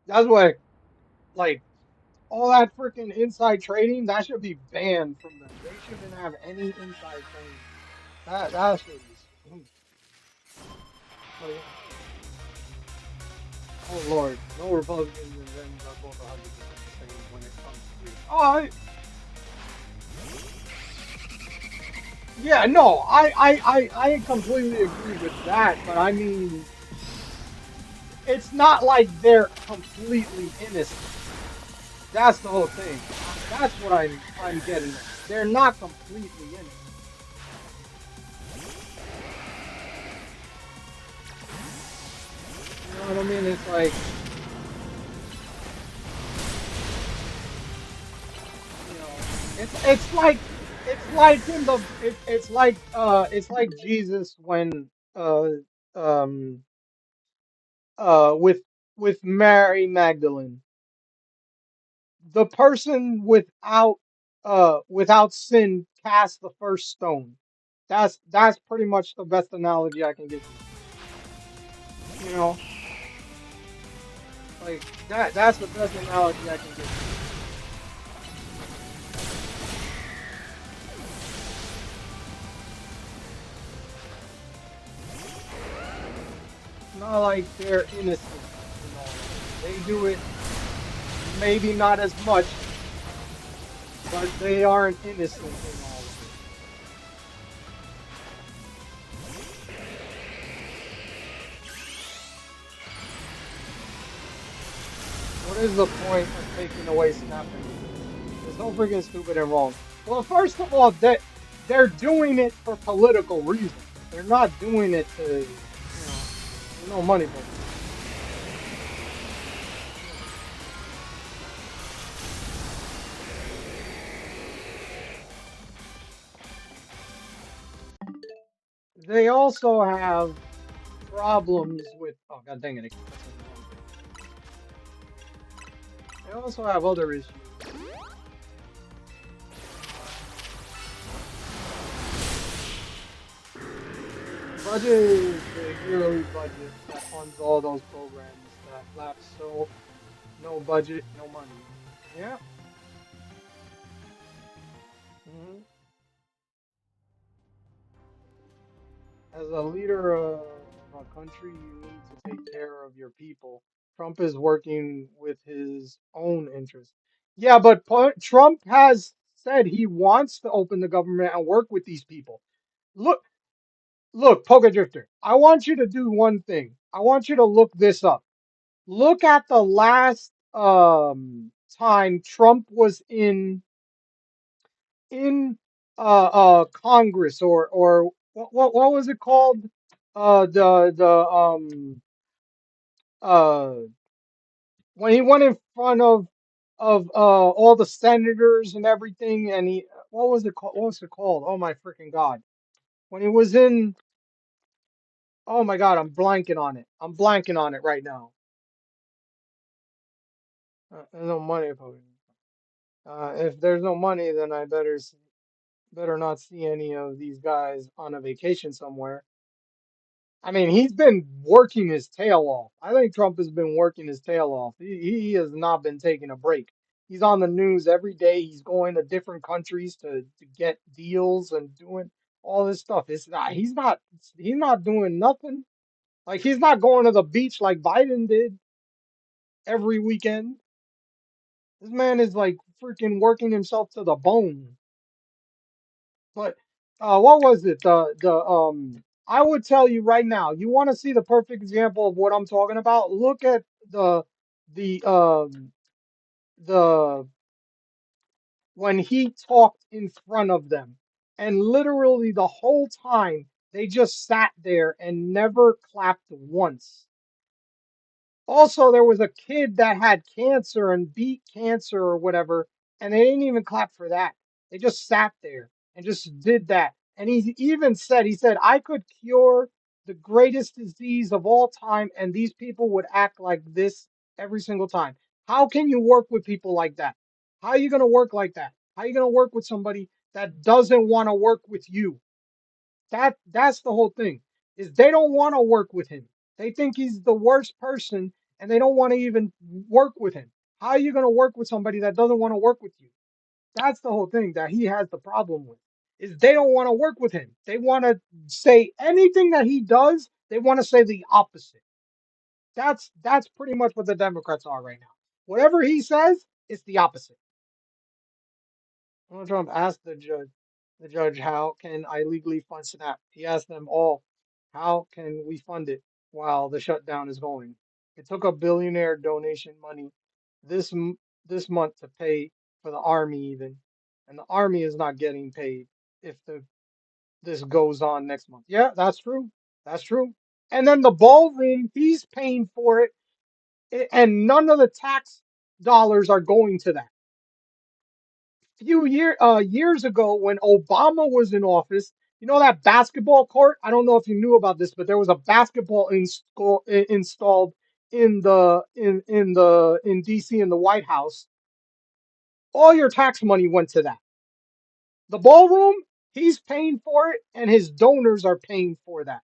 that's why, like, all that freaking inside trading, that should be banned from them. They shouldn't have any inside trading. That shit is. But yeah. Oh Lord, no Republicans and Dems are both 100% the same when it comes to you. Oh, yeah, no, I completely agree with that, but I mean, it's not like they're completely innocent. That's the whole thing. That's what I'm getting at. They're not completely innocent. You know what I mean? It's like, you know, it's like in the it's like Jesus when um with Mary Magdalene, the person without sin cast the first stone. That's pretty much the best analogy I can give you. You know, like that's the best analogy I can give you. It's not like they're innocent in all of it. They do it maybe not as much, but they aren't innocent in all of it. What is the point of taking away snap benefits? It's so freaking stupid and wrong. Well, first of all, they're doing it for political reasons. They're not doing it to, there's no money for it. They also have problems with, oh god dang it, I keep pressing the wrong thing. They also have other issues. Budget is the yearly budget that funds all those programs that lapse. So no budget, no money. Yeah. hmm As a leader of a country, you need to take care of your people. Trump is working with his own interests. Yeah, but Trump has said he wants to open the government and work with these people. Look, look, Poker Drifter, I want you to do one thing. I want you to look this up. Look at the last time Trump was in Congress, or what was it called? The uh when he went in front of all the senators and everything, and he, what was it called? What was it called? Oh my freaking God. When he was in, oh my God, I'm blanking on it. I'm blanking on it right now. There's no money. If there's no money, then I better not see any of these guys on a vacation somewhere. I mean, he's been working his tail off. I think Trump has been working his tail off. He has not been taking a break. He's on the news every day. He's going to different countries to get deals and doing all this stuff. It's not, he's not doing nothing. Like, he's not going to the beach like Biden did every weekend. This man is like freaking working himself to the bone. But what was it? The I would tell you right now, you want to see the perfect example of what I'm talking about? Look at the the when he talked in front of them, and literally the whole time they just sat there and never clapped once. Also, there was a kid that had cancer and beat cancer or whatever, and they didn't even clap for that. They just sat there and just did that. And he even said, he said, I could cure the greatest disease of all time, and these people would act like this every single time. How can you work with people like that? How are you going to work like that? How are you going to work with somebody that doesn't want to work with you? That's the whole thing. Is they don't want to work with him. They think he's the worst person and they don't want to even work with him. How are you going to work with somebody that doesn't want to work with you? That's the whole thing that he has the problem with. Is they don't want to work with him. They want to say anything that he does, they want to say the opposite. That's pretty much what the Democrats are right now. Whatever he says, it's the opposite. Donald Trump asked the judge, how can I legally fund SNAP? He asked them all, how can we fund it while the shutdown is going? It took a billionaire donation money this this month to pay for the army even, and the army is not getting paid if the this goes on next month. Yeah, that's true. That's true. And then the ballroom, he's paying for it, and none of the tax dollars are going to that. Years ago when Obama was in office, you know that basketball court? I don't know if you knew about this, but there was a basketball installed in DC in the White House. All your tax money went to that. The ballroom, he's paying for it, and his donors are paying for that.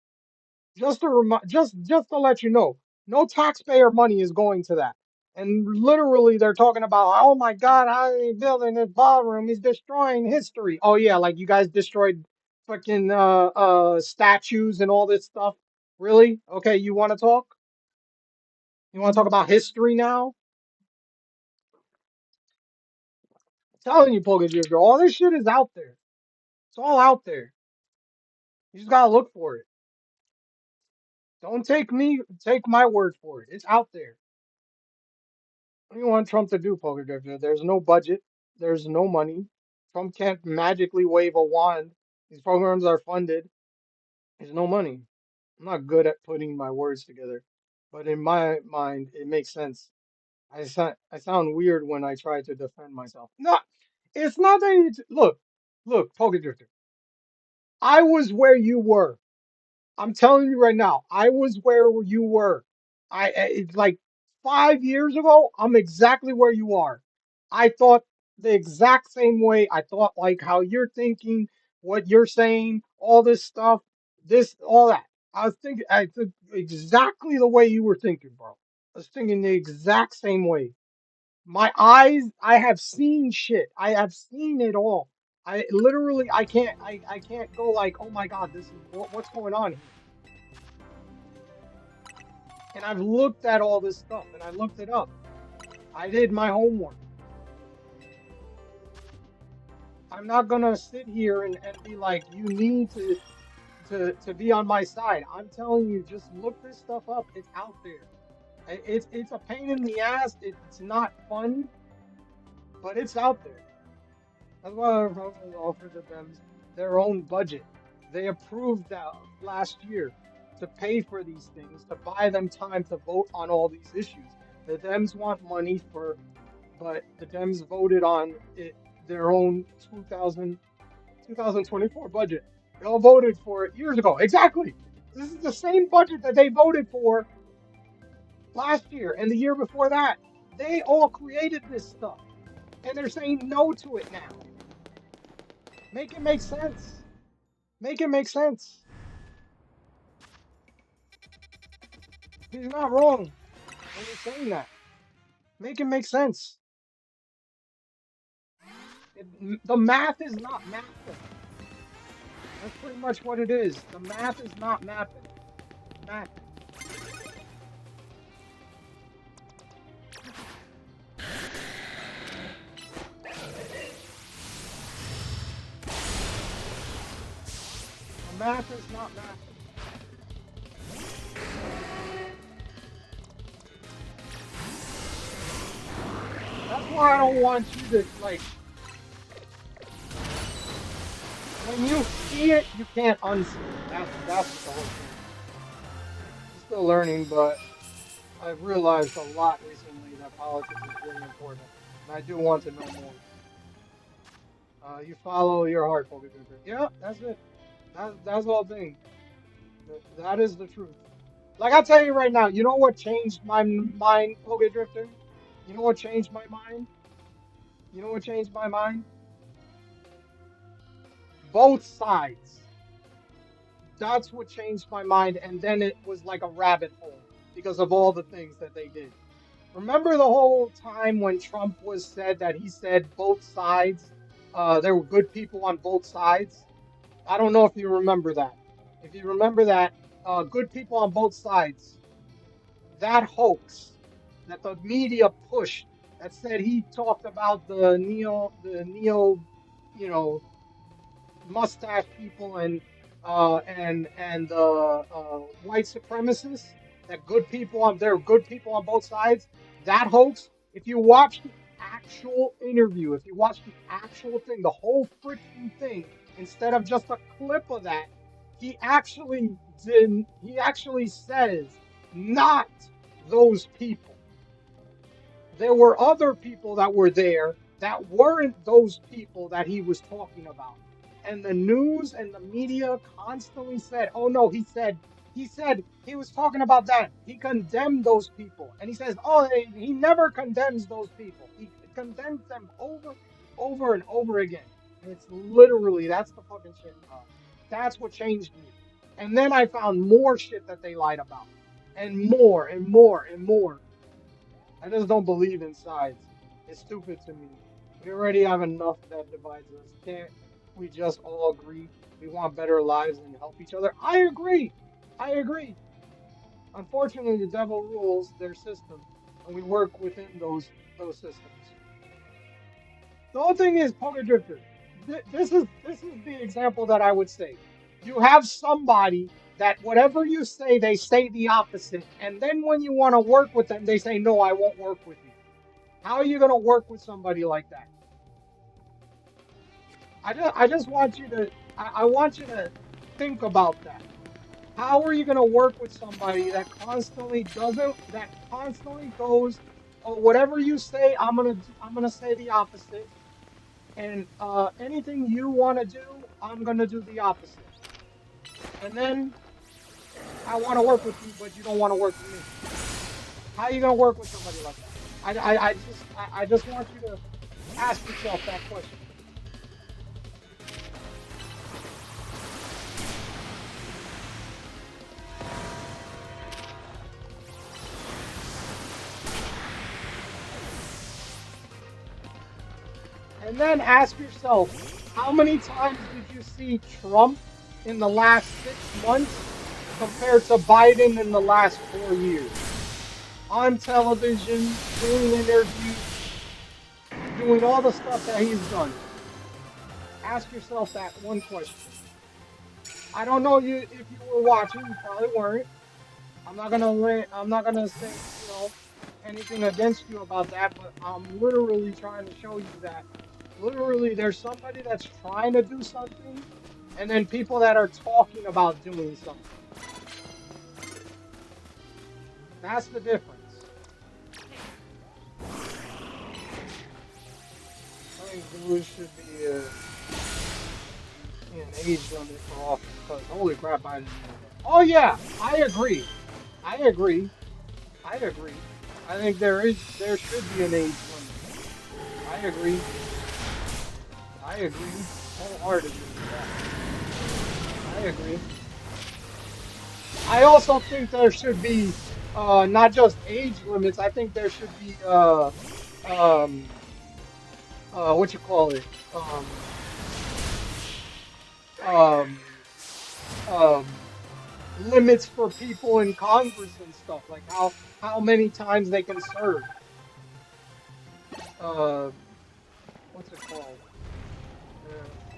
Just to let you know, no taxpayer money is going to that. And literally, they're talking about, oh my God, how are they building this ballroom? He's destroying history. Oh yeah, like you guys destroyed fucking statues and all this stuff. Really? Okay, you want to talk? You want to talk about history now? I'm telling you, Pokegear, all this shit is out there. It's all out there. You just gotta look for it. Don't take my word for it. It's out there. What do you want Trump to do, Poker Drifter? There's no budget. There's no money. Trump can't magically wave a wand. These programs are funded. There's no money. I'm not good at putting my words together, but in my mind, it makes sense. I sound weird when I try to defend myself. No, it's not that. Look, Poker Drifter. I was where you were. I'm telling you right now, I was where you were. It's like 5 years ago, I'm exactly where you are. I thought the exact same way. I thought like how you're thinking, what you're saying, all this stuff, all that. I think exactly the way you were thinking, bro. I was thinking the exact same way. My eyes, I have seen shit. I have seen it all. I literally, I can't go like, oh my God, this is what's going on here. And I've looked at all this stuff and I looked it up. I did my homework. I'm not gonna sit here and be like, you need to be on my side. I'm telling you, just look this stuff up. It's out there. It's a pain in the ass. It's not fun, but it's out there. That's why I offered them their own budget. They approved that last year to pay for these things, to buy them time to vote on all these issues. The Dems want money for, but the Dems voted on it, their own 2024 budget. They all voted for it years ago. Exactly. This is the same budget that they voted for last year and the year before that. They all created this stuff, and they're saying no to it now. Make it make sense. Make it make sense. He's not wrong when he's saying that. Make it make sense. The math is not mathing. That's pretty much what it is. The math is not mapping. Math. The math is not mapping. That's why I don't want you to, like, when you see it, you can't unsee it. That's the whole thing. I'm still learning, but I've realized a lot recently that politics is really important, and I do want to know more. You follow your heart, Poké Drifter. Yeah, that's it. That's the whole thing. That is the truth. Like I tell you right now, you know what changed my mind, Poké Drifter? You know what changed my mind? You know what changed my mind? Both sides. That's what changed my mind, and then it was like a rabbit hole because of all the things that they did. Remember the whole time when Trump was said that he said both sides, there were good people on both sides? I don't know if you remember that. If you remember that, good people on both sides, that hoax that the media pushed that said he talked about the neo, you know, mustache people and white supremacists. That good people on there are good people on both sides. That hoax. If you watch the actual interview, if you watch the actual thing, the whole freaking thing, instead of just a clip of that, he actually didn't. He actually says not those people. There were other people that were there that weren't those people that he was talking about. And the news and the media constantly said, oh no, he said he was talking about that. He condemned those people. And he says, oh, he never condemns those people. He condemns them over and over again. And it's literally, that's the fucking shit. That's what changed me. And then I found more shit that they lied about. And more and more and more. I just don't believe in sides. It's stupid to me. We already have enough that divides us. Can't we just all agree we want better lives and help each other? I agree. I agree. Unfortunately, the devil rules their system, and we work within those systems. The whole thing is, Poké Drifter. This is the example that I would say. You have somebody that whatever you say, they say the opposite, and then when you want to work with them, they say, no, I won't work with you. How are you going to work with somebody like that? I just want you to, I want you to think about that. How are you going to work with somebody that constantly goes, oh, whatever you say, I'm gonna say the opposite, and anything you want to do, I'm gonna do the opposite, and then I want to work with you, but you don't want to work with me. How are you gonna work with somebody like that? I just want you to ask yourself that question. And then ask yourself, how many times did you see Trump in the last 6 months compared to Biden in the last 4 years? On television, doing interviews, doing all the stuff that he's done. Ask yourself that one question. I don't know if you were watching, you probably weren't. I'm not gonna say, anything against you about that, but I'm literally trying to show you that literally there's somebody that's trying to do something, and then people that are talking about doing something. That's the difference. I think there should be an age limit for office, because holy crap, I didn't know that. Oh yeah, I agree. I agree. I agree. I think there should be an age limit. I agree. I agree wholeheartedly with that. I agree. I also think there should be not just age limits. I think there should be um what you call it um limits for people in Congress and stuff, like how many times they can serve. Um, what's it called?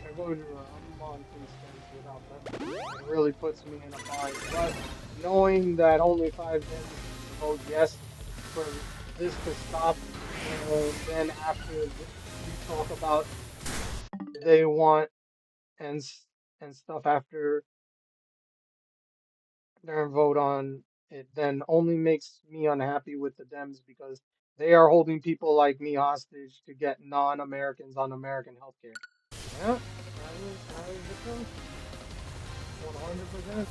I go to I'm on these things without them. It really puts me in a bind. But knowing that only 5 Dems vote yes for this to stop, and then after we talk about they want and and stuff after their vote on it, then only makes me unhappy with the Dems because they are holding people like me hostage to get non-Americans on American healthcare. Yeah, that is the truth. 100%.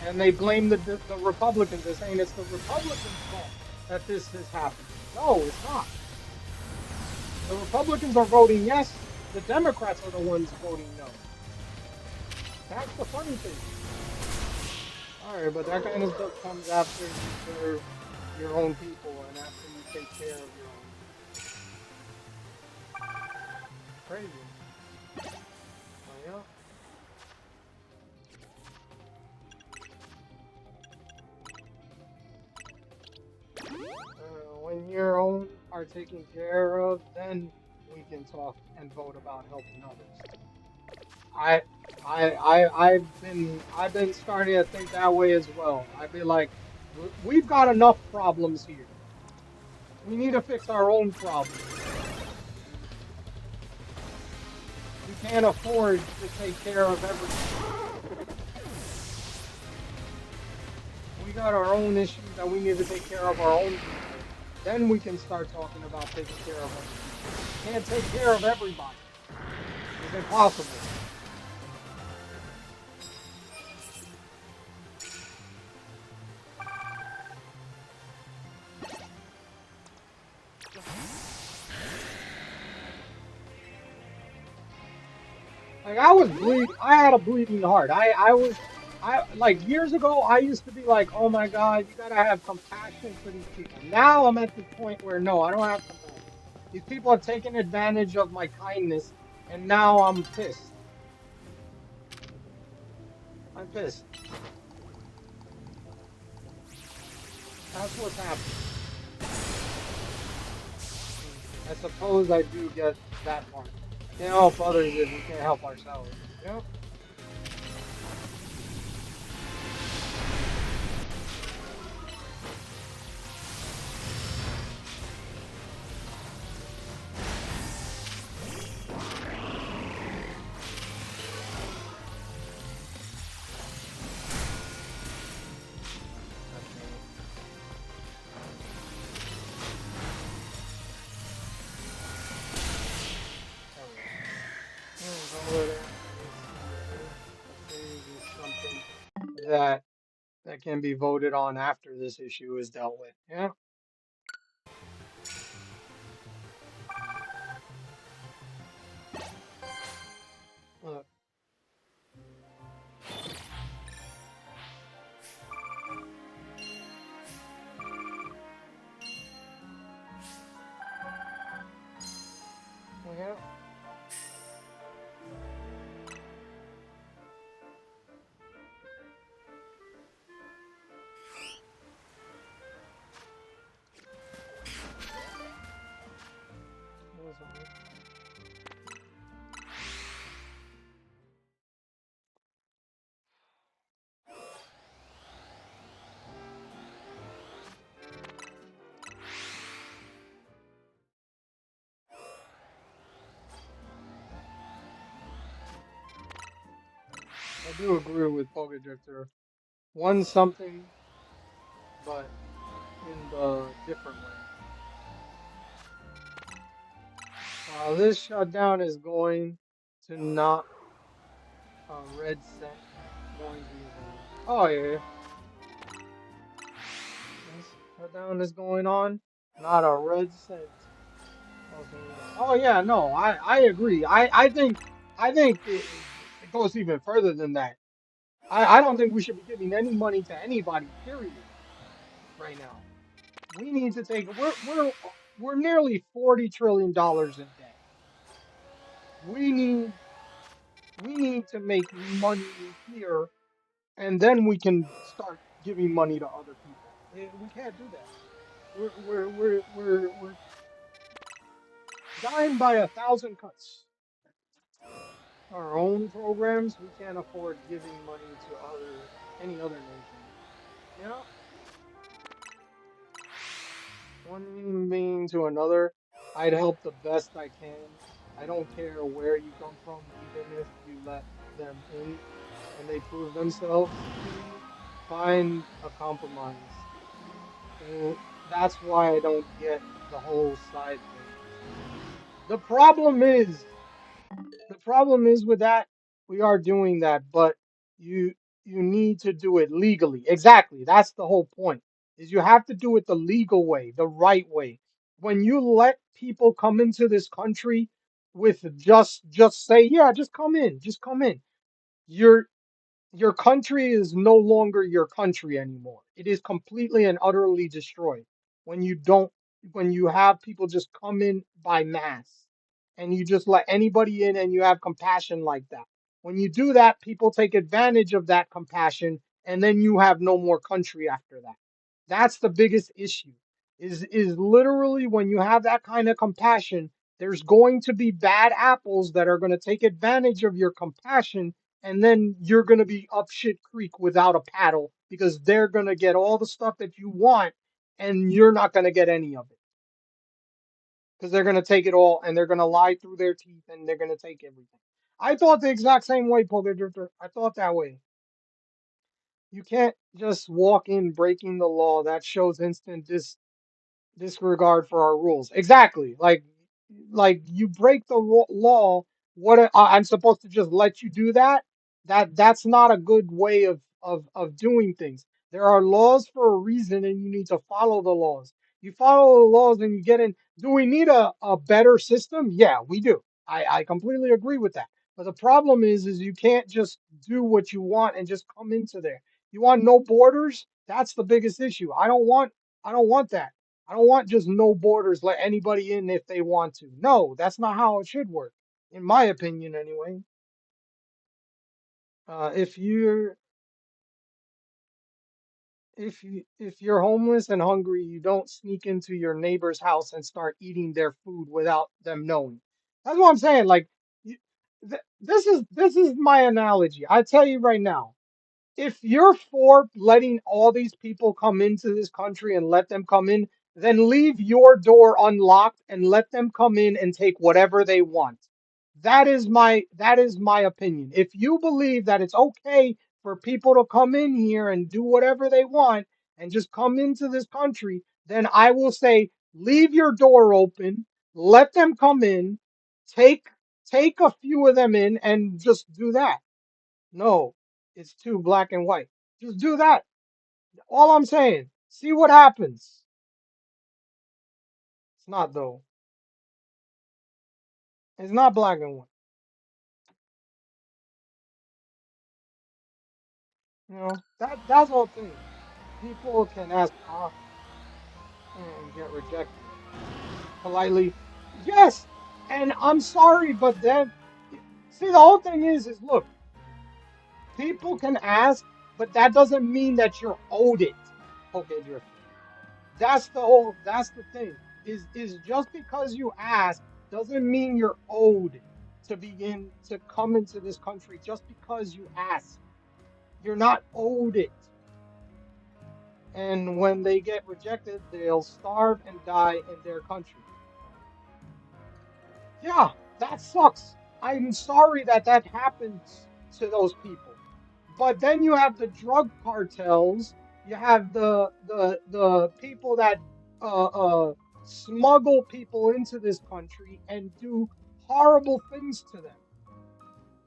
And they blame the Republicans. They're saying it's the Republicans' fault that this is happening. No, it's not. The Republicans are voting yes. The Democrats are the ones voting no. That's the funny thing. All right, but that kind of stuff comes after you serve your own people and after you take care of your own. Crazy. Oh, yeah. When your own are taken care of, then we can talk and vote about helping others. I I've been starting to think that way as well. I'd be like, We've got enough problems here. We need to fix our own problems. We can't afford to take care of everything. We got our own issues and we need to take care of our own people. Then we can start talking about taking care of other people. Can't take care of everybody. It's impossible. Like I had a bleeding heart. I like years ago, I used to be like, oh my God, you gotta have compassion for these people. Now I'm at the point where no, I don't have compassion. These people have taken advantage of my kindness, and now I'm pissed. I'm pissed. That's what's happening. I suppose I do get that part. Can't help others if we can't help ourselves. Yep. Something that can be voted on after this issue is dealt with. Yeah. Look. Yeah. do agree with Poké Drifter. One something, but in the different way. This shutdown is going to not a red cent going to your bank. Oh yeah, this shutdown is going on. Not a red cent. Oh yeah, no, I agree. I think it goes even further than that. I don't think we should be giving any money to anybody. Period. Right now, we need to take. We're nearly $40 trillion in debt. We need we need to make money here, and then we can start giving money to other people. We can't do that. We're dying by 1,000 cuts. Our own programs, we can't afford giving money to any other nation. Yeah, one human being to another, I'd help the best I can. I don't care where you come from, even if you let them in and they prove themselves to you, find a compromise. Uh, That's why I don't get the whole side thing. The problem is The problem is with that, we are doing that, but you you need to do it legally. Exactly. That's the whole point. Is you have to do it the legal way, the right way. When you let people come into this country with just say, yeah, just come in. You're your country is no longer your country anymore. It is completely and utterly destroyed when you don't, when you have people just come in by mass and you just let anybody in and you have compassion like that. When you do that, people take advantage of that compassion and then you have no more country after that. That's the biggest issue. Is literally when you have that kind of compassion, there's going to be bad apples that are going to take advantage of your compassion, and then you're going to be up shit creek without a paddle because they're going to get all the stuff that you want and you're not going to get any of it because they're going to take it all and they're going to lie through their teeth and they're going to take everything. I thought the exact same way, Poker Drifter. I thought that way. You can't just walk in breaking the law. That shows instant disregard for our rules. Exactly. Like you break the law. I'm supposed to just let you do that? That's not a good way of doing things. There are laws for a reason, and you need to follow the laws. You follow the laws, and you get in. Do we need a better system? Yeah, we do. I completely agree with that. But the problem is you can't just do what you want and just come into there. You want no borders? That's the biggest issue. I don't want that. I don't want just no borders, let anybody in if they want to. No, that's not how it should work, in my opinion, anyway. If you're homeless and hungry, you don't sneak into your neighbor's house and start eating their food without them knowing. That's what I'm saying. Like, you, this is my analogy. I tell you right now. If you're for letting all these people come into this country and let them come in, then leave your door unlocked and let them come in and take whatever they want. That is my opinion. If you believe that it's okay for people to come in here and do whatever they want and just come into this country, then I will say leave your door open, let them come in, take take a few of them in and just do that. No, it's too black and white. Just do that. All I'm saying. See what happens. It's not though. It's not black and white. That's the whole thing. People can ask and get rejected politely. Yes, and I'm sorry, but then see the whole thing is look, people can ask, but that doesn't mean that you're owed it. Okay, Drifter. That's the thing. Is just because you ask doesn't mean you're owed to begin to come into this country just because you ask. You're not owed it. And when they get rejected, they'll starve and die in their country. Yeah, that sucks. I'm sorry that that happens to those people. But then you have the drug cartels. You have the people that smuggle people into this country and do horrible things to them.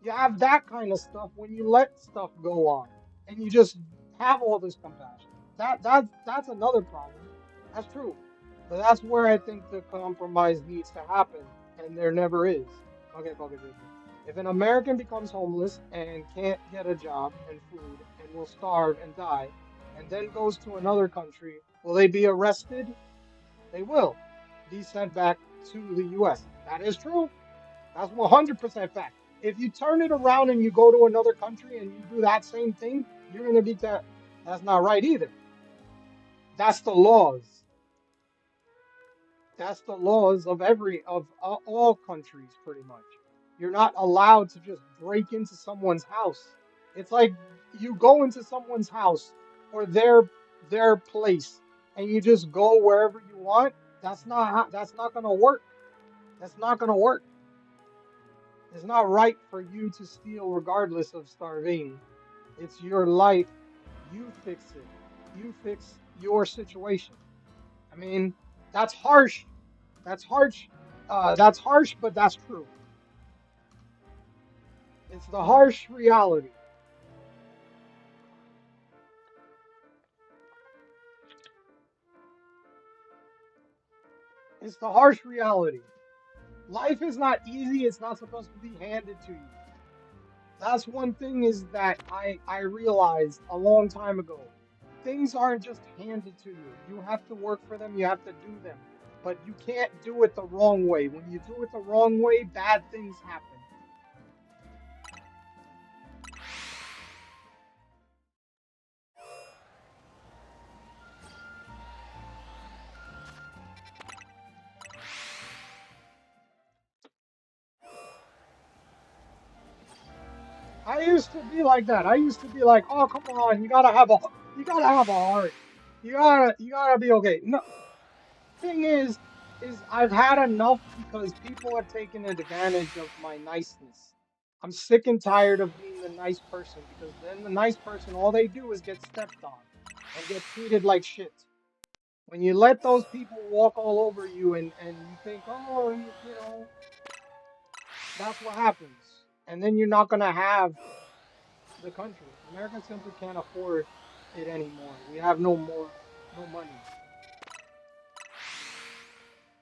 You have that kind of stuff when you let stuff go on and you just have all this compassion. That's another problem. That's true. But that's where I think the compromise needs to happen, and there never is. Okay, Pocket Drifter. If an American becomes homeless and can't get a job and food and will starve and die, and then goes to another country, will they be arrested? They will be sent back to the US. That is true. That's 100% fact. If you turn it around and you go to another country and you do that same thing, you're going to be that. That's not right either. That's the laws. That's the laws of all countries, pretty much. You're not allowed to just break into someone's house. It's like you go into someone's house or their place and you just go wherever you want. That's not going to work. That's not going to work. It's not right for you to steal regardless of starving. It's your life. You fix it. You fix your situation. I mean, that's harsh. That's harsh. That's harsh, but that's true. It's the harsh reality. It's the harsh reality. Life is not easy. It's not supposed to be handed to you. That's one thing is that I realized a long time ago. Things aren't just handed to you. You have to work for them, you have to do them. But you can't do it the wrong way. When you do it the wrong way, bad things happen. I used to be like that. I used to be like, "Oh, come on, you gotta have a heart. You gotta be okay." No, thing is I've had enough because people have taken advantage of my niceness. I'm sick and tired of being the nice person because then the nice person, all they do is get stepped on and get treated like shit. When you let those people walk all over you and you think, oh, that's what happens. And then you're not gonna have the country. America simply can't afford it anymore. We have no money.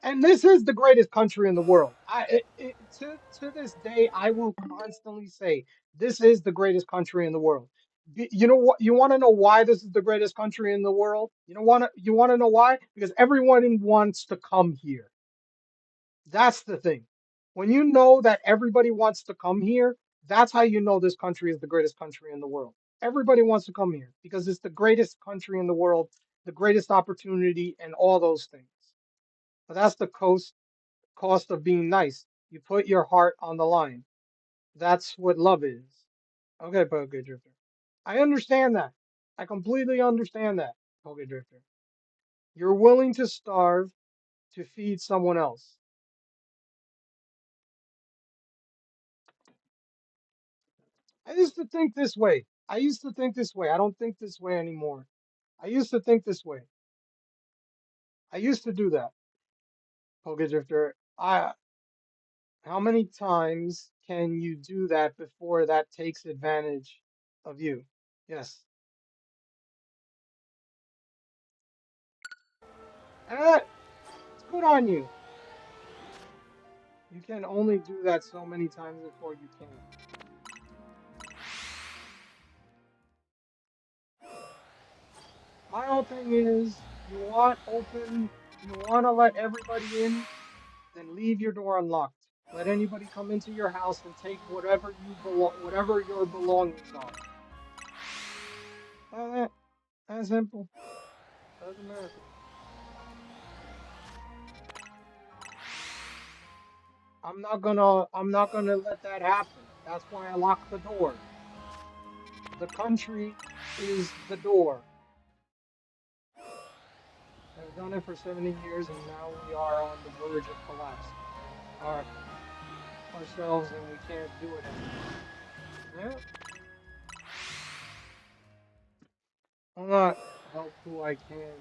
And this is the greatest country in the world. To this day, I will constantly say this is the greatest country in the world. You know what? You want to know why this is the greatest country in the world? You want to know why? Because everyone wants to come here. That's the thing. When you know that everybody wants to come here, that's how you know this country is the greatest country in the world. Everybody wants to come here because it's the greatest country in the world, the greatest opportunity, and all those things. But that's the cost of being nice. You put your heart on the line. That's what love is. Okay, Poke Drifter. I understand that. I completely understand that, Poke Drifter. You're willing to starve to feed someone else. I used to think this way. I used to think this way. I don't think this way anymore. I used to think this way. I used to do that, Poke Drifter. How many times can you do that before that takes advantage of you? Yes. It's good on you. You can only do that so many times before you can. My whole thing is you want to let everybody in, then leave your door unlocked. Let anybody come into your house and take whatever your belongings are. That, that's simple. That's America. I'm not gonna let that happen. That's why I lock the door. The country is the door. I've done it for 70 years and now we are on the verge of collapsing our ourselves and we can't do it anymore. Yeah. who I can.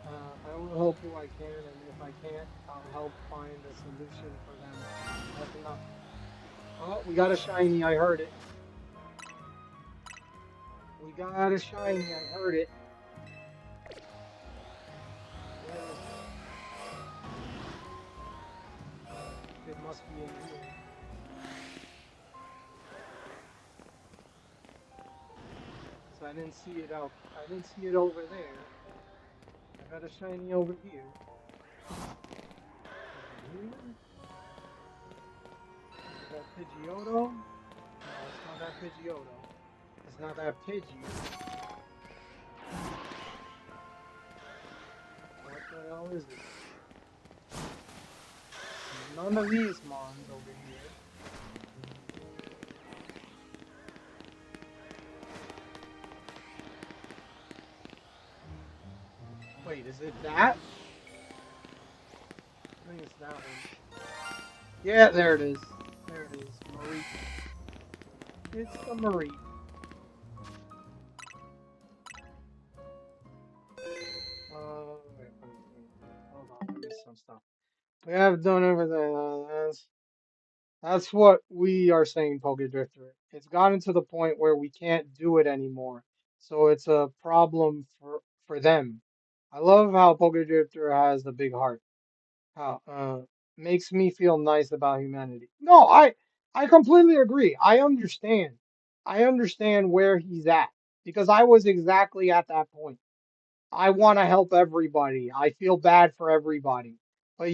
I will help who I can, and if I can't, I'll help find a solution for them. That's enough. Oh, we got a shiny. I heard it. We got a shiny. I heard it. Where is it? It must be in here. So I didn't see it out. I didn't see it over there. I got a shiny over here. Over here. Is that Pidgeotto? No, it's not that Pidgeotto. It's not that Pidgey. What the hell is it? None of these mons over here. Wait, is it that? I think it's that one. Yeah, there it is. There it is. Marie. It's the Marie. Wait, hold on. I missed some stuff. We have done everything. That's what we are saying, Pokedrifter. It's gotten to the point where we can't do it anymore. So it's a problem for them. I love how Pokedrifter has the big heart. How makes me feel nice about humanity. No, I completely agree. I understand. I understand where he's at because I was exactly at that point. I want to help everybody. I feel bad for everybody. But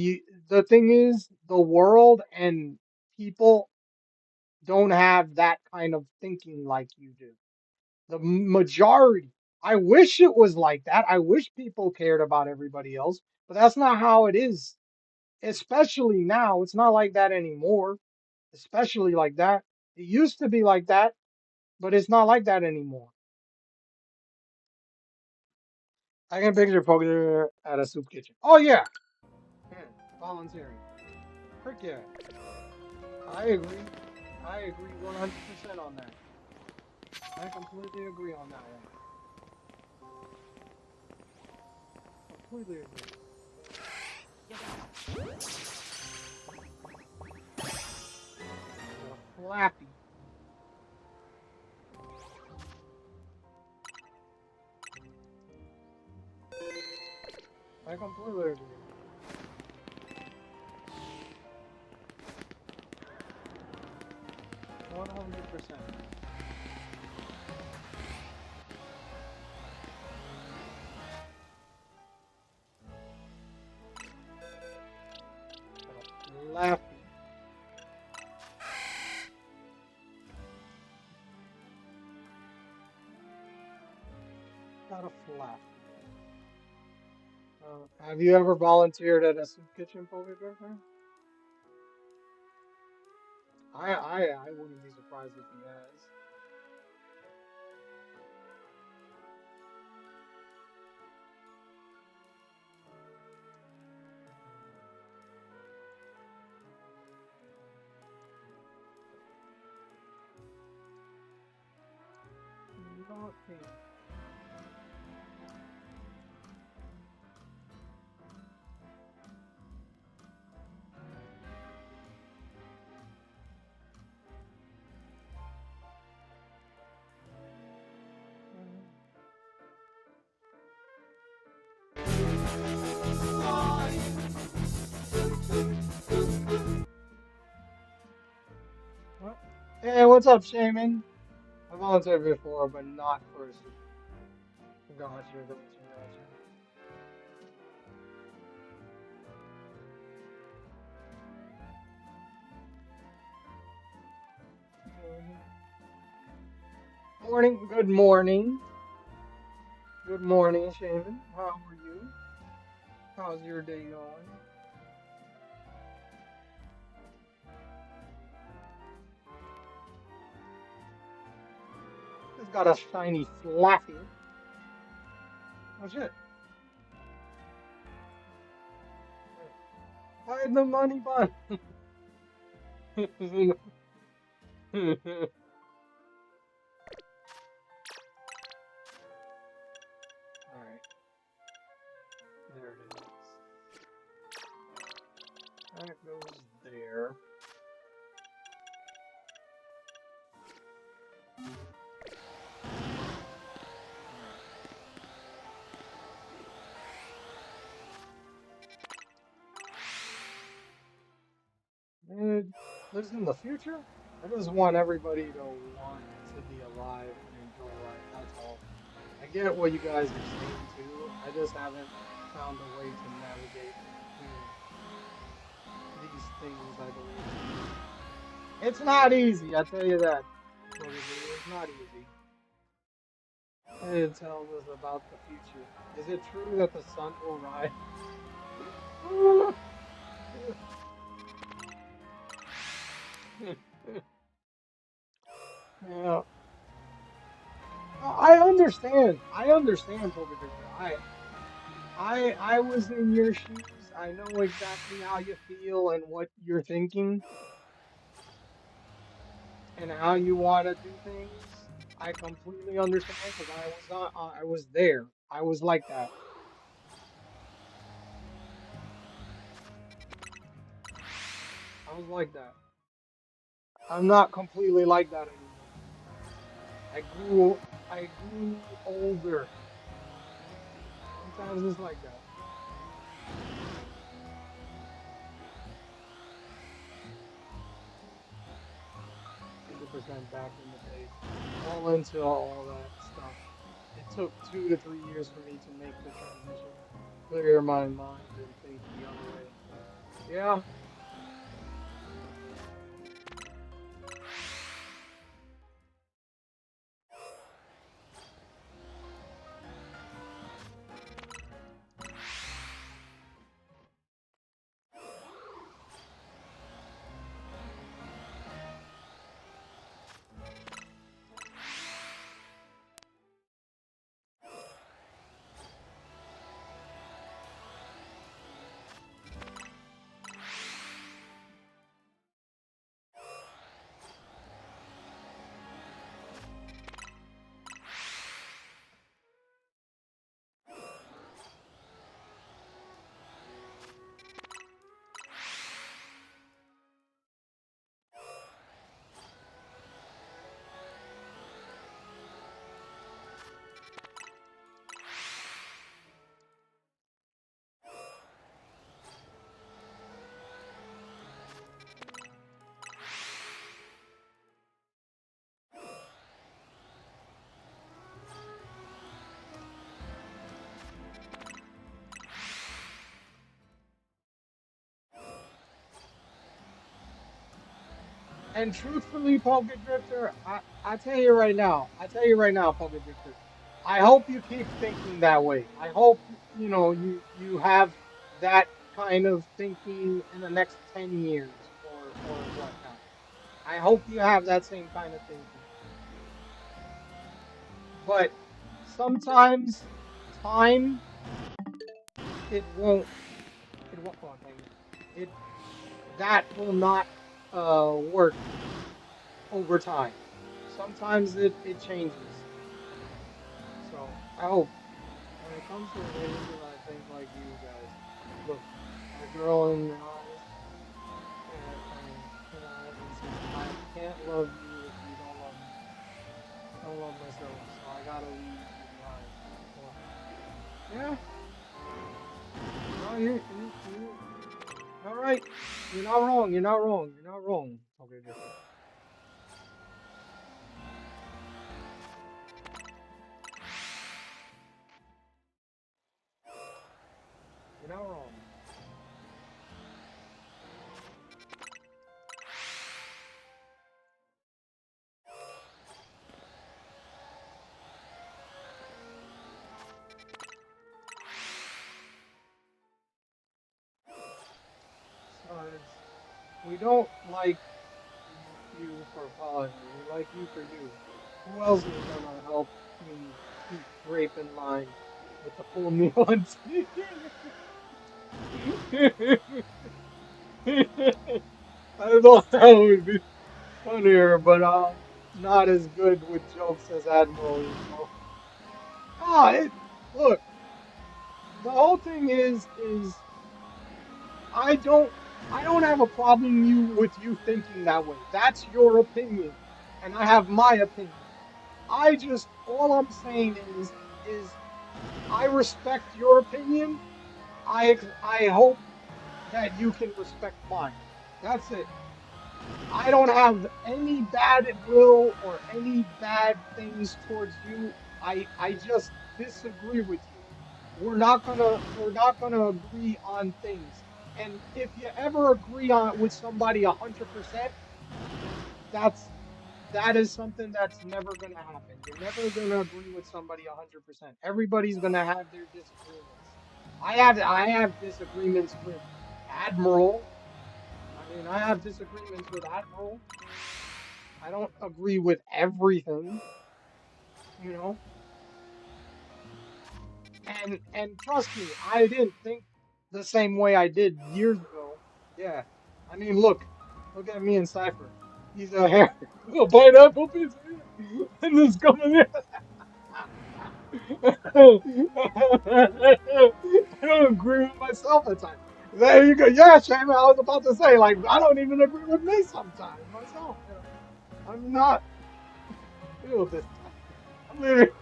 the thing is, the world and people don't have that kind of thinking like you do. The majority. I wish it was like that. I wish people cared about everybody else, but that's not how it is. Especially now, it's not like that anymore. Especially like that. It used to be like that, but it's not like that anymore. I can picture poker at a soup kitchen. Oh yeah, yeah, volunteering. Frick yeah. I agree. I agree 100% on that. I completely agree on that one. Completely agree. Flappy. I completely agree. 100%. Flappy. Not a flap. Have you ever volunteered at a soup kitchen, Poker Griffin? I wouldn't be surprised if he has. Okay. What? Hey, what's up, Shaman? I volunteered before, but not for a soup. Gotcha, gotcha. Morning, good morning. Good morning, Shaman. How are you? How's your day going? It's got a shiny flaffy. Oh shit. Hide the money button. Alright. lives in the future. I just want everybody to want to be alive and enjoy life. That's all. I get what you guys are saying too. I just haven't found a way to navigate between these things, I believe. It's not easy, I tell you that. It's not easy. It tells us about the future. Is it true that the sun will rise? Yeah. I understand. I understand, Poker Victor. I was in your shoes. I know exactly how you feel and what you're thinking and how you want to do things. I completely understand because I was not. I was there. I was like that. I was like that. I'm not completely like that anymore. I grew. I grew older. Sometimes it's like that. 100% back in the day. All into all that stuff. It took 2 to 3 years for me to make the transition, clear my mind, and think the other way. Yeah, and truthfully, Poker Drifter, I tell you right now, Poker Drifter, I hope you keep thinking that way. I hope you have that kind of thinking in the next 10 years or whatnot. I hope you have that same kind of thinking. But sometimes time it won't oh dang it that will not work over time. Sometimes it changes. So I hope when it comes to relationships, I think like you guys. Look, a girl in the eyes and says, I can't love you if you don't love me. I don't love myself, so I gotta leave you behind. Well, yeah, no, you all right. You're not wrong. You're not wrong. You're not wrong. Okay, different. You're not wrong. So we don't like you for apology. We like you for you. Who else is gonna help me keep grape in line with the full meal on I thought that would be funnier, but not as good with jokes as Admiral is. So, it look. The whole thing is I don't I don't have a problem with you thinking that way. That's your opinion, and I have my opinion. I just all I'm saying is I respect your opinion. I hope that you can respect mine. That's it. I don't have any bad will or any bad things towards you. I just disagree with you. We're not gonna agree on things. And if you ever agree on with somebody 100%, that's that is something that's never gonna happen. You're never gonna agree with somebody 100%. Everybody's gonna have their disagreements. I have disagreements with Admiral. I mean, I have disagreements with Admiral. I don't agree with everything, you know. And trust me, I didn't think the same way I did years ago. Yeah. I mean, look at me and Cypher. He's a hair, a pineapple pizza, and this coming in. I don't agree with myself at times. There you go. Yeah, Shane, I was about to say, like, I don't even agree with me sometimes myself. I'm not. This time. I'm literally.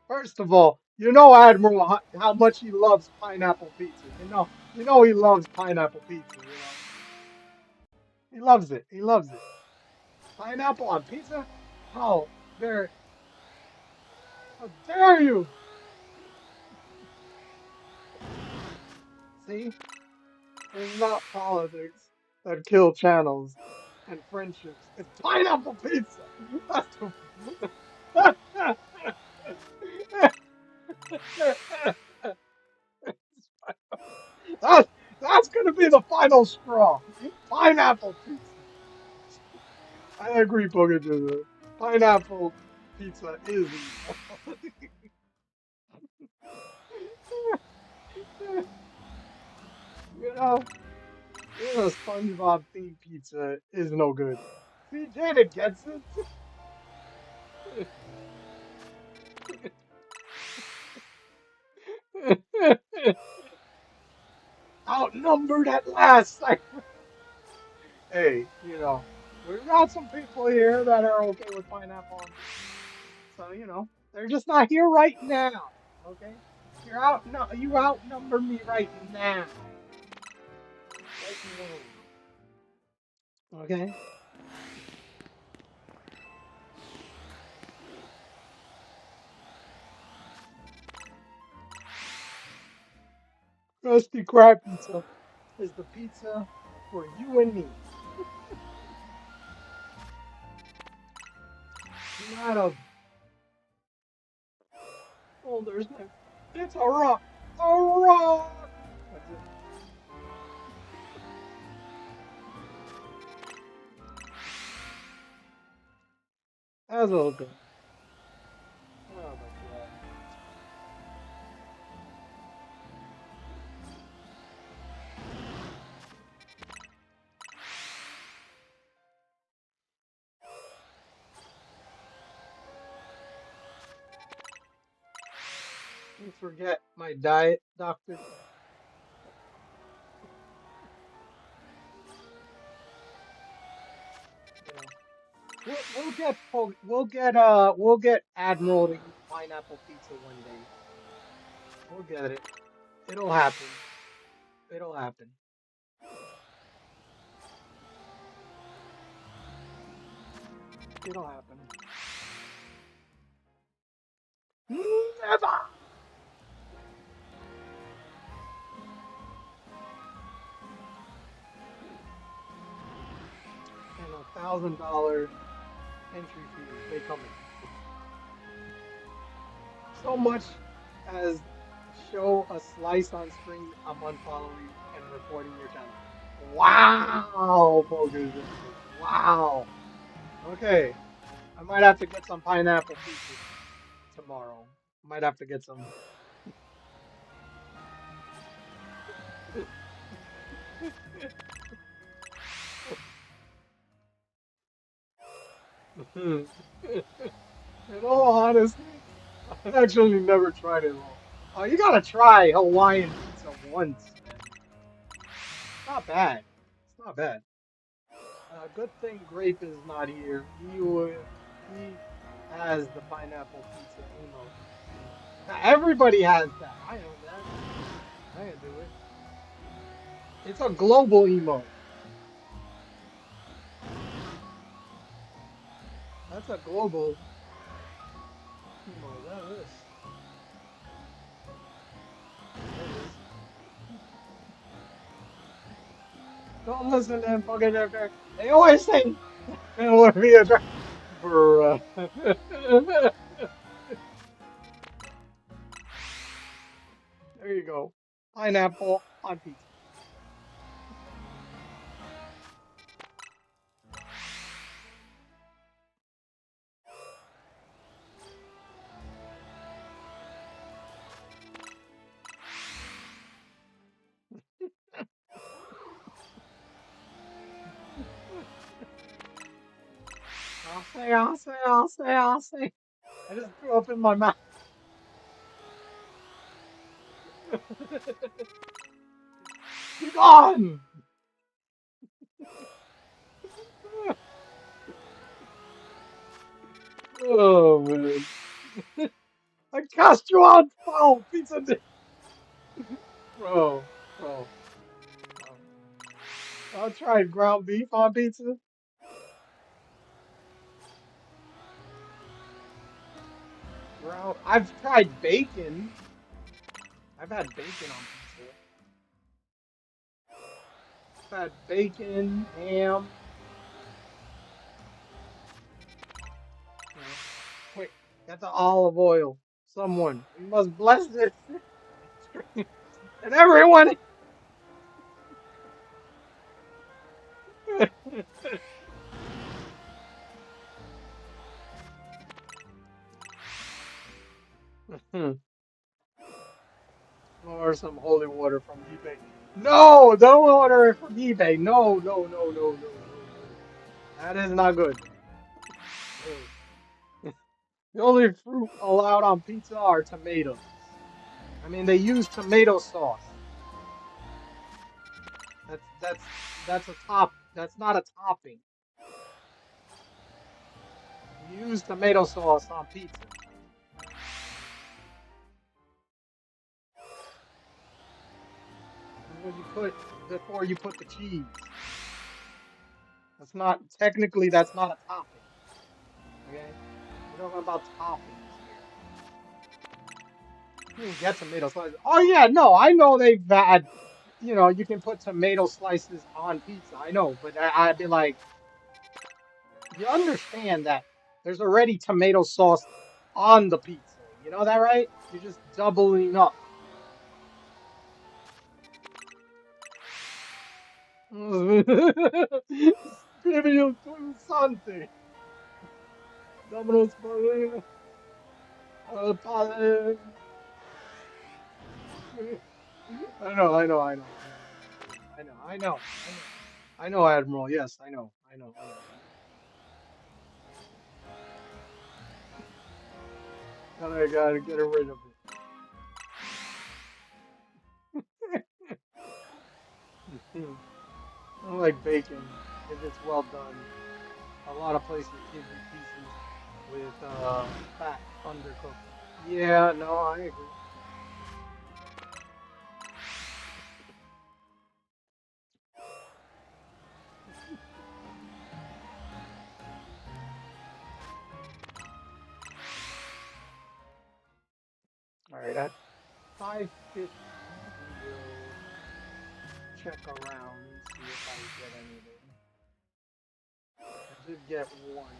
First of all, you know Admiral how much he loves pineapple pizza. You know he loves pineapple pizza. He loves it. He loves it. Pineapple on pizza? How dare? How dare you? See, it's not politics that kill channels and friendships. It's pineapple pizza. That's That, that's gonna be the final straw. Pineapple pizza. I agree, Pogajudo. Pineapple pizza is evil. you know, SpongeBob themed pizza is no good. See, Janet gets it. Outnumbered at last. Hey, we've got some people here that are okay with pineapple on pizza. So, they're just not here right now. Okay? You outnumber me right now. Right now. Okay? Krusty Krab pizza is the pizza for you and me. Not a boulder's name. It's a rock. A rock. That's it. That's okay. Oh my god. You forget my diet, doctor. Yeah. We'll get Admiral to eat pineapple pizza one day. We'll get it. It'll happen. It'll happen. It'll happen. Never. And $1,000 entry fee may come in. So much as show a slice on screen, I'm unfollowing and reporting your channel. Wow, Poker Zone. Wow. Okay. I might have to get some pineapple pizza tomorrow. Might have to get some. In all honesty, I've actually never tried it all. Oh, you gotta try Hawaiian pizza once, man. It's not bad. It's not bad. Good thing Grape is not here. He has the pineapple pizza emote. Everybody has that. I know that. I can do it. It's a global emote. That's a global emote. That is. That is. Don't listen to them fucking there. They always say they don't want to be a driver. Bruh. There you go. Pineapple on pizza. I'll say. I just threw up in my mouth. Be gone! Oh man. I cast you out, foul pizza dick. Bro, bro. I'll try ground beef on pizza. I've tried bacon. I've had bacon on pizza. I've had bacon, ham. You know. Quick, get the olive oil. Someone, we must bless this. And everyone. Or some holy water from eBay. No, don't order it from eBay. No, no, no, no, no, no, no. That is not good. No. The only fruit allowed on pizza are tomatoes. I mean, they use tomato sauce. That's that's a top. That's not a topping. You use tomato sauce on pizza. And when you put before you put the cheese. That's not technically that's not a topping. Okay, we're talking about toppings here. You can get tomato slices. Oh yeah, no, I know they've had. You know, you can put tomato slices on pizza. I know, but I'd be like, you understand that there's already tomato sauce on the pizza. You know that, right? You're just doubling up. Spirito Santi. Domino's Pizza. I know, I know, I know, I know, I know, I know, I know, Admiral. Yes, I know, I know, I know. And I gotta get rid of it. I like bacon if it's well done. A lot of places give you pieces with fat undercooked. Yeah, no, I agree. All right, at 5:50, we will check around and see if I get anything. I did get one.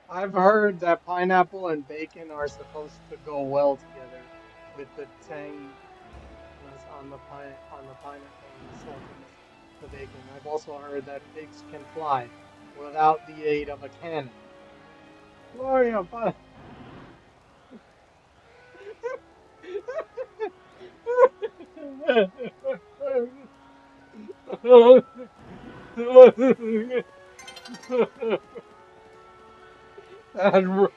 I've heard that pineapple and bacon are supposed to go well together with the tang on the pineapple and the saltiness of the bacon. I've also heard that pigs can fly without the aid of a cannon. Gloria, Admiral.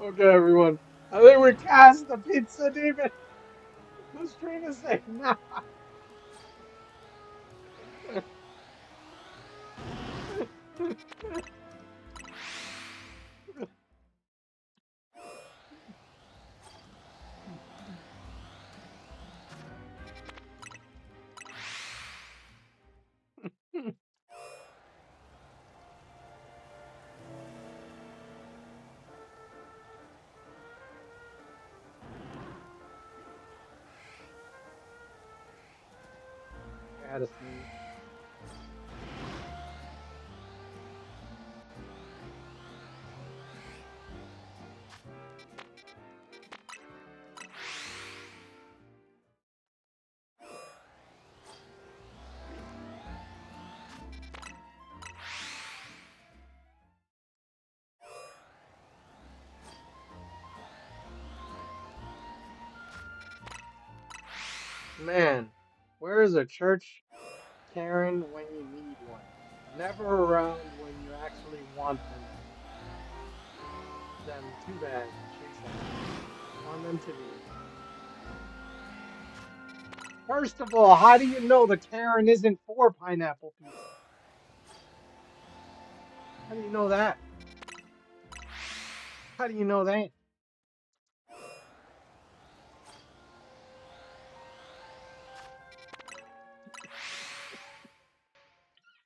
Okay, everyone. I think we cast the pizza demon. The stream is safe now. I had a sneeze. Man, where is a church Karen when you need one? Never around when you actually want them. Too bad, she said. Want them to be. First of all, how do you know the Karen isn't for pineapple pizza? How do you know that? How do you know that?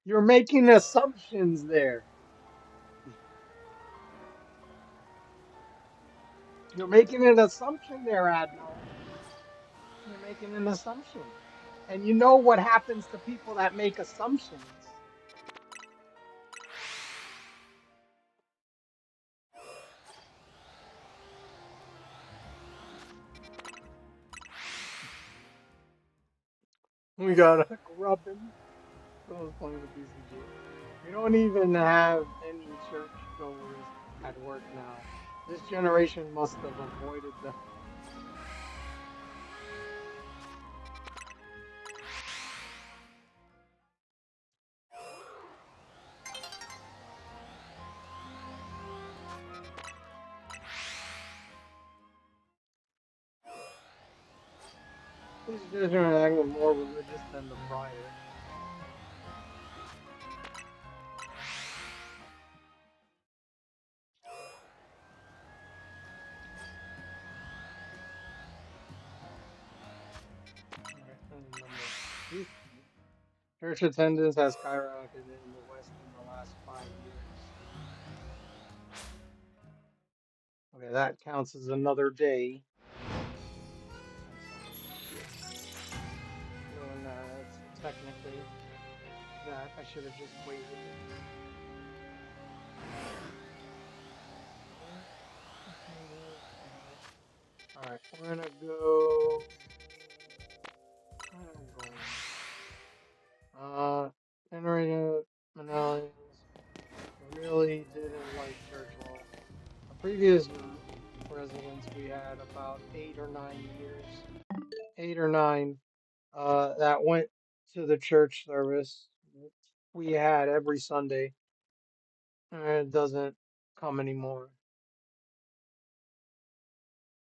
You're making assumptions there. You're making an assumption there, Admiral. You're making an assumption. And you know what happens to people that make assumptions. We gotta grub him. I was playing the BCG. We don't even have any church goers at work now. This generation must have avoided them. This generation are acting more religious than the prior. Church attendance has skyrocketed in the West in the last 5 years. Okay, that counts as another day. Doing that, so technically, that I should have just waited. Alright, we're gonna go. Generated Manalians really didn't like church law. The previous residents, we had about 8 or 9 years, 8 or 9, that went to the church service. We had every Sunday, and it doesn't come anymore.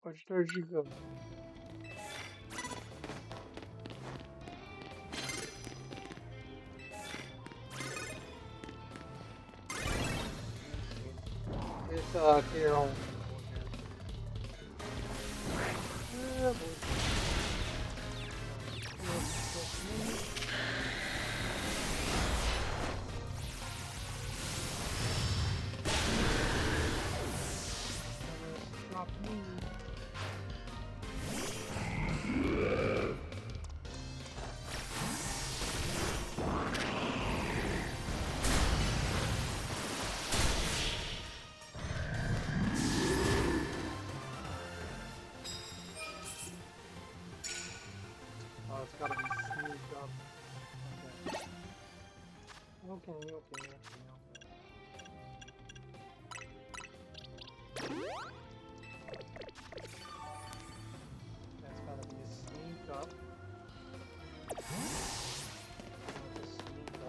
Which church you go to? It's Carol. it's gotta be smoothed up. Okay. Okay. That's gotta be smoothed up. Smoothed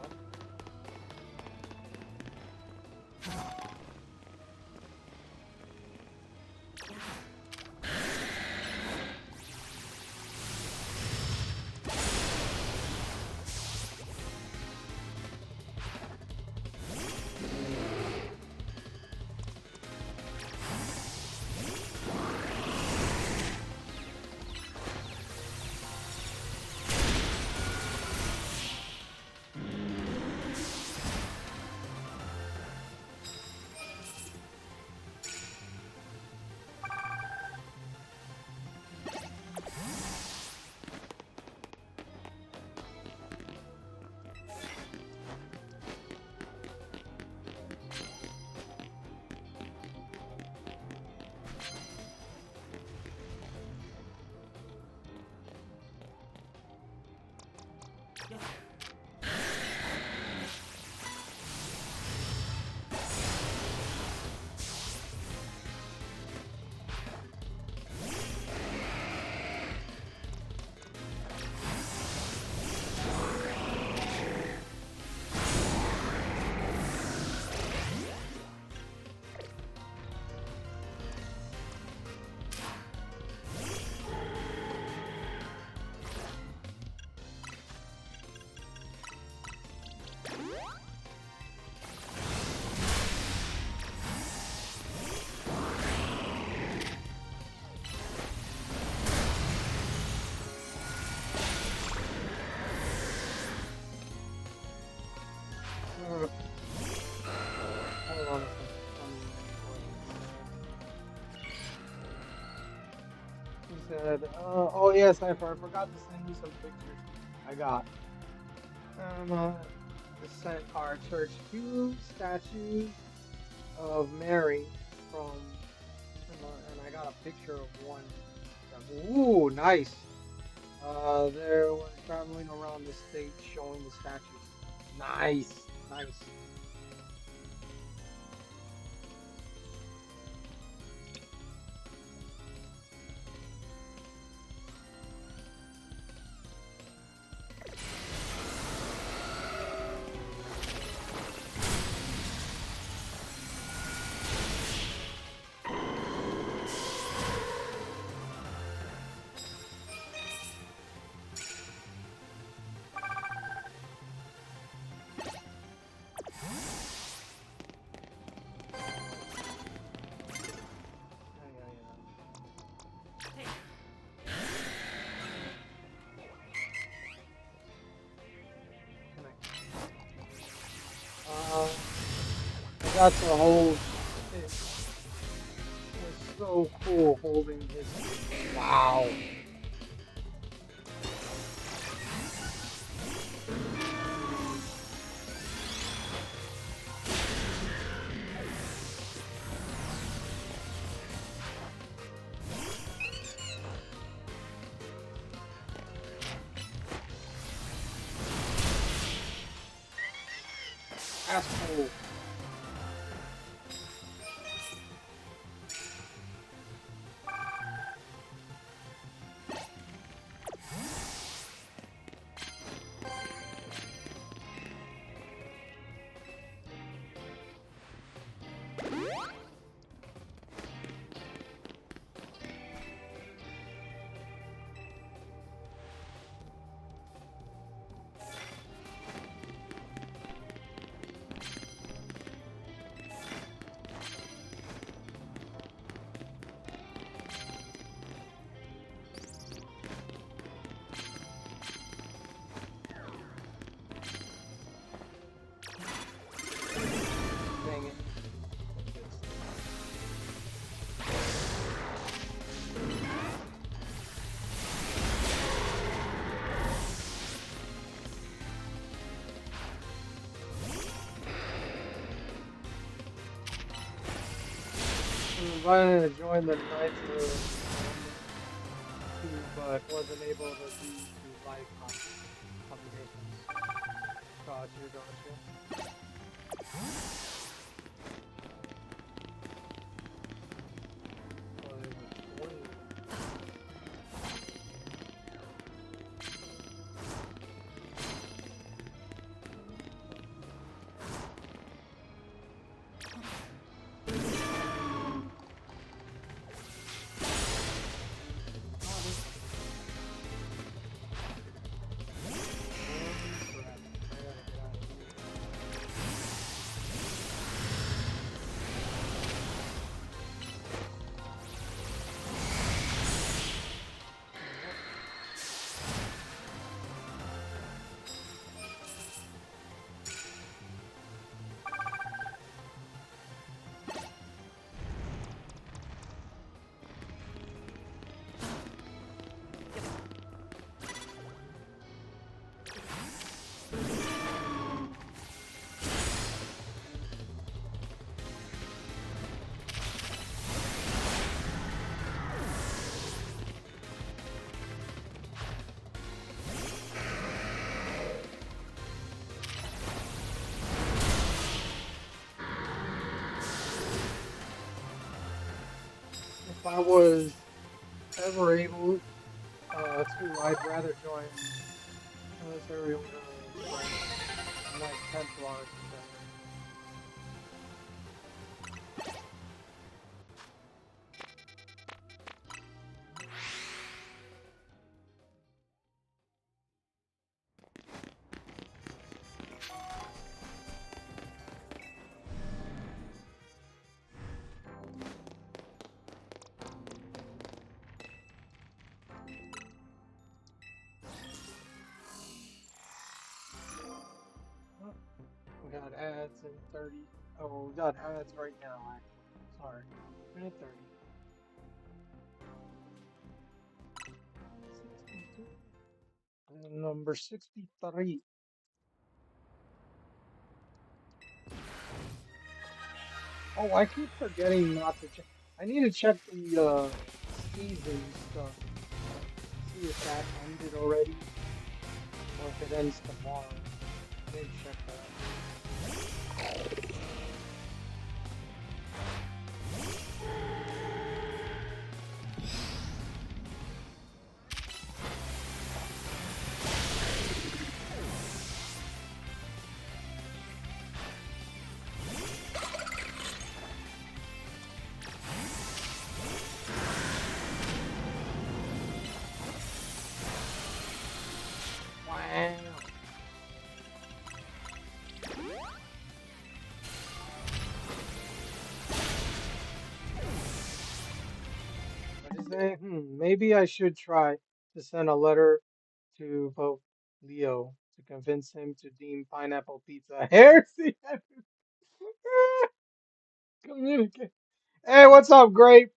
up. Hold on a second. He said, oh yes, I forgot to send you some pictures. I got. The sent our church two statues of Mary from, and I got a picture of one. Ooh, nice. They were traveling around the state showing the statues. Nice, nice. That's a whole. It was so cool holding his. Wow. That's cool. Invited to join the Knights of but wasn't able to be live combinations. Gotcha. So there's a 20. If I was ever able to, I'd rather join military order like Templars. We got ads in 30. Oh, we got ads right now, actually. Sorry. Minute 30. 62. And number 63. Oh, I keep forgetting not to check. I need to check the season stuff. See if that ended already. Or if it ends tomorrow. I didn't check that. Wow. What is that? Maybe I should try to send a letter to Pope Leo to convince him to deem pineapple pizza heresy. Communicate. Hey, what's up, Grape?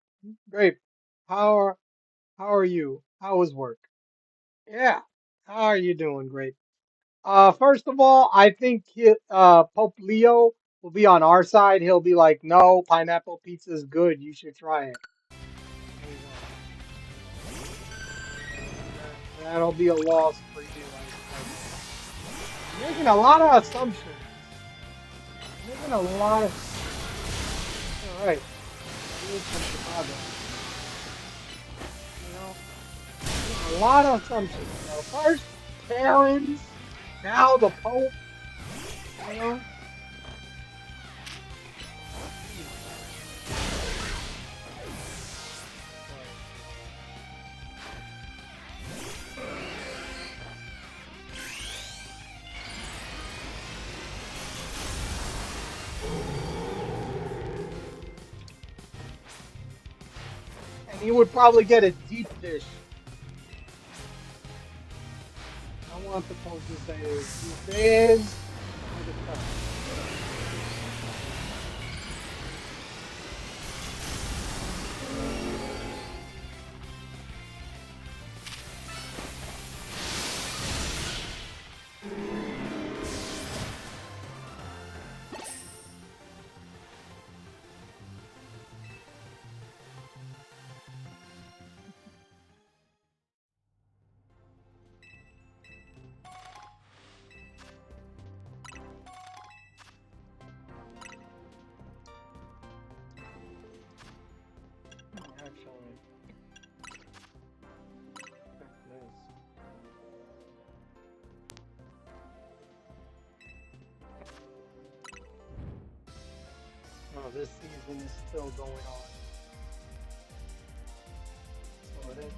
Grape, how are you? How was work? Yeah, how are you doing, Grape? First of all, I think Pope Leo will be on our side. He'll be like, "No, pineapple pizza is good. You should try it." There you go. That'll be a loss for you. You're making a lot of assumptions. You're making a lot of. All right, he is from Chicago. You know, a lot of assumptions. You know, first Karens, now the Pope. You know. And he would probably get a deep dish. I want the Pope to say, "This is this season is still going on. So it is.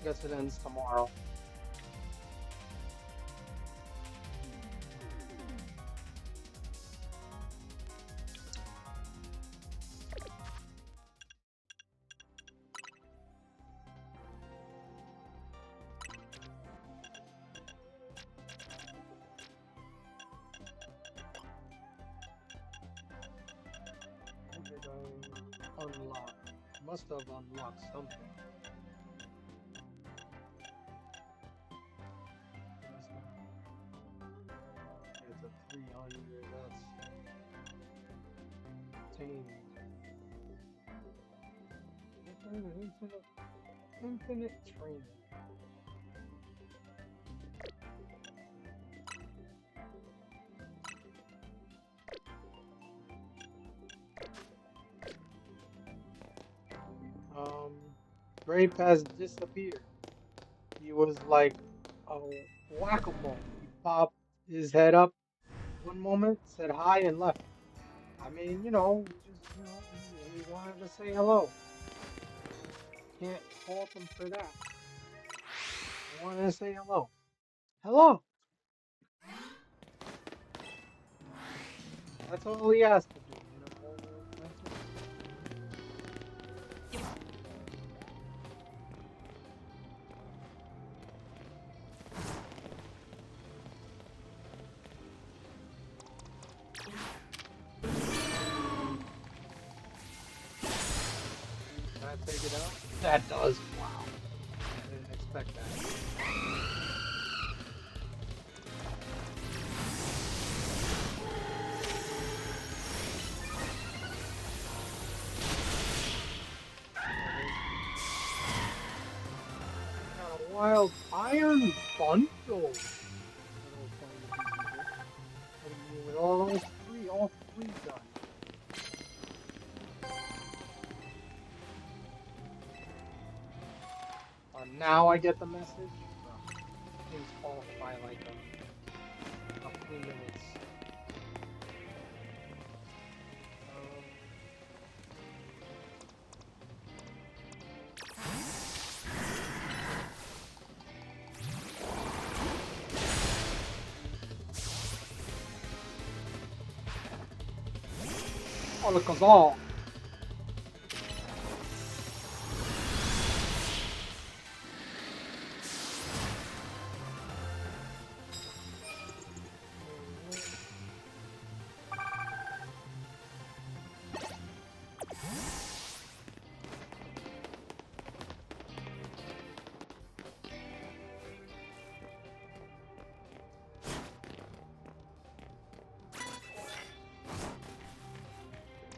I guess it ends tomorrow. What did I unlock? Must have unlocked something. That's not- It's a 300. That's tamed. Infinite training. Grape has disappeared. He was like a whack-a-mole. He popped his head up one moment, said hi, and left. I mean, he wanted to say hello. Can't fault him for that. He wanted to say hello. Hello. That's all he has to do. That's it. Can I take it out? That does. Wow. I didn't expect that. Got a wild iron bundle. With all three done. Now I get the message. Things off by like a few minutes. Oh, look, Kazal.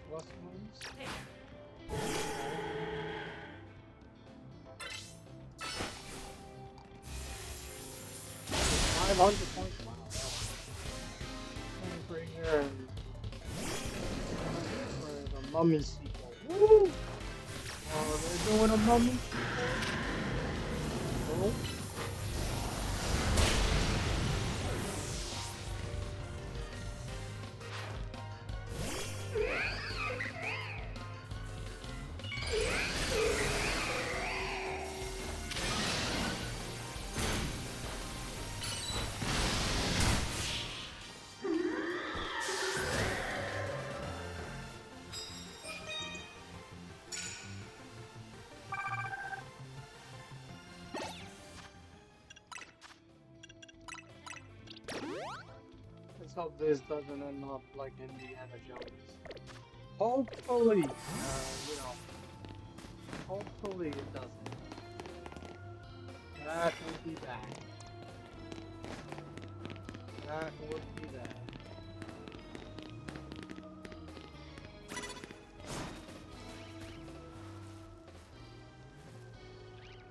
Plus ones. 500 points. Wow. Bringer and for the Mummy sequel. Woo! Oh, they're doing a Mummy sequel. Oh. Let's hope this doesn't end up like Indiana Jones. Hopefully, hopefully it doesn't. That would be bad. That would be bad.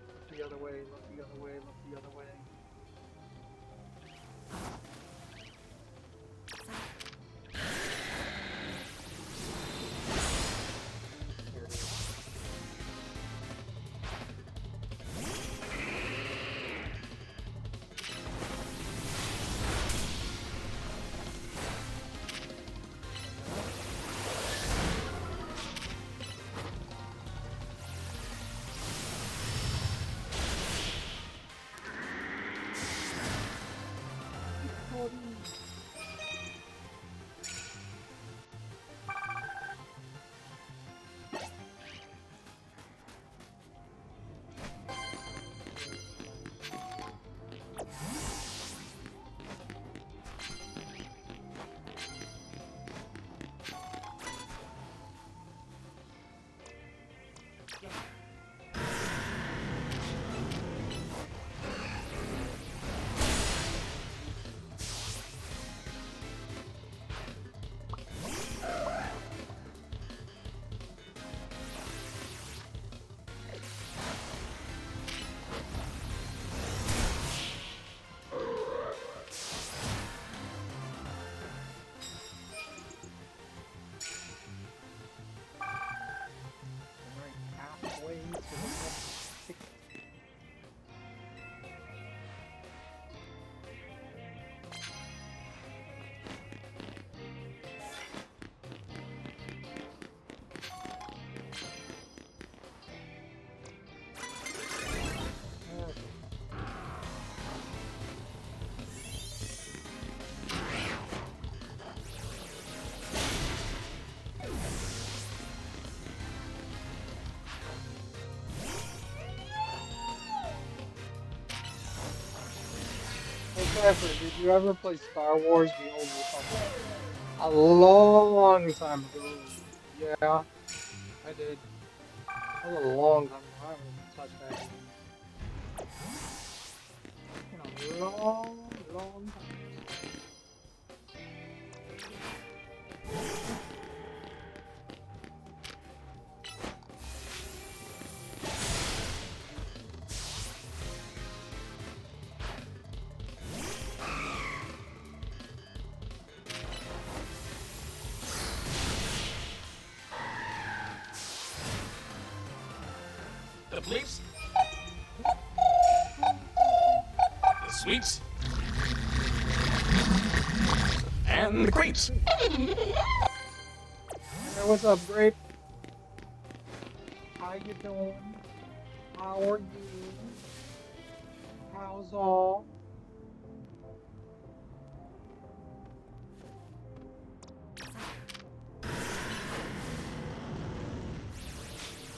Look the other way, look the other way, look the other way. Here it is. Stanford, did you ever play Star Wars: The Old Republic? A long time ago. Yeah, I did. That was a long time ago. I haven't touched that game in a long time. The police? The sweets? And the grapes? Hey, what's up, Grape? How you doing? How are you? How's all?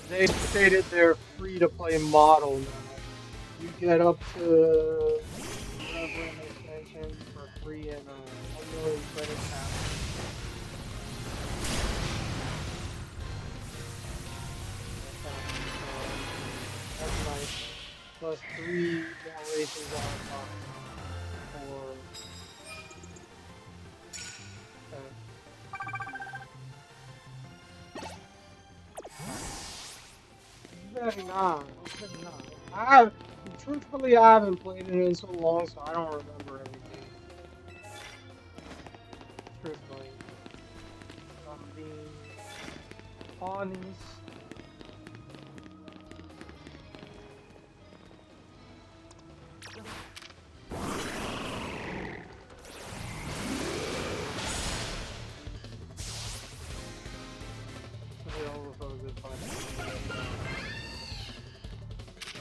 They stated they're free to play model now. You get up to whatever an extension for free and 1 million credits after. That's nice. Plus 3 more races on top for very nice. Very nice. Truthfully, I haven't played it in so long, so I don't remember everything. Truthfully, if I'm being honest. Okay, over for a good fight.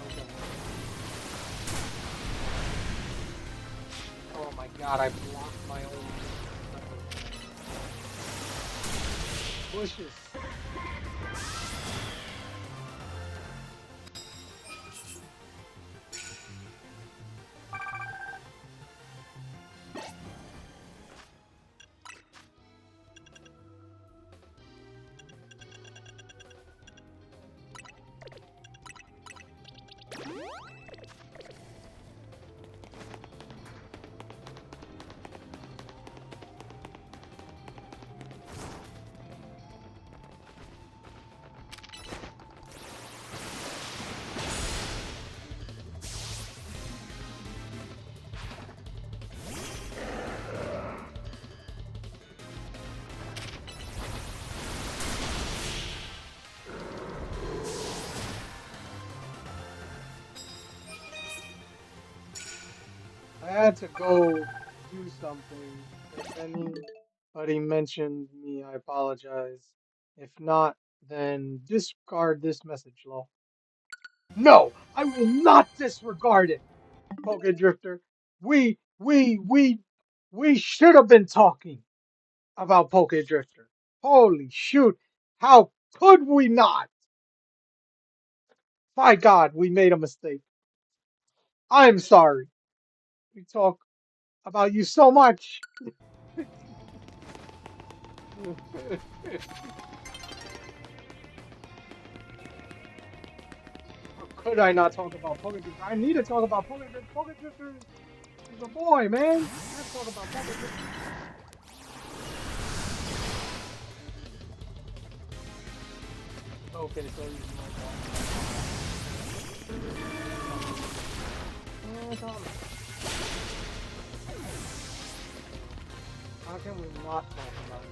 Okay. Oh my god, I blocked my own bushes. I had to go do something. If anybody mentioned me, I apologize. If not, then discard this message, lol. No, I will not disregard it, Poke Drifter. We, we, we, we should have been talking about Poke Drifter. Holy shoot. How could we not? My God, we made a mistake. I'm sorry. We talk about you so much. How could I not talk about Poke Drifter? I need to talk about Poke Drifter. Poke Drifter is a boy, man. I have to talk about Poke Drifter. Okay, so he's my dog. How can we not talk about it?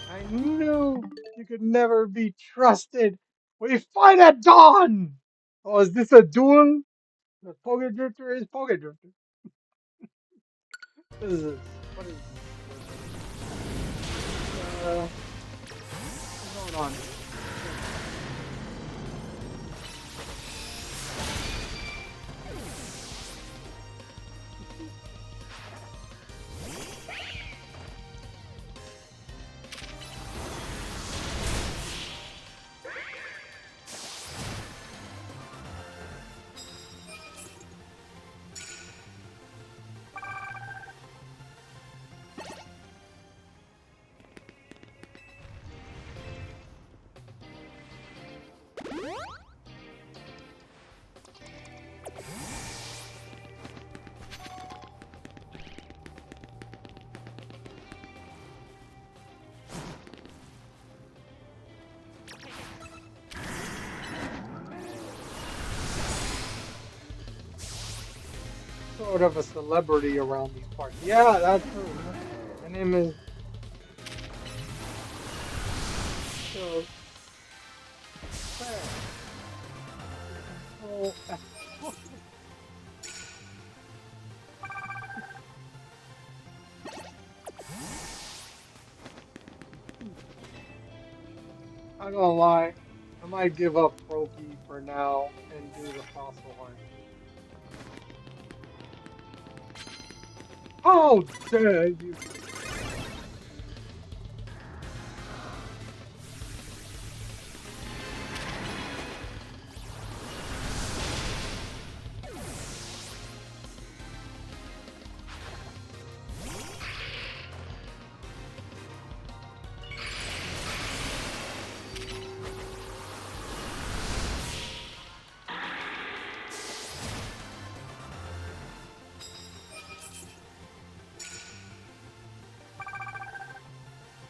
I knew you could never be trusted. We fight at dawn! Oh, is this a duel? The Poke Drifter is Poke Drifter. What is this? What is this? What's going on here? sort of a celebrity around these parts. Yeah, that's true. My name is so control. I'm gonna lie, I might give up Proki for now and do the fossil hunt. How dare you!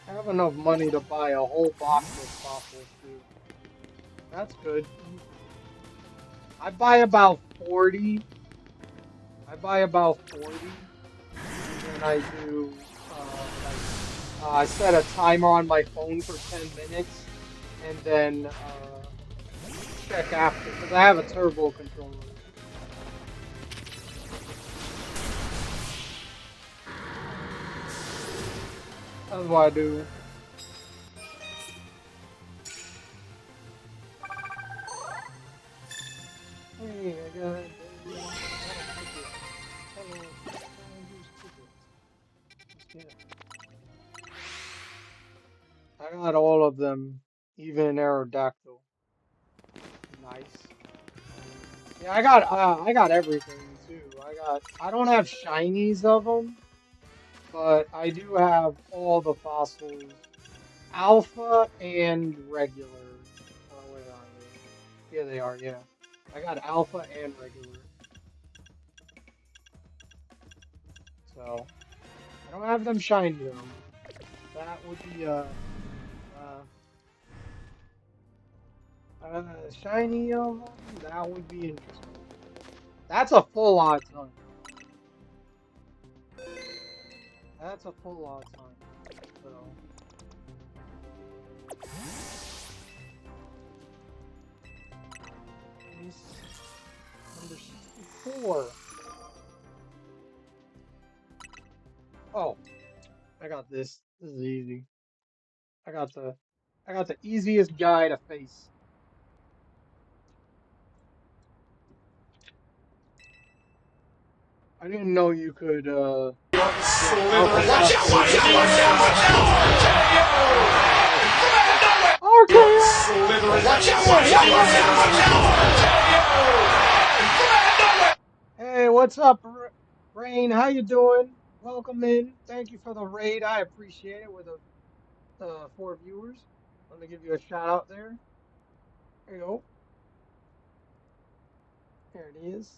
I have enough money to buy a whole box of fossils too. That's good. I buy about 40. I buy about 40, and then I do I set a timer on my phone for 10 minutes, and then check after because I have a turbo controller. That's what I do. Hey, I got a ticket. Hello, use ticket. Let's get it. I got all of them, even Aerodactyl. Nice. Yeah, I got everything too. I don't have shinies of them, but I do have all the fossils, alpha and regular. Oh, where are they? Here they are. Yeah, I got alpha and regular. So I don't have them shiny though. That would be shiny of them. That would be interesting. That's a full odds hunt. That's a full odds hunt. So. Number 64. Oh, I got this. This is easy. I got the easiest guy to face. I didn't know you could Watch out! Watch out! Watch out! Watch out! RKO! Watch out! Watch out! Watch out! Hey, what's up, Rain? How you doing? Welcome in. Thank you for the raid. I appreciate it with the 4 viewers. Let me give you a shout out there. There you go. There it is.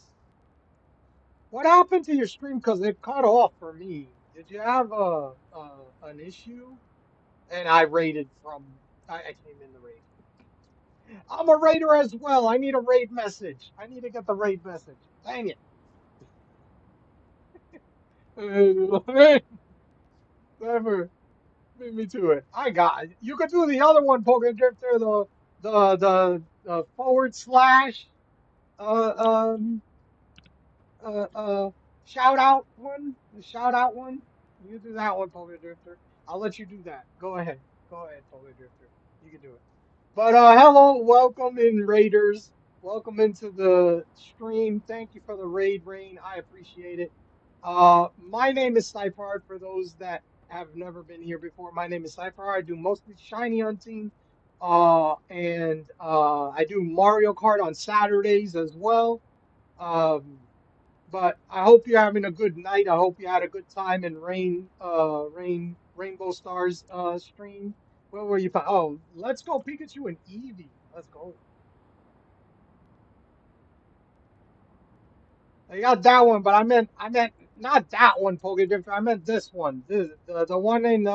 What happened to your stream? Because it cut off for me. Did you have an issue? And I raided from. I came in the raid. I'm a raider as well. I need a raid message. I need to get the raid message. Dang it. Never beat me to it. I got it. You could do the other one, Poké Drifter, the forward slash uh um shout out one. The shout out one. You do that one, Poké Drifter. I'll let you do that. Go ahead. Go ahead, Poké Drifter. You can do it. But hello, welcome in Raiders. Welcome into the stream. Thank you for the raid, Rain. I appreciate it. My name is Cypher. For those that have never been here before, my name is Cypher. I do mostly shiny hunting. And I do Mario Kart on Saturdays as well. But I hope you're having a good night. I hope you had a good time in Rainbow Stars stream. Where were you? Oh, let's go Pikachu and Eevee. Let's go. I got that one, but I meant not that one, Pokédifter. I meant this one. The one in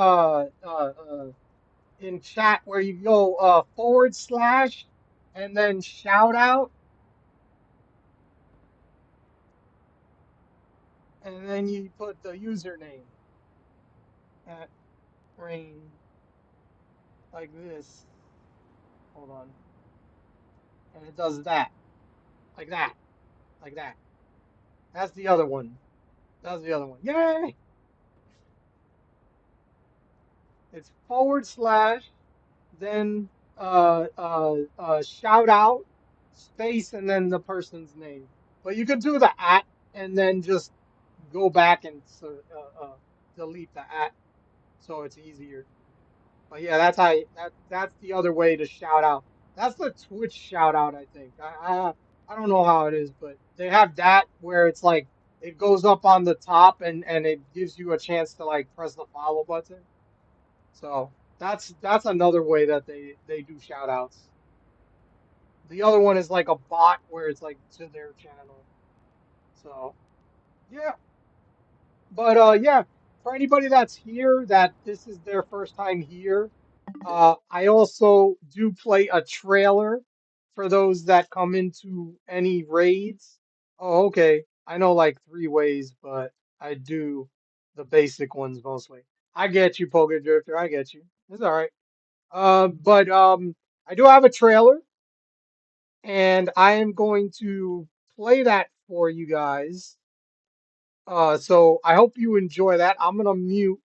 chat where you go forward slash and then shout out. and then you put the username at rain like this. Hold on. And it does that. Like that. Like that. That's the other one. That's the other one. Yay! It's / then shout out space and then the person's name. But you could do the at and then just go back and delete the at so it's easier. But yeah, that's how that's the other way to shout out. That's the Twitch shout out, I think. I don't know how it is, but they have that where it's like it goes up on the top and it gives you a chance to like press the follow button. So that's another way that they do shout outs. The other one is like a bot where it's like to their channel. So yeah. But yeah, for anybody that's here that this is their first time here, I also do play a trailer for those that come into any raids. Oh, okay. I know like 3 ways, but I do the basic ones mostly. I get you, Poker Drifter. I get you. It's all right. But I do have a trailer, and I am going to play that for you guys. So I hope you enjoy that. I'm gonna mute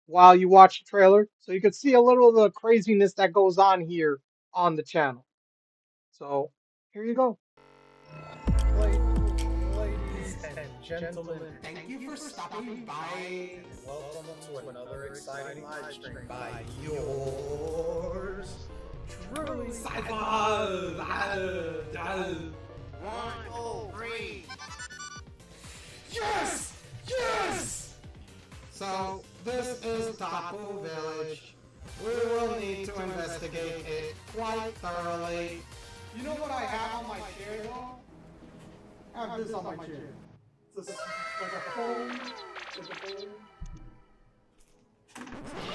while you watch the trailer so you can see a little of the craziness that goes on here on the channel. So here you go. Ladies and gentlemen, Thank you for stopping by. Welcome to another exciting live stream by yours truly. Cypher! 103. Yes! Yes! So, this is Tapu Village. We will need to investigate it quite thoroughly. You know what I have on my chair though? I have this on my chair. It's like a phone.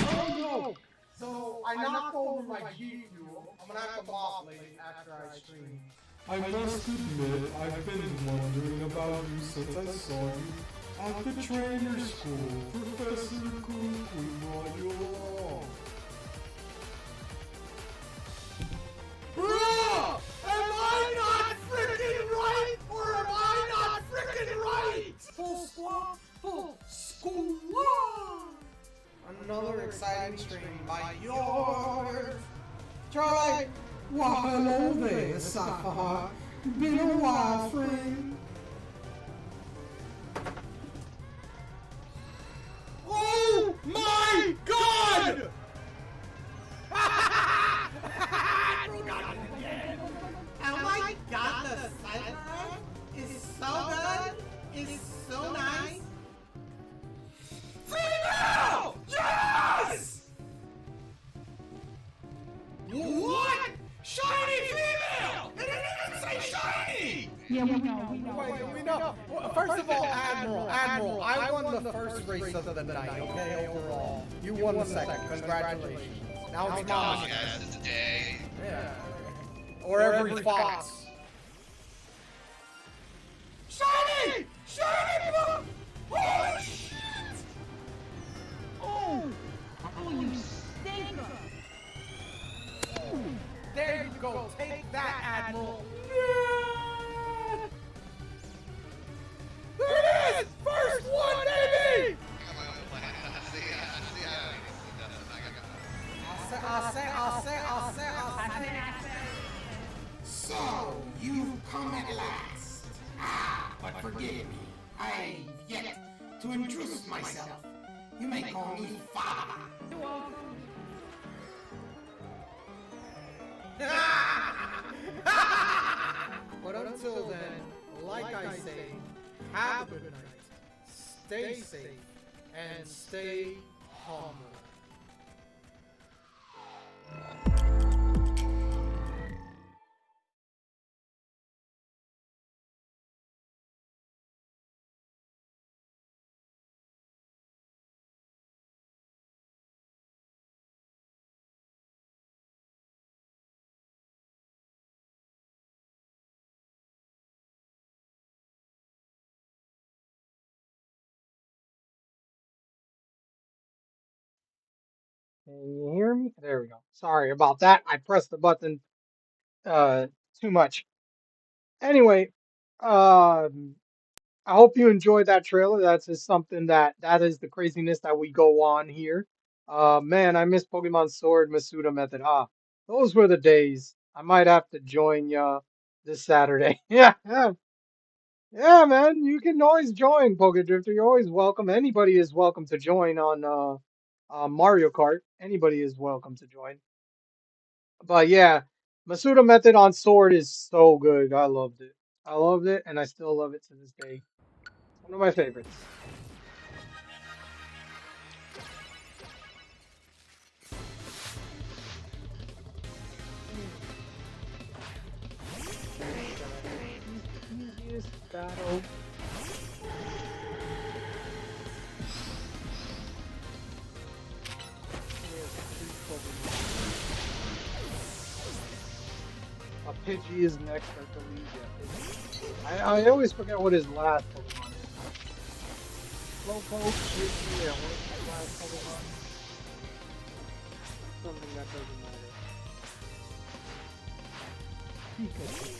Oh no! So I knocked over my G Fuel. I'm gonna have to mop later after I stream. I must admit, I've been wondering about you since I saw you at the trainer school. Professor Cook, we brought you along. Bruh! Am I not freaking right? Or am I not freaking right? Full squad, full squad! Another exciting stream by yours. Charlie! Well, hello there, Sapphire. Been a while, friend. Oh my god! Oh my god, the cyber is so good, is so nice. Female! Yes! What? Shiny female! It didn't even say shiny! Yeah, we know. Wait, we know. Well, first of all, Admiral, I won the first race of the night, okay, overall. You won the second. Congratulations. Now it's mine. Yes, today. Yeah. Or every fox. Shiny! Shiny! Holy shit! Oh, you stinker! There you go. Take that, Admiral. There it is! First one, baby! I'll say. So, you've come at last. But forgive me, I've yet to introduce myself. You may call me Father. But until then, like I say, have a good night, stay safe, and stay humble. Can you hear me? There we go. Sorry about that. I pressed the button uh too much. Anyway, I hope you enjoyed that trailer. That's just something that is the craziness that we go on here. Man, I miss Pokemon Sword Masuda method. Ah, those were the days. I might have to join ya this Saturday. Yeah, yeah, yeah, man. You can always join Drifter. You're always welcome. Anybody is welcome to join on Mario Kart. Anybody is welcome to join. But yeah, Masuda method on Sword is so good. I loved it. I loved it, and I still love it to this day. One of my favorites. Easiest battle. A Pidgey is next, I believe. Yeah, I always forget what his last Pokemon is. Slowpoke, Pidgey, yeah, what is his last Pokemon? Something that doesn't matter. Pikachu.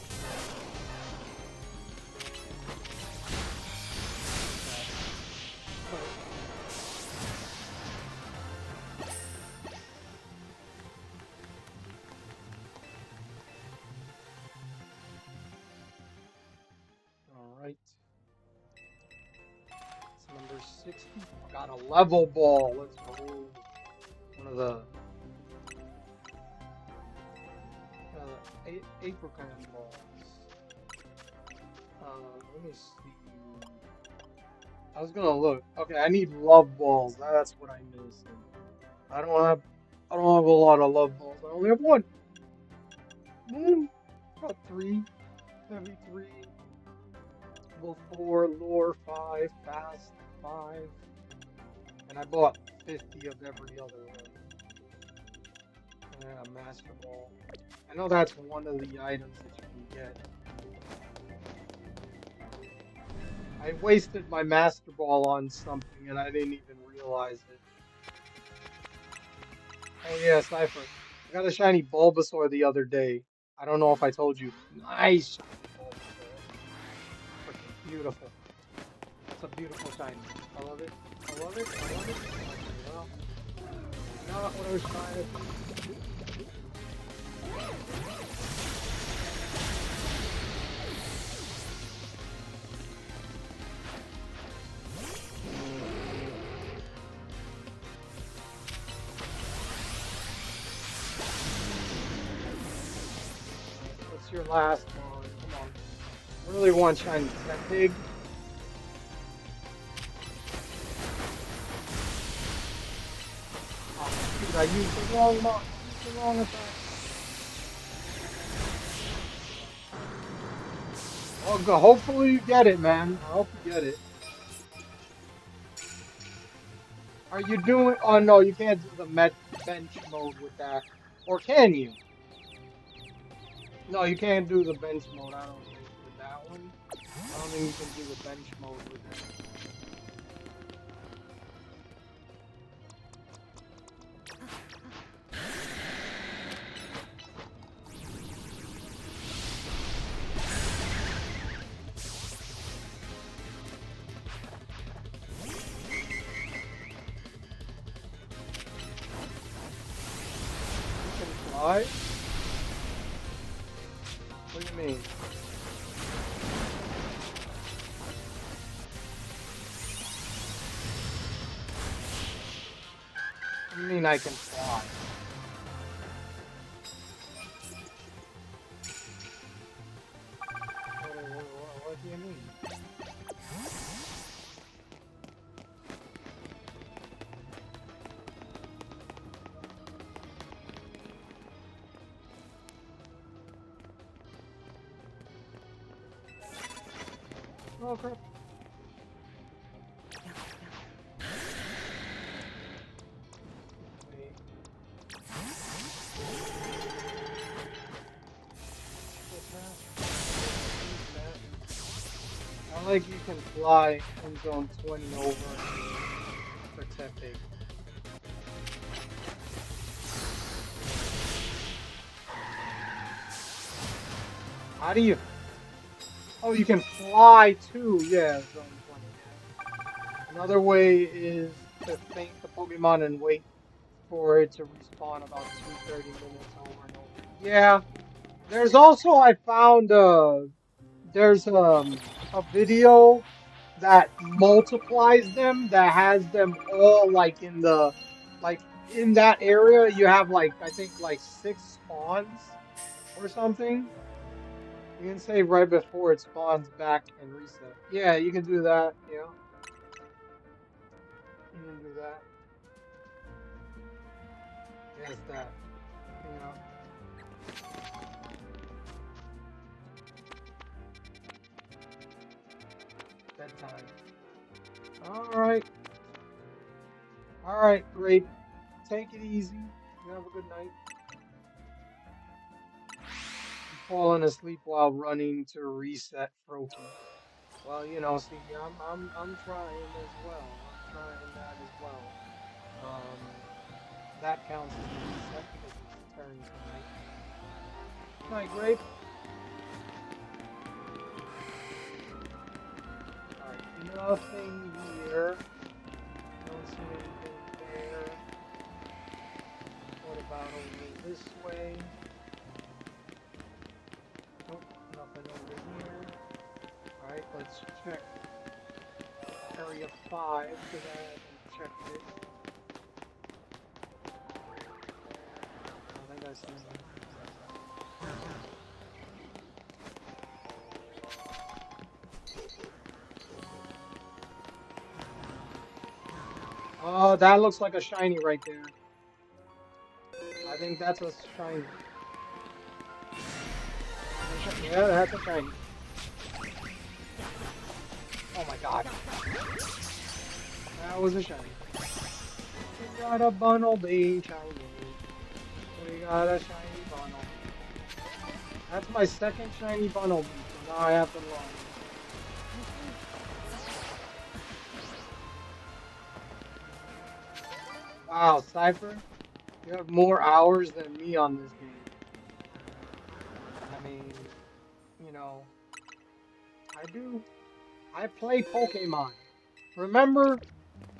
Alright. It's number 60. Got a level ball. Let's go. One of the apricot balls. Let me see. I was gonna look. Okay, I need love balls. That's what I miss. I don't have a lot of love balls. I only have one. Got 3. Heavy 3. Level 4, lore 5, fast 5. And I bought 50 of every other one. And a master ball. I know that's one of the items that you can get. I wasted my master ball on something and I didn't even realize it. Oh yeah, Cypher. I got a shiny Bulbasaur the other day. I don't know if I told you. Nice shiny Bulbasaur. Freaking beautiful. It's a beautiful shiny. I love it. I love it. I love it. Well, not what I was trying to do. What's your last one? Come on. I really want shiny Sepig. Oh, dude, I used the wrong mark. I used the wrong attack. Oh, hopefully you get it, man. I hope you get it. Are you doing? Oh no, you can't do the bench mode with that. Or can you? No, you can't do the bench mode. I don't think with that one. I don't think you can do the bench mode with it. Fly? What do you mean? What do you mean I can fly? What do you mean? Oh crap. Wait. I like you can fly in zone 20 over for Tepig. How do you? Oh, you can fly too. Yeah. Zone 20. Yeah. Another way is to faint the Pokemon and wait for it to respawn about 230 minutes over and over. Yeah. There's also I found there's a video that multiplies them that has them all like in the like in that area you have like I think like 6 spawns or something. You can save right before it spawns back and reset. Yeah, you can do that. Yeah, you can do that. Yes, that. Yeah, bedtime. All right, all right, great. Take it easy. You have a good night. Falling asleep while running to reset Froakie. Well, you know, see, I'm trying as well. I'm trying that as well. Um, that counts as a reset because it's turned to night. Night, Grape. All right, nothing here. Don't see anything there. What about over this way? Nope, nothing over here. All right, let's check area 5 because I haven't checked it. I think I see one. Oh, that looks like a shiny right there. I think that's a shiny. Yeah, that's a shiny. Oh my god. That was a shiny. We got a Bunnelby shiny. We got a shiny Bunnel. That's my second shiny Bunnelby, so now I have to learn. Wow, Cypher, you have more hours than me on this game. I mean, you know, I do. I play Pokemon. Remember,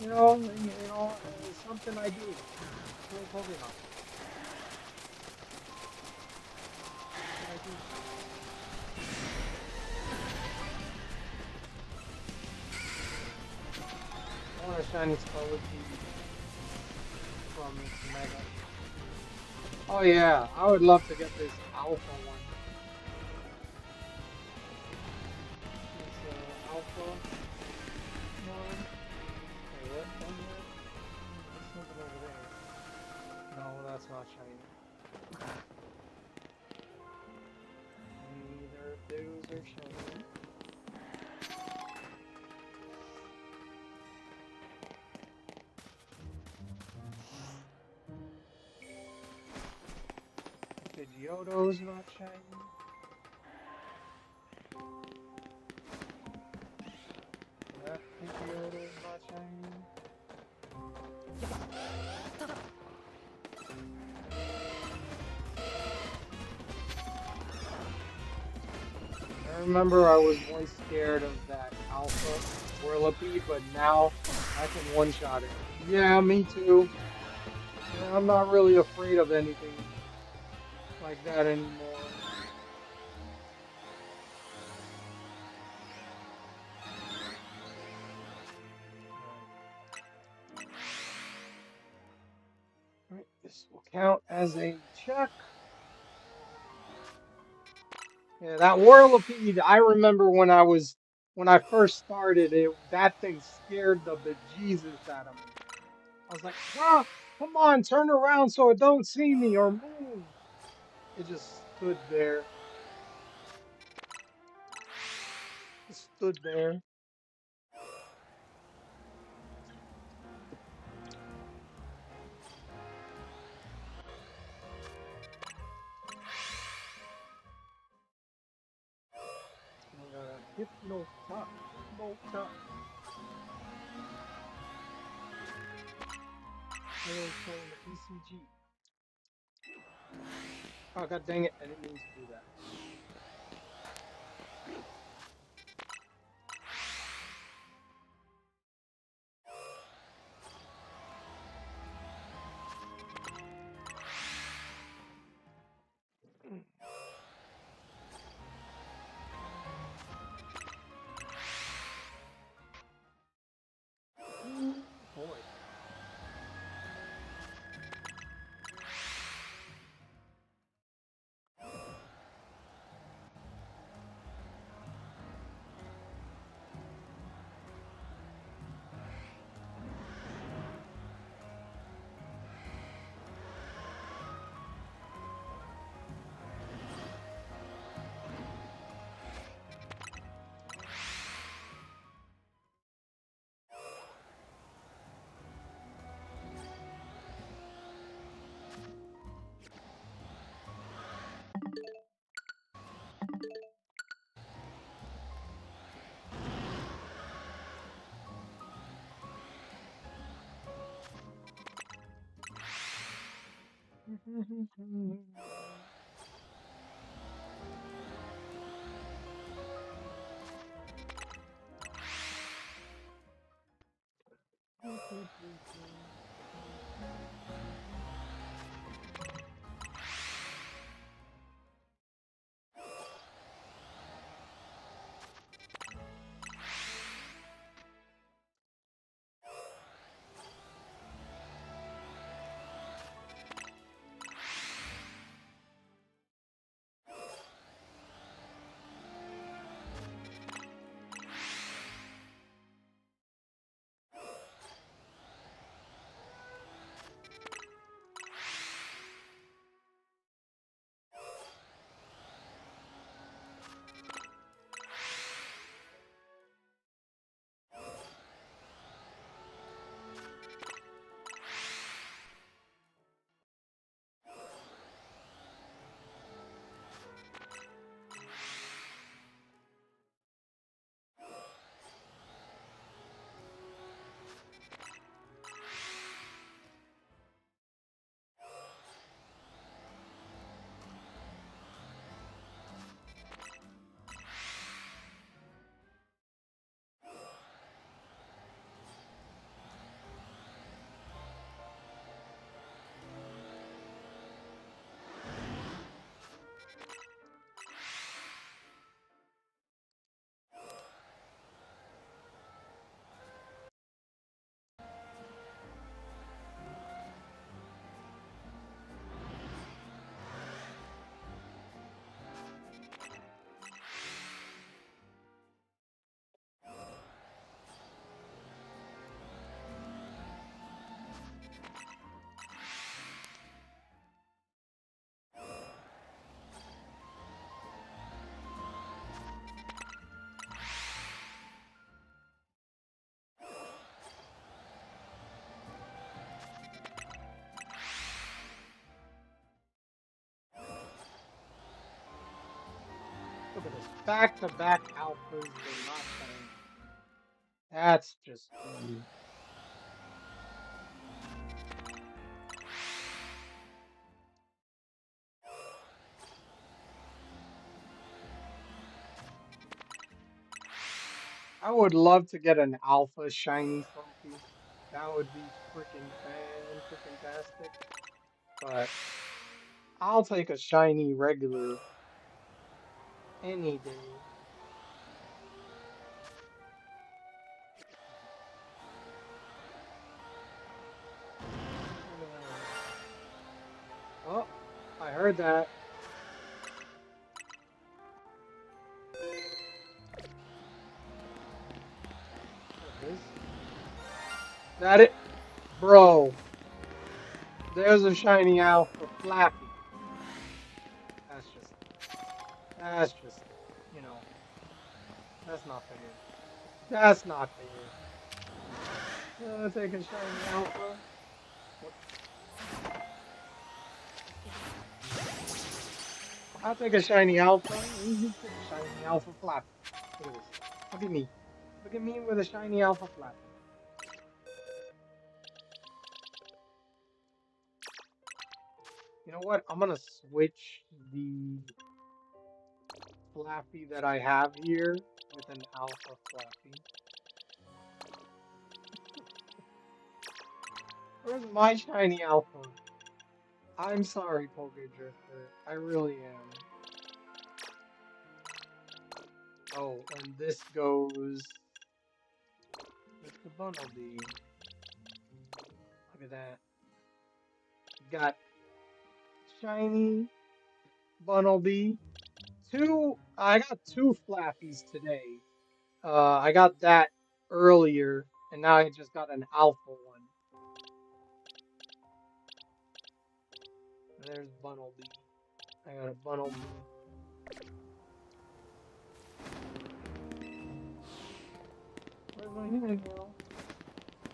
it's something I do. Play Pokemon. What I do. I want a shiny Scarlet from its Mega. Oh yeah, I would love to get this Alpha one. This Alpha one. Wait, what? There's something over there. No, that's not shiny. Neither of those are shiny. Pidgeotto's not shiny. That Pidgeotto's not shiny. I remember I was once scared of that Alpha Whirlipede, but now I can one-shot it. Yeah, me too. Yeah, I'm not really afraid of anything like that anymore. Alright, this will count as a check. Yeah, that Whirlipede, I remember when I first started it, that thing scared the bejesus out of me. I was like, ah, come on, turn around so it don't see me or move. It just stood there. Just stood there. Hypno top. Hypno top. Playing the BCG. Oh god dang it, I didn't mean to do that. Look at this. Back-to-back alphas, they're not shiny. That's just weird. I would love to get an alpha shiny trophy. That would be freaking fan-freaking-tastic. But I'll take a shiny regular any day. Look at that. Oh, I heard that. There it is. That it? Bro, there's a shiny alpha Flappy. That's just, you know, that's not fair. That's not fair. Take a shiny alpha. What? I'll take a shiny alpha. You take a shiny alpha Flappy. Look at this. Look at me. Look at me with a shiny alpha Flappy. You know what? I'm gonna switch the Flappy that I have here with an alpha Flappy. Where's my shiny alpha? I'm sorry, Drifter. I really am. Oh, and this goes with the Bumblebee. Look at that. Got shiny Bumblebee. I got two Flappies today. I got that earlier, and now I just got an alpha one. And there's Bumblebee. I got a Bumblebee. Where's my hand now?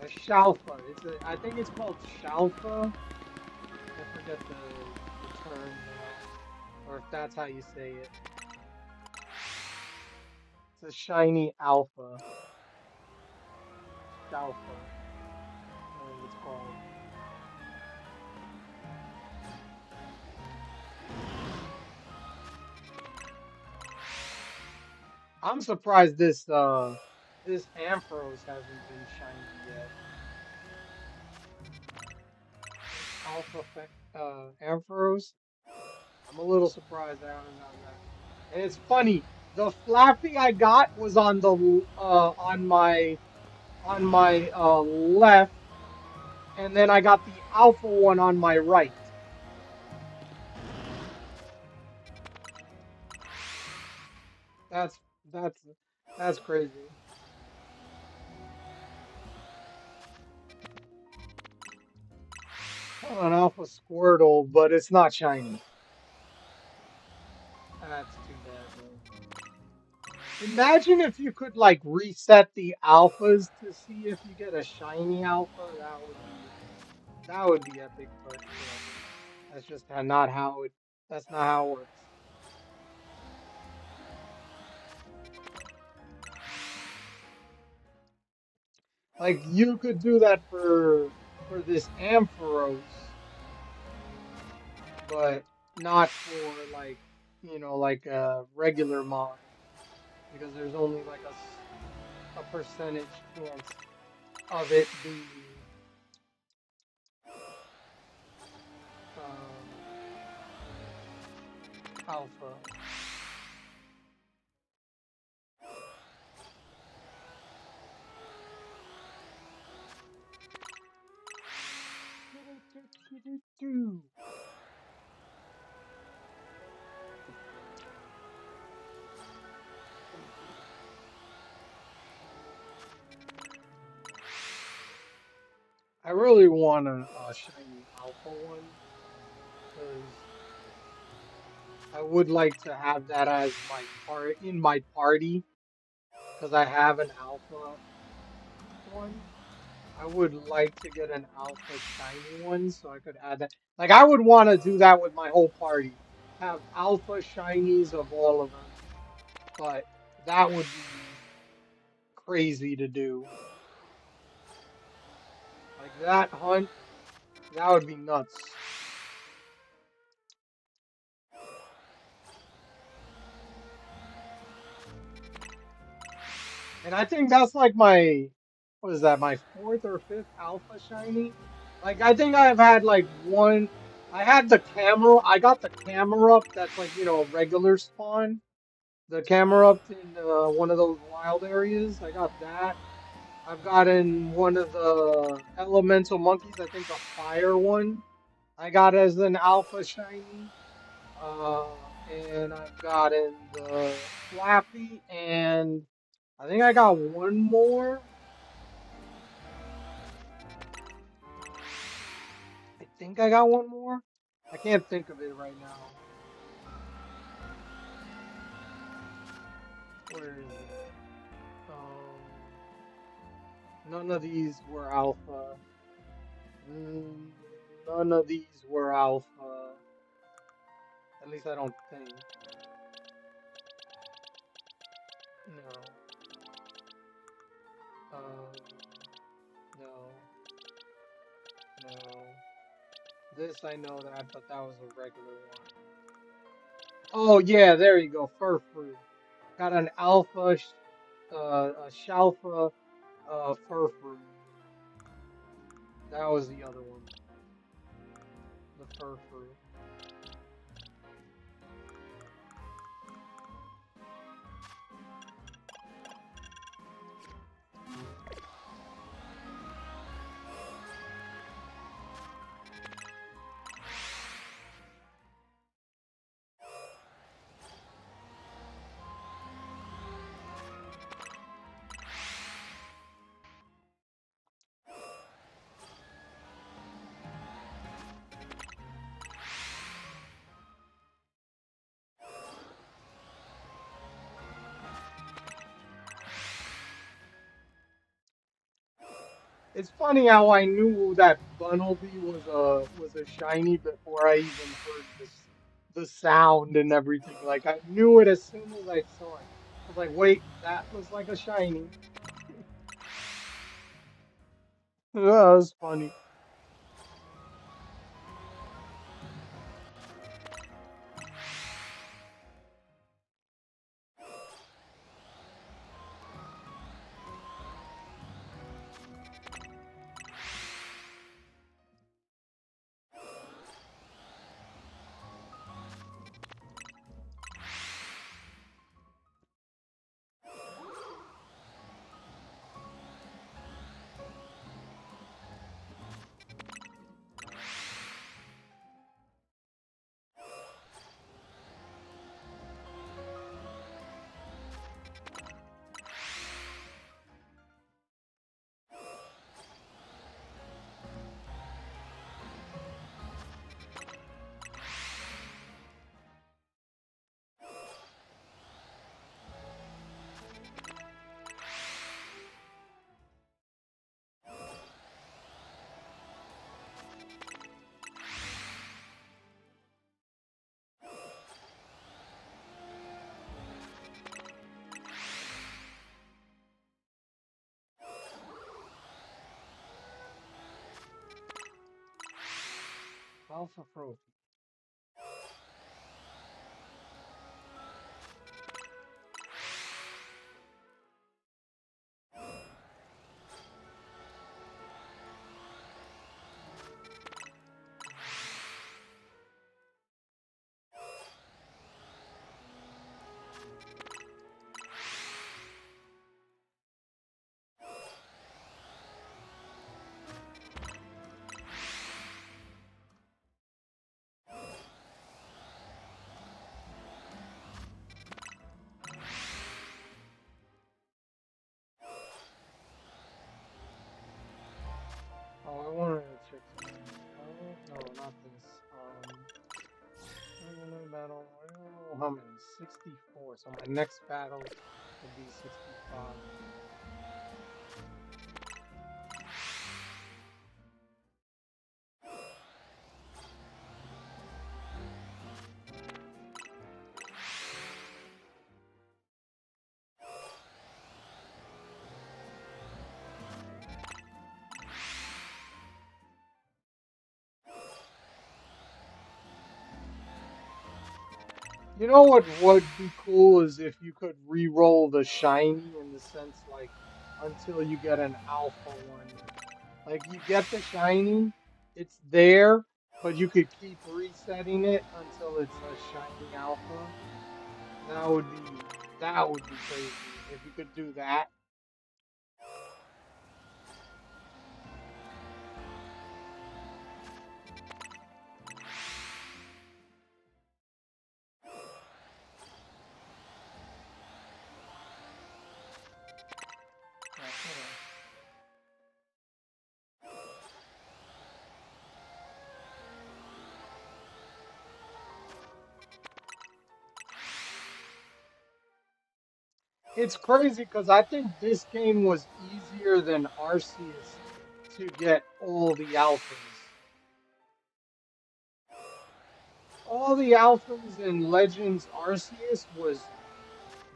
A Shalfa. I think it's called Shalfa. I forget the term now, or if that's how you say it. It's a shiny alpha. Shalfa. I think it's called. I'm surprised this Ampharos hasn't been shiny yet. Alpha Ampharos. I'm a little surprised I haven't gotten that. And it's funny, the Flappy I got was on the on my left, and then I got the Alpha one on my right. That's that's that's crazy. Got an Alpha Squirtle, but it's not shiny. That's too bad though. Imagine if you could like reset the alphas to see if you get a shiny alpha. That would be epic. But you know, that's just not how it. That's not how it works. Like you could do that for this Ampharos, but not for like like a regular mod because there's only like a percentage chance of it being um alpha. I really want a shiny alpha one because I would like to have that as my part in my party because I have an alpha one. I would like to get an alpha shiny one so I could add that. Like I would want to do that with my whole party. Have alpha shinies of all of them, but that would be crazy to do. Like that hunt, that would be nuts. And I think that's like my, what is that, my fourth or fifth alpha shiny? Like I think I've had like one, I had the camera, I got the camera up that's like, a regular spawn. The camera up in one of those wild areas. I got that. I've gotten one of the elemental monkeys, I think the fire one. I got as an alpha shiny. And I've gotten the Flappy, and I think I got one more. I think I got one more. I can't think of it right now. Where is it? Um, None of these were alpha. Mm, None of these were alpha. At least I don't think. No. Um, no. No. This I know that, but that was a regular one. Oh yeah, there you go. Fur fruit. Got an alpha, a shalfa, fur fruit. That was the other one. The fur fruit. It's funny how I knew that Bunnelby was a shiny before I even heard the sound and everything. Like I knew it as soon as I saw it. I was like, wait, that looks like a shiny. That was funny. Alpha Pro. Oh, I wanted to check something. Oh, no, not this. Regular battle. Oh, how many? 64. So my next battle would be 65. You know what would be cool is if you could re-roll the shiny in the sense like until you get an alpha one. Like you get the shiny, it's there, but you could keep resetting it until it's a shiny alpha. That would be crazy if you could do that. It's crazy because I think this game was easier than Arceus to get all the alphas. All the alphas in Legends Arceus was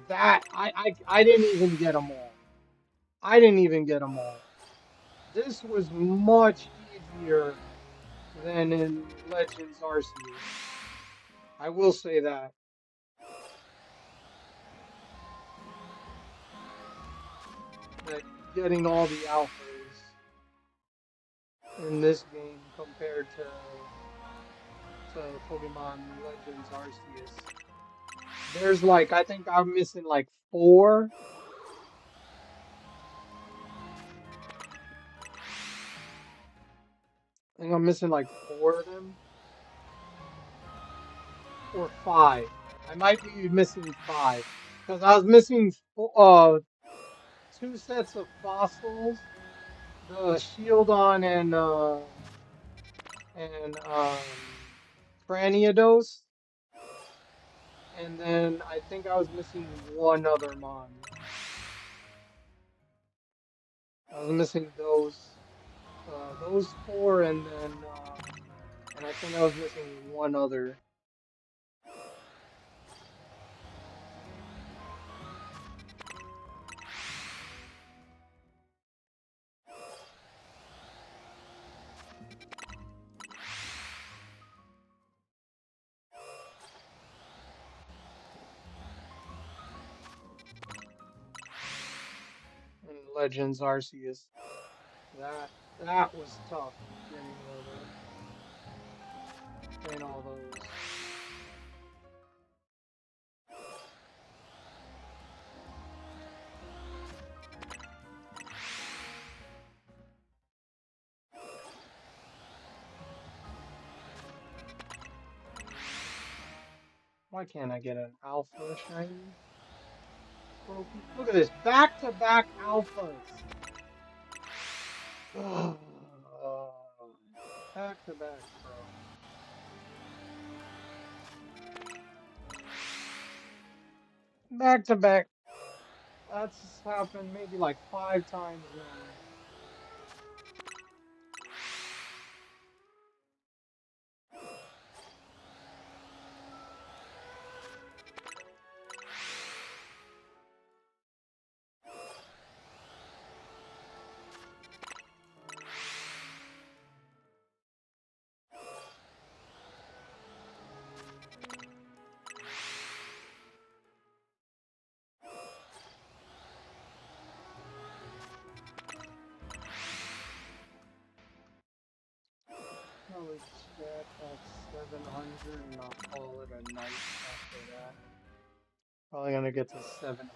that I didn't even get them all. I didn't even get them all. This was much easier than in Legends Arceus. I will say that. That getting all the alphas in this game compared to Pokemon Legends Arceus. There's like I think I'm missing like 4. I think I'm missing like 4 of them or 5. I might be missing 5 because I was missing 2 sets of fossils, the Shieldon and Cranidos, and then I think I was missing one other mon. I was missing those 4, and then and I think I was missing one other. In Legends Arceus. That was tough getting all those. Why can't I get an alpha shiny? Look at this, back-to-back alphas. Back-to-back, bro. Back-to-back. That's happened maybe like 5 times now. set at 700 and I'll call it a night after that. Probably gonna get to 700.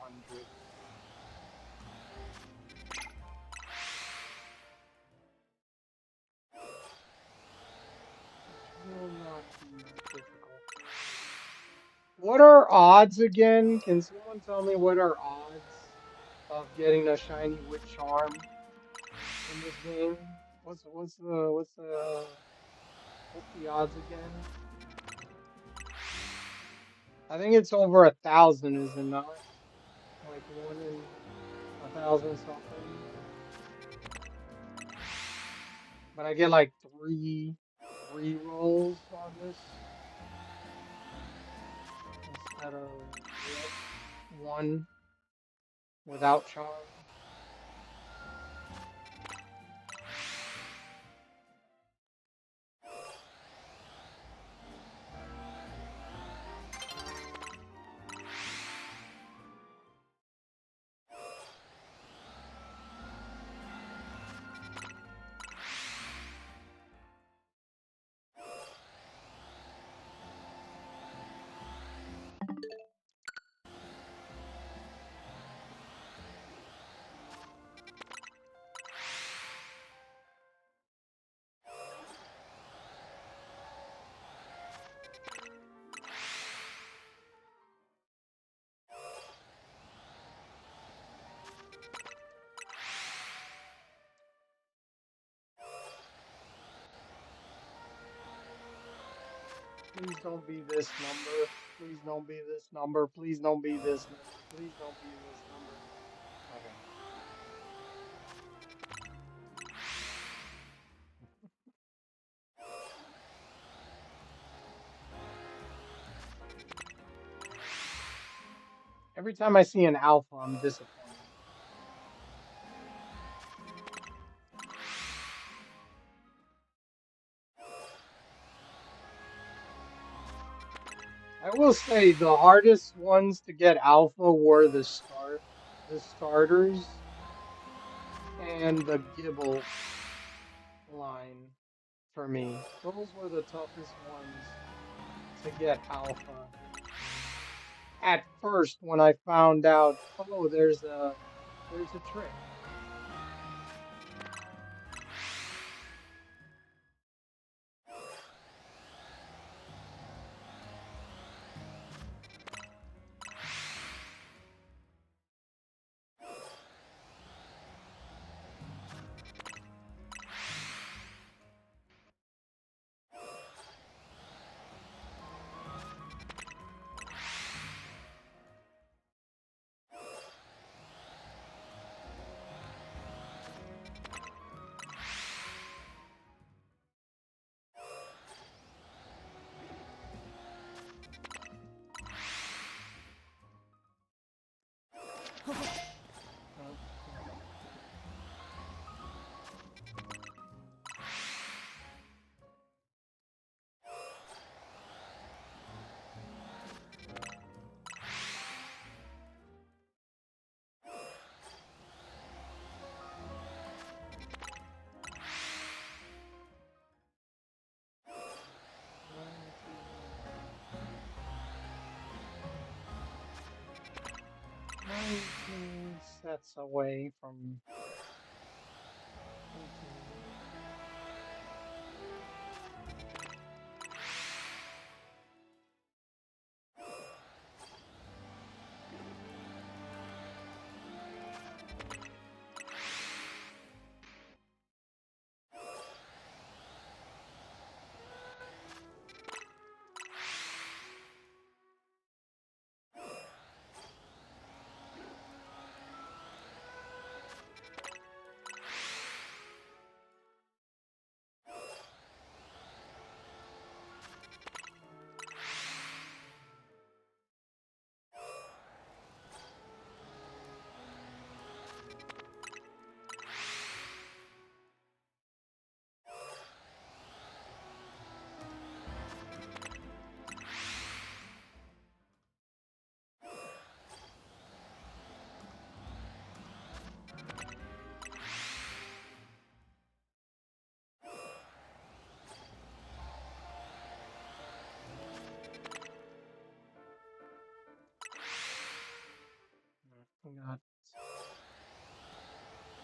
Will not be difficult. What are odds again? Can someone tell me what are odds of getting a shiny witch charm in this game? What's the odds again? I think it's over 1,000, is it not? Like 1 in 1,000 something. But I get like three rolls on this instead of one without charm. Please don't be this number. Please don't be this number. Please don't be this number. Please don't be this number. Okay. Every time I see an alpha, I'm disappointed. I will say the hardest ones to get alpha were the starters and the Gibble line for me. Those were the toughest ones to get alpha. At first, when I found out, oh, there's a trick. Sets away from 18.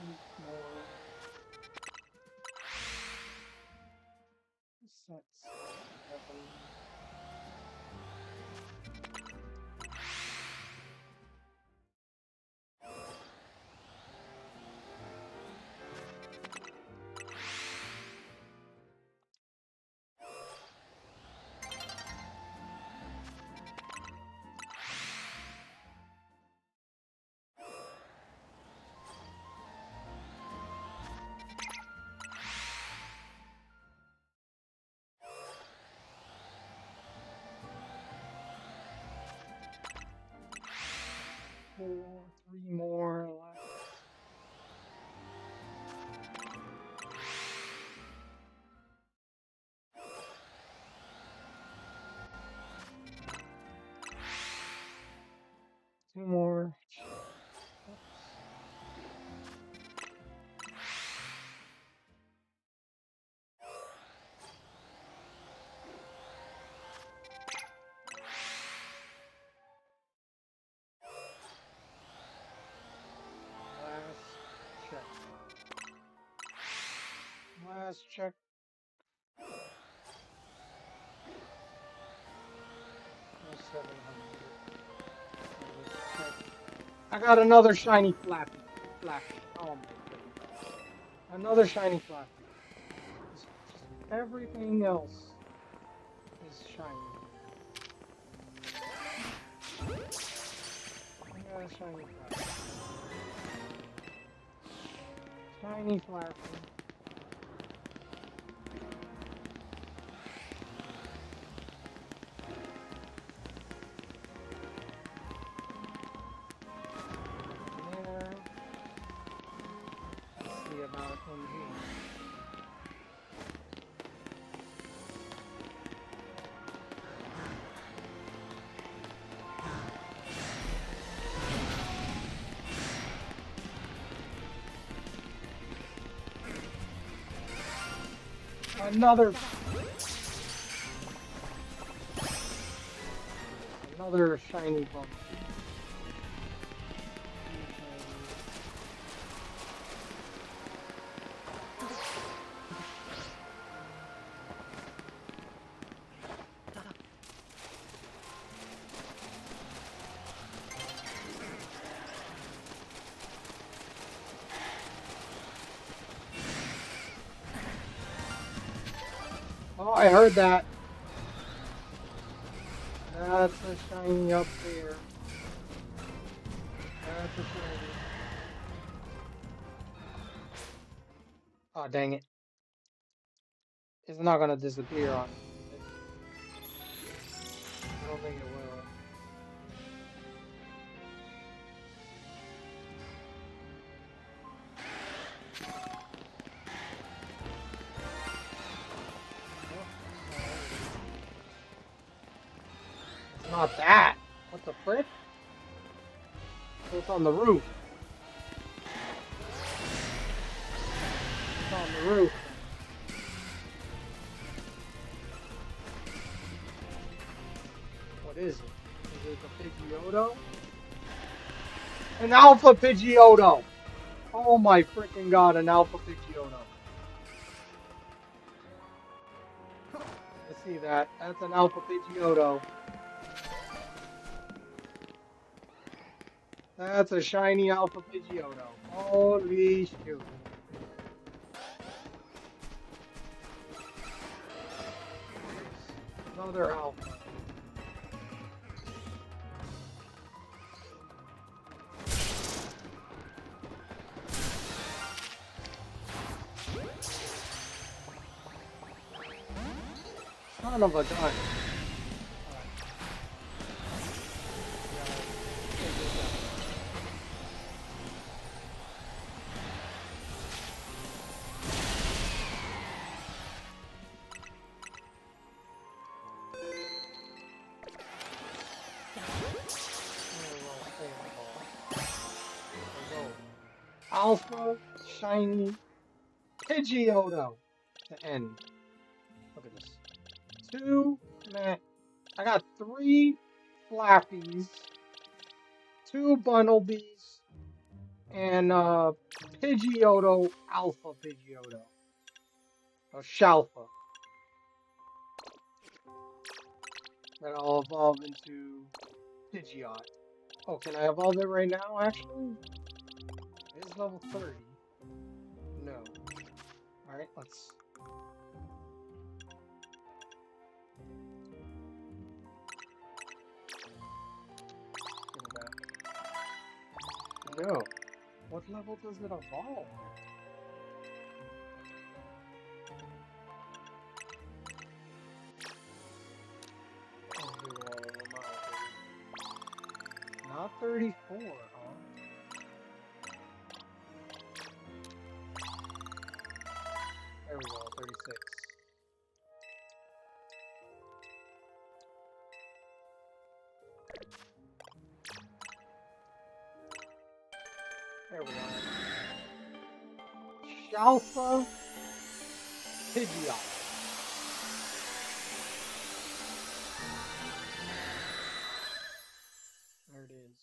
more. Sets. 7. 4, 3 more left. Two more. Last check. Last check. Oh, 700. Check. I got another shiny Flappy. Flappy. Oh my goodness. Another shiny Flappy. Just everything else is shiny. I got a shiny Flappy. Shiny Flappy. There. Let's see about in here. Another shiny bump. Oh, I heard that. That's a shiny up there. That's a shiny. Oh, dang it. It's not gonna disappear on me. I don't think it will. It's not that. What the frick? Oh, it's on the roof. It's on the roof. What is it? Is it the Pidgeotto? An Alpha Pidgeotto! Oh my freaking god, an Alpha Pidgeotto. Let's see that. That's an Alpha Pidgeotto. That's a shiny Alpha Pidgeotto. Holy shoot. Another Alpha. Son of a gun. Alpha shiny Pidgeotto to end. Look at this. 2 man. I got 3 Flappies, 2 Bunnelbees, and Pidgeotto Alpha Pidgeotto. Or Shalfa. That I'll evolve into Pidgeot. Oh, can I evolve it right now, actually? It is level 30. No. Alright, let's... Give it back. No. What level does it evolve? Let's do all of them out, baby. Not 34, huh? There we go, 36. There we go. Shalfa Pidgeot. There it is.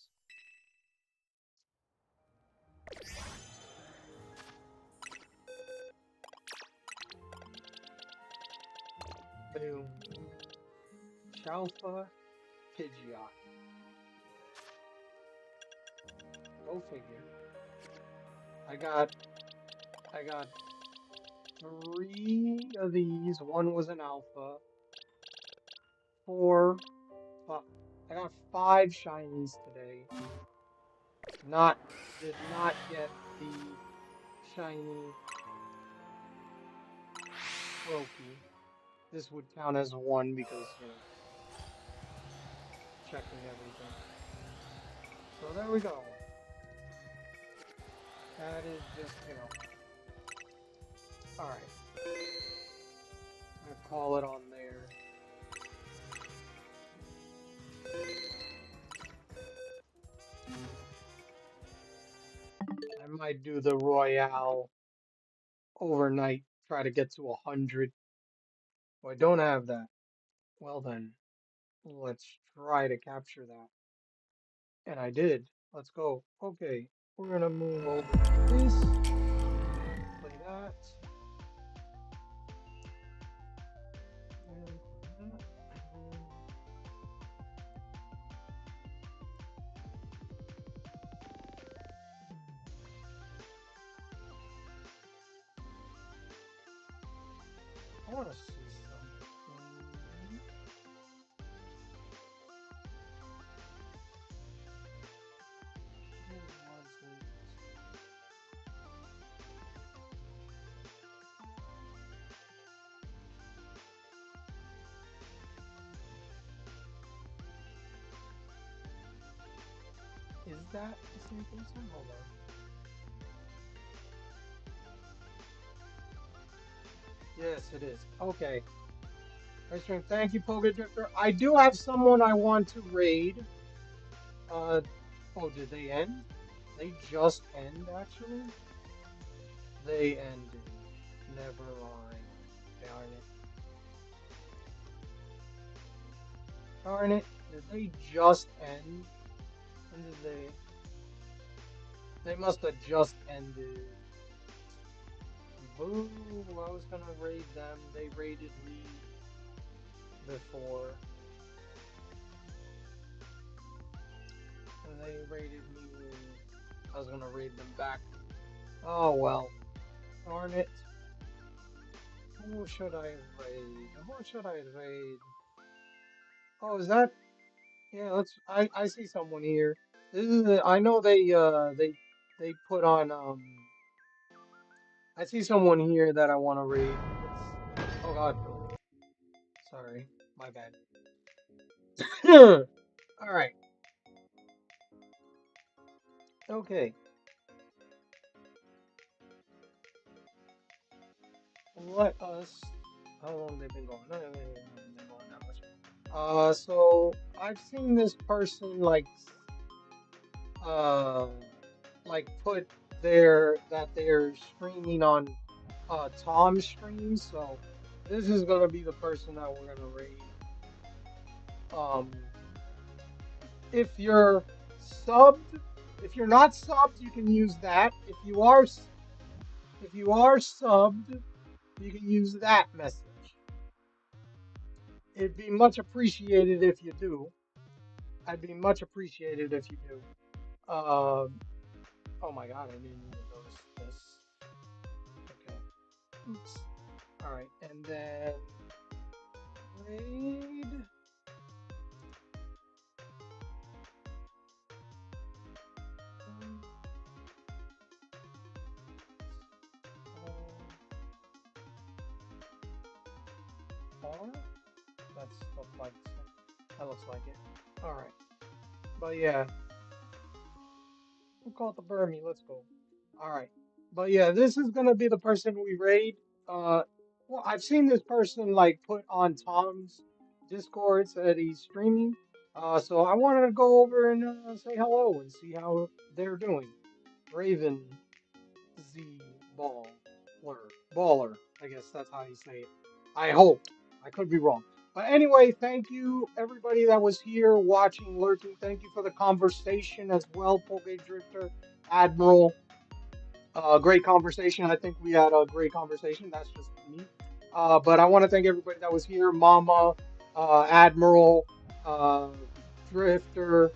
Boom. Shalfa Pidgeot. Go figure. I got 3 of these. One was an alpha. 4. I got 5 shinies today. Did not get the shiny trophy. This would count as 1 because, you know, checking everything. So there we go. That is just, you know. Alright. I'll call it on there. I might do the Royale overnight, try to get to 100. Oh, I don't have that. Well then, let's try to capture that. And I did. Let's go. Okay, we're gonna move over to this. Play that. And that. I want to see something. Is that the same person? Hold on. Yes, it is. Okay. Thank you, Poké Drifter. I do have someone I want to raid. Oh, did they end? They just end, actually? They ended. Never mind. Darn it. Darn it. Did they just end? When did they? They must have just ended. Boo! I was gonna raid them. They raided me before. And they raided me. I was gonna raid them back. Oh well. Darn it. Who should I raid? Who should I raid? Oh, is that? Yeah, let's. I see someone here. This is. I know they put on I see someone here that I want to raid. Oh God. Sorry, my bad. All right. Okay. Let us. How long they been going? No, they haven't been going that much. So I've seen this person uh, put they're streaming on Tom's stream. So this is gonna be the person that we're gonna raid. Um, if you're subbed If you're not subbed, you can use that. If you are subbed, you can use that message. It'd be much appreciated if you do. I'd be much appreciated if you do. Oh my god, I didn't even notice this. Okay. Oops. Alright, and then raid. R? That looks like it. Alright. But yeah, we'll call it the Burmy. Let's go. Alright. But yeah, this is gonna be the person we raid. Well, I've seen this person like put on Tom's Discord that he's streaming. So I wanted to go over and say hello and see how they're doing. Raven Z Baller. I guess that's how you say it. I hope. I could be wrong. But anyway, thank you everybody that was here watching, lurking. Thank you for the conversation as well, Poke Drifter, Admiral. Great conversation. I think we had a great conversation. That's just me. But I want to thank everybody that was here. Mama, Admiral, uh, Drifter,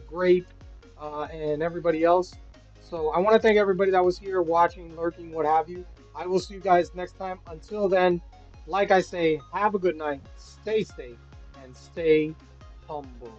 Grape, and everybody else. So I want to thank everybody that was here, watching, lurking, what have you. I will see you guys next time. Until then, like I say, have a good night, stay safe, and stay humble.